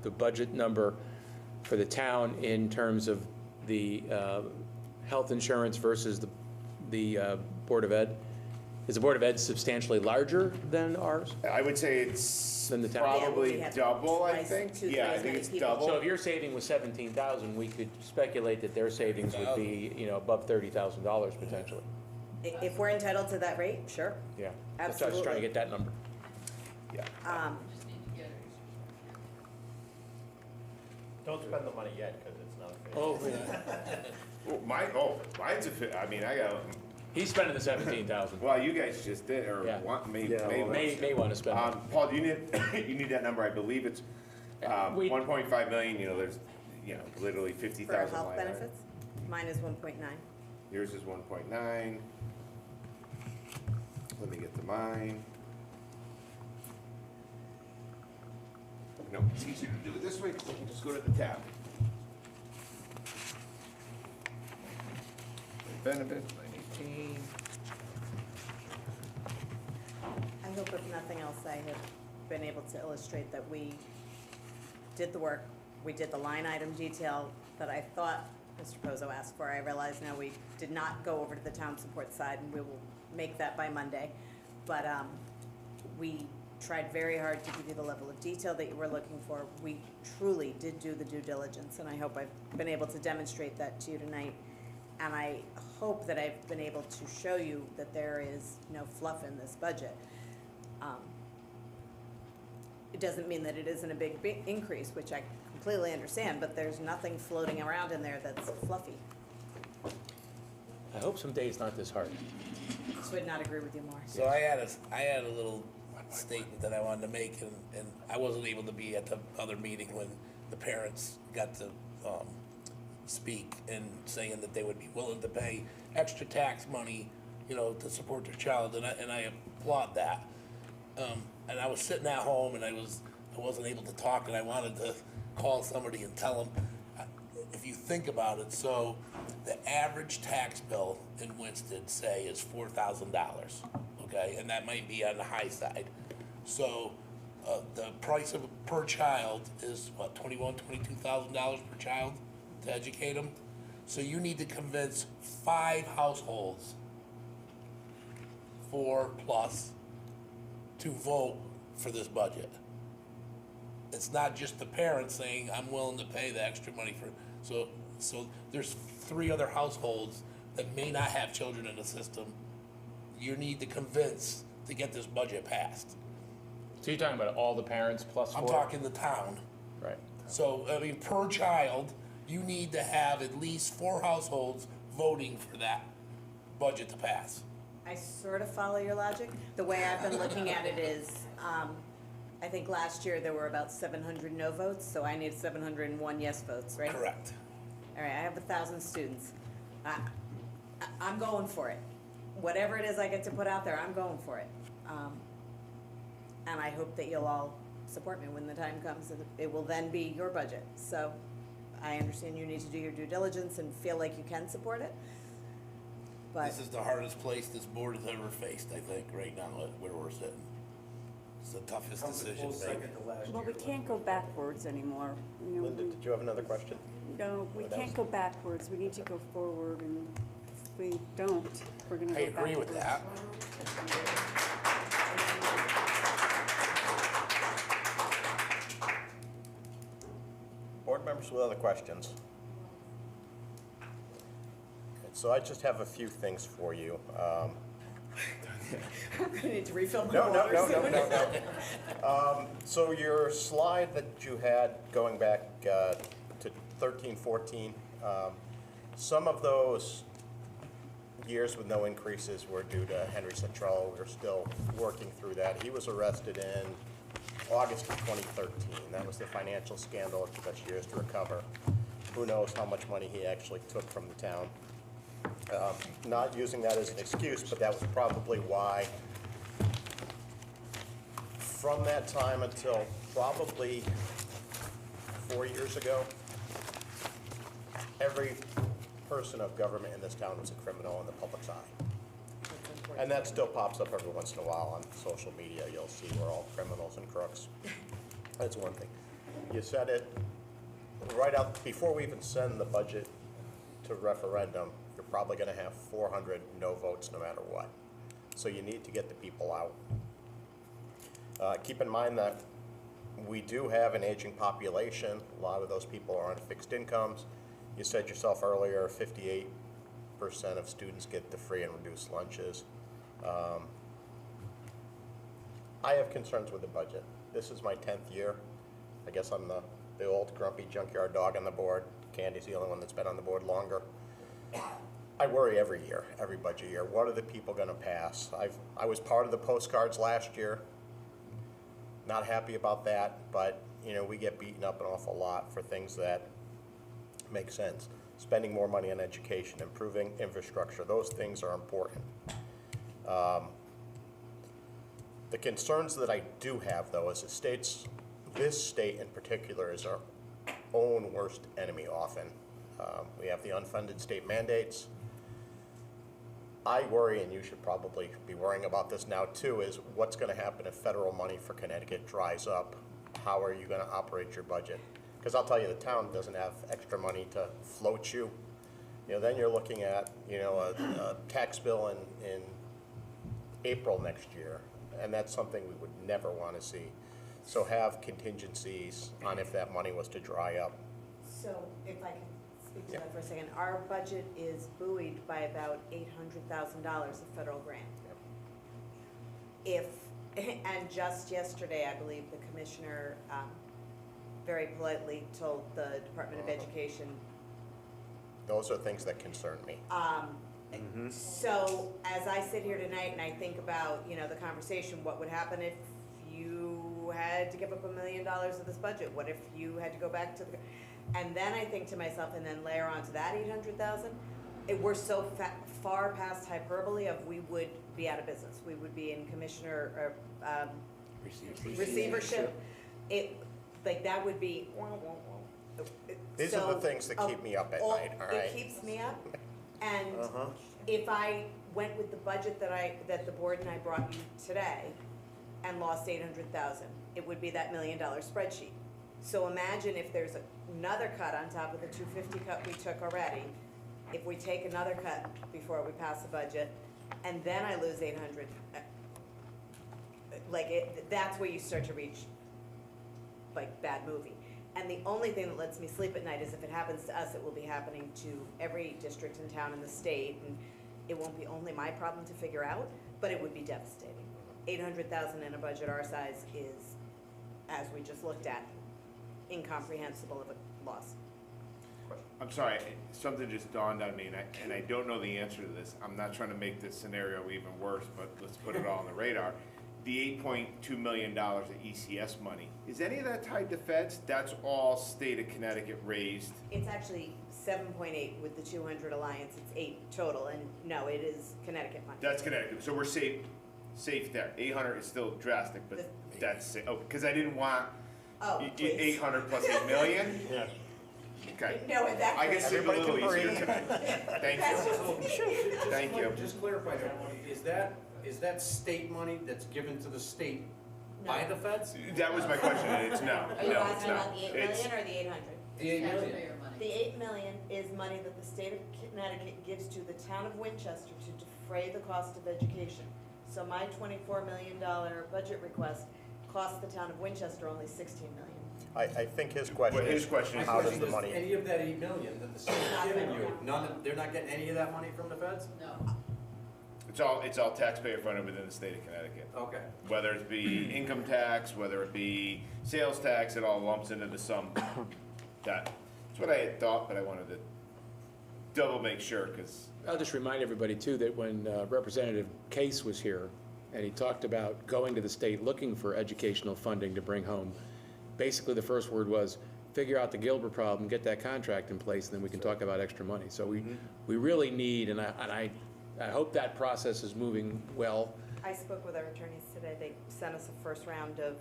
budget number for the town in terms of the health insurance versus the Board of Ed? Is the Board of Ed substantially larger than ours? I would say it's Than the town? Yeah, we probably have double, I twice- think. two, Yeah, I twice think many it's people. double. So if your saving was 17,000, we could speculate that their savings would be, above $30,000 potentially. If we're entitled to that rate, sure. Yeah. That's why I was trying to Absolutely. get that number. Yeah. Just need to get it. Don't spend the money yet, because it's not official. Oh, Mine's I mean, I got, he's spending the 17,000. well, you guys just did, or Yeah. want, may Yeah, well, May want to spend it. Paul, do you need, you need that number, I believe it's, We- 1.5 million, there's, literally For 50,000 health line item. benefits, mine is 1.9. Yours is 1.9. Let me get to mine. No, it's easier to do it this way, you can just go to the tab. Benefits, 918. I hope if nothing else, I have been able to illustrate that we did the work. We did the line item detail that I thought Mr. Pozo asked for. I realize now we did not go over to the town support side, and we will make that by Monday. But we tried very hard to give you the level of detail that you were looking for. We truly did do the due diligence, and I hope I've been able to demonstrate that to you tonight. And I hope that I've been able to show you that there is no fluff in this budget. It doesn't mean that it isn't a big increase, which I completely understand, but there's nothing floating around in there that's fluffy. I hope someday it's not this hard. Could not agree with you more. So I had a little statement that I wanted to make, and I wasn't able to be at the other meeting when the parents got to speak and saying that they would be willing to pay extra tax money, to support their child, and I applaud that. And I was sitting at home and I wasn't able to talk, and I wanted to call somebody and tell them, if you think about it, so the average tax bill in Winston, say, is $4,000, okay? And that might be on the high side. So the price of per child is what, $22,000 per child to educate them. So you need to convince 5 households, 4+ to vote for this budget. It's not just the parents saying, I'm willing to pay the extra money for, so there's 3 other households that may not have children in the system. You need to convince to get this budget passed. So you're talking about all the parents plus 4? I'm talking the town. Right. So, I mean, per child, you need to have at least 4 households voting for that budget to pass. I sort of follow your logic. The way I've been looking at it is, I think last year there were about 700 no votes, so I need 701 yes votes, right? Correct. All right, I have 1,000 students. I'm going for it. Whatever it is I get to put out there, I'm going for it. And I hope that you'll all support me when the time comes. It will then be your budget. So I understand you need to do your due diligence and feel like you can support it. But This is the hardest place this board has ever faced, I think, right now, where we're sitting. It's the toughest decision to make. Well, we can't go backwards anymore. You know, Linda, did you have another question? No, we can't go backwards. We need to go forward, and if we don't, we're gonna go I backwards. agree with that. Board members with other questions? So I just have a few things for you. I'm gonna need to refill my No. water soon. So your slide that you had going back to 13, 14, some of those years with no increases were due to Henry Centrello. We're still working through that. He was arrested in August of 2013. That was the financial scandal. It took us years to recover. Who knows how much money he actually took from the town. Not using that as an excuse, but that was probably why from that time until probably 4 years ago, every person of government in this town was a criminal in the public's eye. And that still pops up every once in a while on social media. You'll see we're all criminals and crooks. That's one thing. You said it right out, before we even send the budget to referendum, you're probably gonna have 400 no votes no matter what. So you need to get the people out. Keep in mind that we do have an aging population. A lot of those people are on fixed incomes. You said yourself earlier, 58% of students get the free and reduced lunches. I have concerns with the budget. This is my 10th year. I guess I'm the old grumpy junkyard dog on the board. Candy's the only one that's been on the board longer. I worry every year, every budget year. What are the people gonna pass? I was part of the postcards last year. Not happy about that, but you know, we get beaten up an awful lot for things that make sense. Spending more money on education, improving infrastructure, those things are important. The concerns that I do have, though, is this state in particular is our own worst enemy often. We have the unfunded state mandates. I worry, and you should probably be worrying about this now too, is what's gonna happen if federal money for Connecticut dries up? How are you gonna operate your budget? Because I'll tell you, the town doesn't have extra money to float you. You know, then you're looking at, you know, a tax bill in April next year, and that's something we would never want to see. So have contingencies on if that money was to dry up. So if I can speak to that for a second, our budget is buoyed by about $800,000 of federal grant. And just yesterday, I believe the commissioner very politely told the Department of Education. Those are things that concern me. So as I sit here tonight and I think about, you know, the conversation, what would happen if you had to give up $1 million of this budget? What if you had to go back to the, and then I think to myself, and then layer onto that 800,000, we're so far past hyperbole of we would be out of business. We would be in commissioner or receivership. Like that would be. These are the things that keep me up at night, all right? It keeps me up, and if I went with the budget that the board and I brought you today, and lost 800,000, it would be that $1 million spreadsheet. So imagine if there's another cut on top of the 250 cut we took already, if we take another cut before we pass the budget, and then I lose 800, that's where you start to reach, like, bad movie. And the only thing that lets me sleep at night is if it happens to us, it will be happening to every district in town in the state, and it won't be only my problem to figure out, but it would be devastating. 800,000 in a budget our size is, as we just looked at, incomprehensible of a loss. I'm sorry, something just dawned on me, and I don't know the answer to this. I'm not trying to make this scenario even worse, but let's put it all on the radar. The $8.2 million of ECS money, is any of that tied to feds? That's all state of Connecticut raised. It's actually 7.8 with the 200 alliance, it's 8 total, and no, it is Connecticut money. That's Connecticut, so we're safe there. 800 is still drastic, but that's safe. Oh, because I didn't want Oh, please. 800 plus 8 million? Yeah. Okay. No, in that I can case, sleep a little Everybody can easier breathe. tonight. Thank you. Thank you. Just clarify that, is that state money that's given to the state by the feds? That was my question, and it's no. Are you No, it's asking not. about the 8 It's- million or the 800? The 8 million. Taxpayer money. The 8 million is money that the state of Connecticut gives to the town of Winchester to defray the cost of education. So my $24 million budget request cost the town of Winchester only $16 million. I think his question Well, his is, question is- how does the money? Any of that 8 million that the state's giving you, they're not getting any of that money from the feds? No. It's all taxpayer funded within the state of Connecticut. Okay. Whether it be income tax, whether it be sales tax, it all lumps into the sum. That's what I had thought, but I wanted to double make sure, because I'll just remind everybody too that when Representative Case was here and he talked about going to the state looking for educational funding to bring home, basically the first word was figure out the Gilbert problem, get that contract in place, and then we can talk about extra money. So we really need, and I hope that process is moving well. I spoke with our attorneys today. They sent us a first round of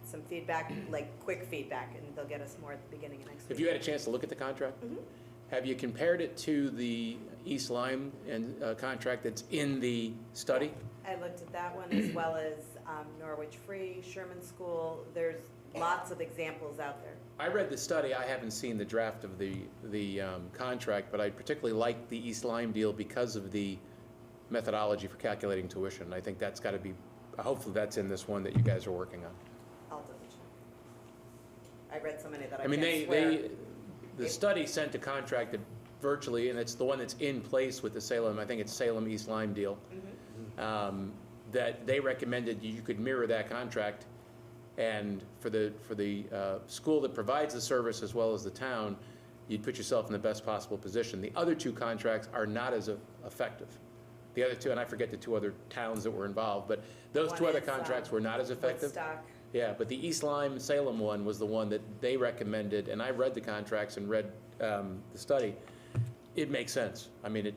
some feedback, like quick feedback, and they'll get us more at the beginning of next week. Have you had a chance to look at the contract? Mhm. Have you compared it to the East Lyme contract that's in the study? I looked at that one as well as Norwich Free, Sherman School. There's lots of examples out there. I read the study. I haven't seen the draft of the contract, but I particularly like the East Lyme deal because of the methodology for calculating tuition. I think that's got to be, hopefully that's in this one that you guys are working on. I'll double check. I read so many that I I mean, can't swear. the study sent a contract that virtually, and it's the one that's in place with the Salem, I think it's Salem East Lyme deal, that they recommended you could mirror that contract. And for the school that provides the service as well as the town, you'd put yourself in the best possible position. The other two contracts are not as effective. The other two, and I forget the two other towns that were involved, but those two One other is, contracts were not as effective. Woodstock. Yeah, but the East Lyme Salem one was the one that they recommended, and I read the contracts and read the study. It makes sense. I mean,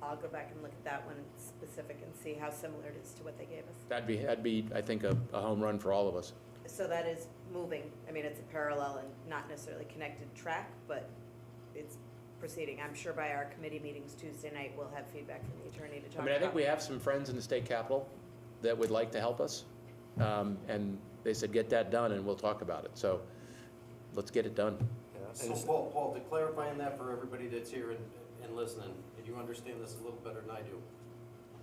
I'll go back and look at that one specific and see how similar it is to what they gave us. that'd be, I think, a home run for all of us. So that is moving. I mean, it's a parallel and not necessarily connected track, but it's proceeding. I'm sure by our committee meetings Tuesday night, we'll have feedback from the attorney to talk I about. mean, I think we have some friends in the state capitol that would like to help us. And they said, get that done and we'll talk about it. So let's get it done. So Paul, to clarify on that for everybody that's here and listening, and you understand this a little better than I do.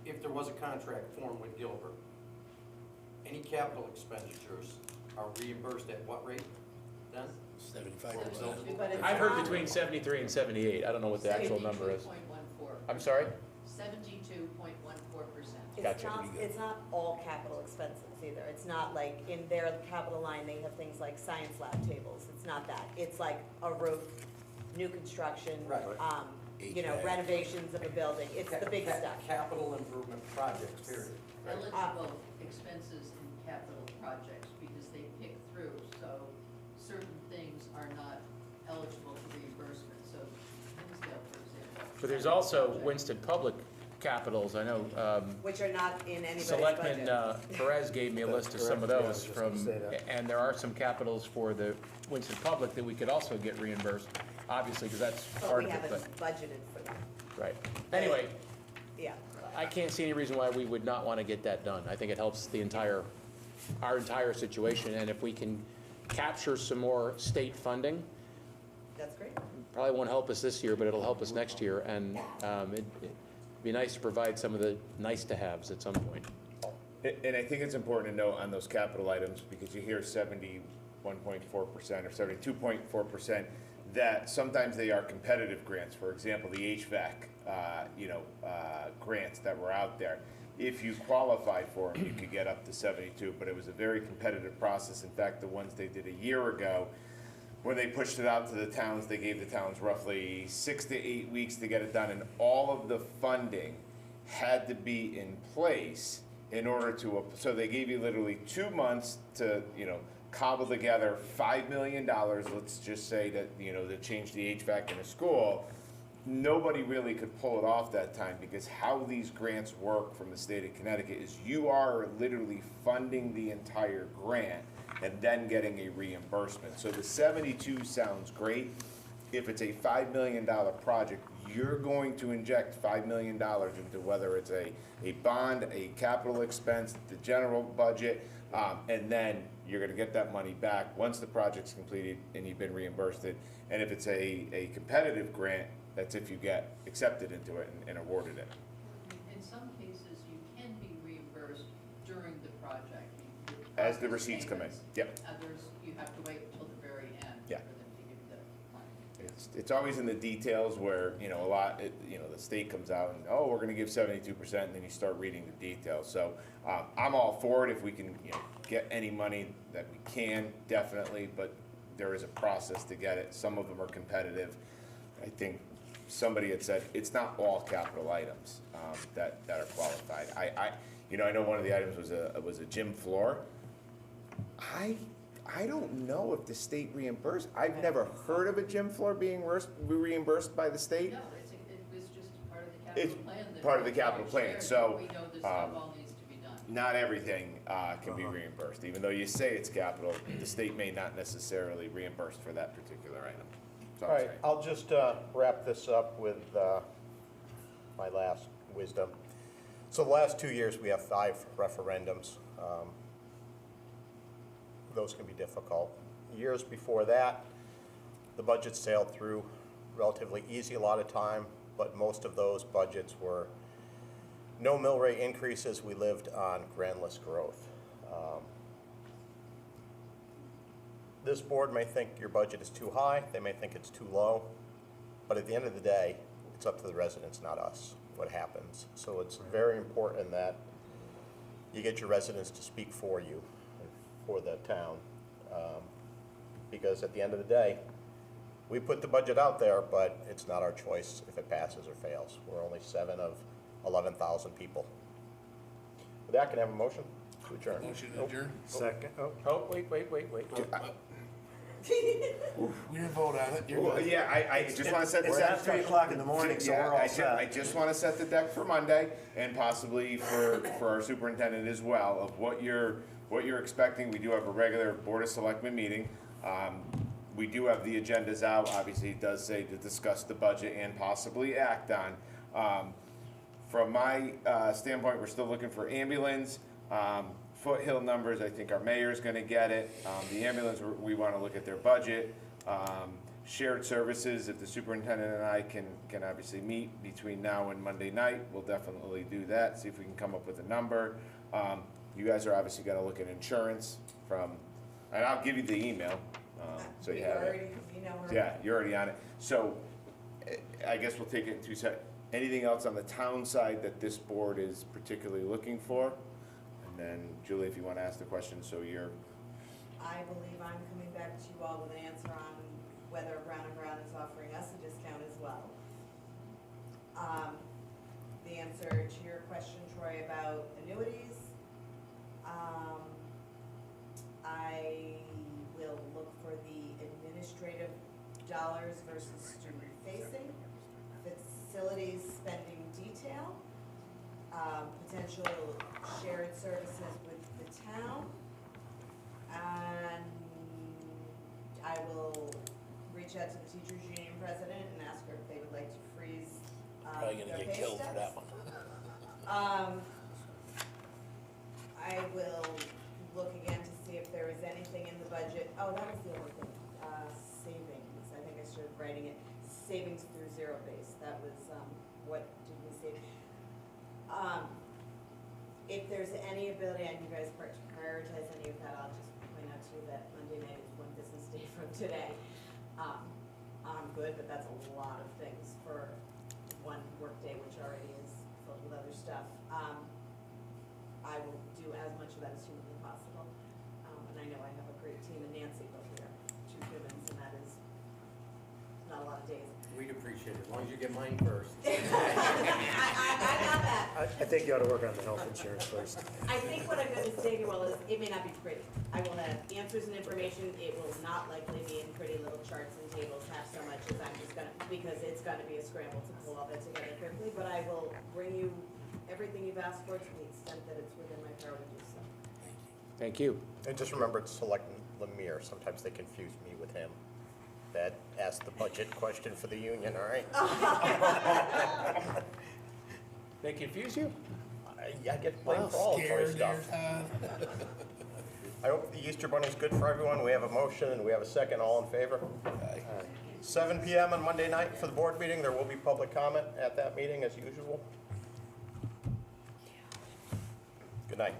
If there was a contract formed with Gilbert, any capital expenditures are reimbursed at what rate then? 75%. But it's I've heard not- between 73 and 78. I don't know what the actual number is. 72.14. I'm sorry? 72.14%. Gotcha. It's not all capital expenses either. It's not like in their capital line, they have things like science lab tables. It's not that. It's like a roof, new construction, Right. HVAC. renovations of a building. It's the big stuff. Capital improvement projects, period. Eligible expenses in capital projects because they pick through, so certain things are not eligible for reimbursement. So Hinsdale, for example. But there's also Winston Public Capitals. I know Which are not in anybody's Selectman budget. Perez gave me a list of some of Correct, yeah, I those was just gonna from, say that. and there are some capitals for the Winston Public that we could also get reimbursed, obviously, because that's But part we of it, haven't budgeted for that. but, right. Anyway, Yeah. I can't see any reason why we would not want to get that done. I think it helps the entire our entire situation, and if we can capture some more state funding, That's great. probably won't help us this year, but it'll help us next year, and it'd be nice to provide some of the nice-to-haves at some point. And I think it's important to note on those capital items, because you hear 71.4% or 72.4%, that sometimes they are competitive grants. For example, the HVAC, grants that were out there. If you qualify for them, you could get up to 72, but it was a very competitive process. In fact, the ones they did a year ago, when they pushed it out to the towns, they gave the towns roughly 6 to 8 weeks to get it done, and all of the funding had to be in place in order to, so they gave you literally 2 months to, cobble together $5 million, let's just say that, to change the HVAC in a school. Nobody really could pull it off that time, because how these grants work from the state of Connecticut is you are literally funding the entire grant and then getting a reimbursement. So the 72 sounds great. If it's a $5 million project, you're going to inject $5 million into whether it's a bond, a capital expense, the general budget, and then you're gonna get that money back once the project's completed and you've been reimbursed it. And if it's a competitive grant, that's if you get accepted into it and awarded it. In some cases, you can be reimbursed during the project. As the receipts come in, yep. Others, you have to wait until the very end for Yeah. them to give you the money. It's always in the details where, the state comes out and, oh, we're gonna give 72%, and then you start reading the details. So, I'm all for it if we can, get any money that we can, definitely, but there is a process to get it. Some of them are competitive. I think somebody had said, it's not all capital items, that are qualified. I know one of the items was a gym floor. I don't know if the state reimbursed. I've never heard of a gym floor being reimbursed by the state. No, it was just part of the capital It's plan. that part of the we capital plan, shared, so, but we know this stuff all needs to be done. Not everything can be reimbursed. Even though you say it's capital, the state may not necessarily reimburse for that particular item. That's All all I'm right, saying. I'll just wrap this up with my last wisdom. So the last 2 years, we have 5 referendums. Those can be difficult. Years before that, the budget sailed through relatively easy a lot of time, but most of those budgets were no mill rate increases. We lived on grandless growth. This board may think your budget is too high, they may think it's too low, but at the end of the day, it's up to the residents, not us, what happens. So it's very important that you get your residents to speak for you, for the town, because at the end of the day, we put the budget out there, but it's not our choice if it passes or fails. We're only 7 of 11,000 people. With that, can I have a motion to adjourn? Motion to adjourn? Second, Oh, wait. We didn't vote on it. You're Well, good. yeah, I just wanna set this we're up. at 3 o'clock in the morning, so we're all I set. just wanna set the deck for Monday, and possibly for our superintendent as well, of what you're expecting. We do have a regular Board of Selectmen meeting. We do have the agendas out. Obviously, it does say to discuss the budget and possibly act on. From my standpoint, we're still looking for ambulance. Foothill numbers, I think our mayor's gonna get it. The ambulance, we wanna look at their budget. Shared services, if the superintendent and I can obviously meet between now and Monday night, we'll definitely do that, see if we can come up with a number. You guys are obviously gonna look at insurance and I'll give you the email, so you have it. Yeah, you're already on it. So, I guess we'll take it in 2 seconds. Anything else on the town side that this board is particularly looking for? And then, Julie, if you wanna ask the question, so you're, I believe I'm coming back to you all with an answer on whether Brown & Brown is offering us a discount as well. The answer to your question, Troy, about annuities, I will look for the administrative dollars versus student facing, facilities spending detail, potential shared services with the town, and I will reach out to the teachers union president and ask her if they would like to freeze Probably their gonna get pay killed for stubs. that one. I will look savings through zero base, that was, what did we say? If there's any ability, and you guys prioritize any of that, I'll just point out to you that Monday night is one business day from today. I'm good, but that's a lot of things for one workday, which already is filled with other stuff. I will do as much of that as humanly possible. And I know I have a great team in Nancy, but we are 2 humans, and that is not a lot of days. We'd appreciate it, as long as you get mine first. I got that. I think you ought to work on the health insurance first. I think what I'm gonna say to you all is, it may not be pretty. I will have answers and information, it will not likely be in pretty little charts and tables, half so much as I'm just gonna, because it's gonna be a scramble to pull all that together quickly, but I will bring you everything you've asked for to the extent that it's within my power to do so. Thank you. And just remember, it's Selectman Lemire, sometimes they confuse me with him. That asked the budget question for the union, all right? They confuse you? I get blamed for all of my stuff. I hope the Easter Bunny's good for everyone. We have a motion and we have a second. All in favor? 7 PM on Monday night for the board meeting. There will be public comment at that meeting as usual. Good night.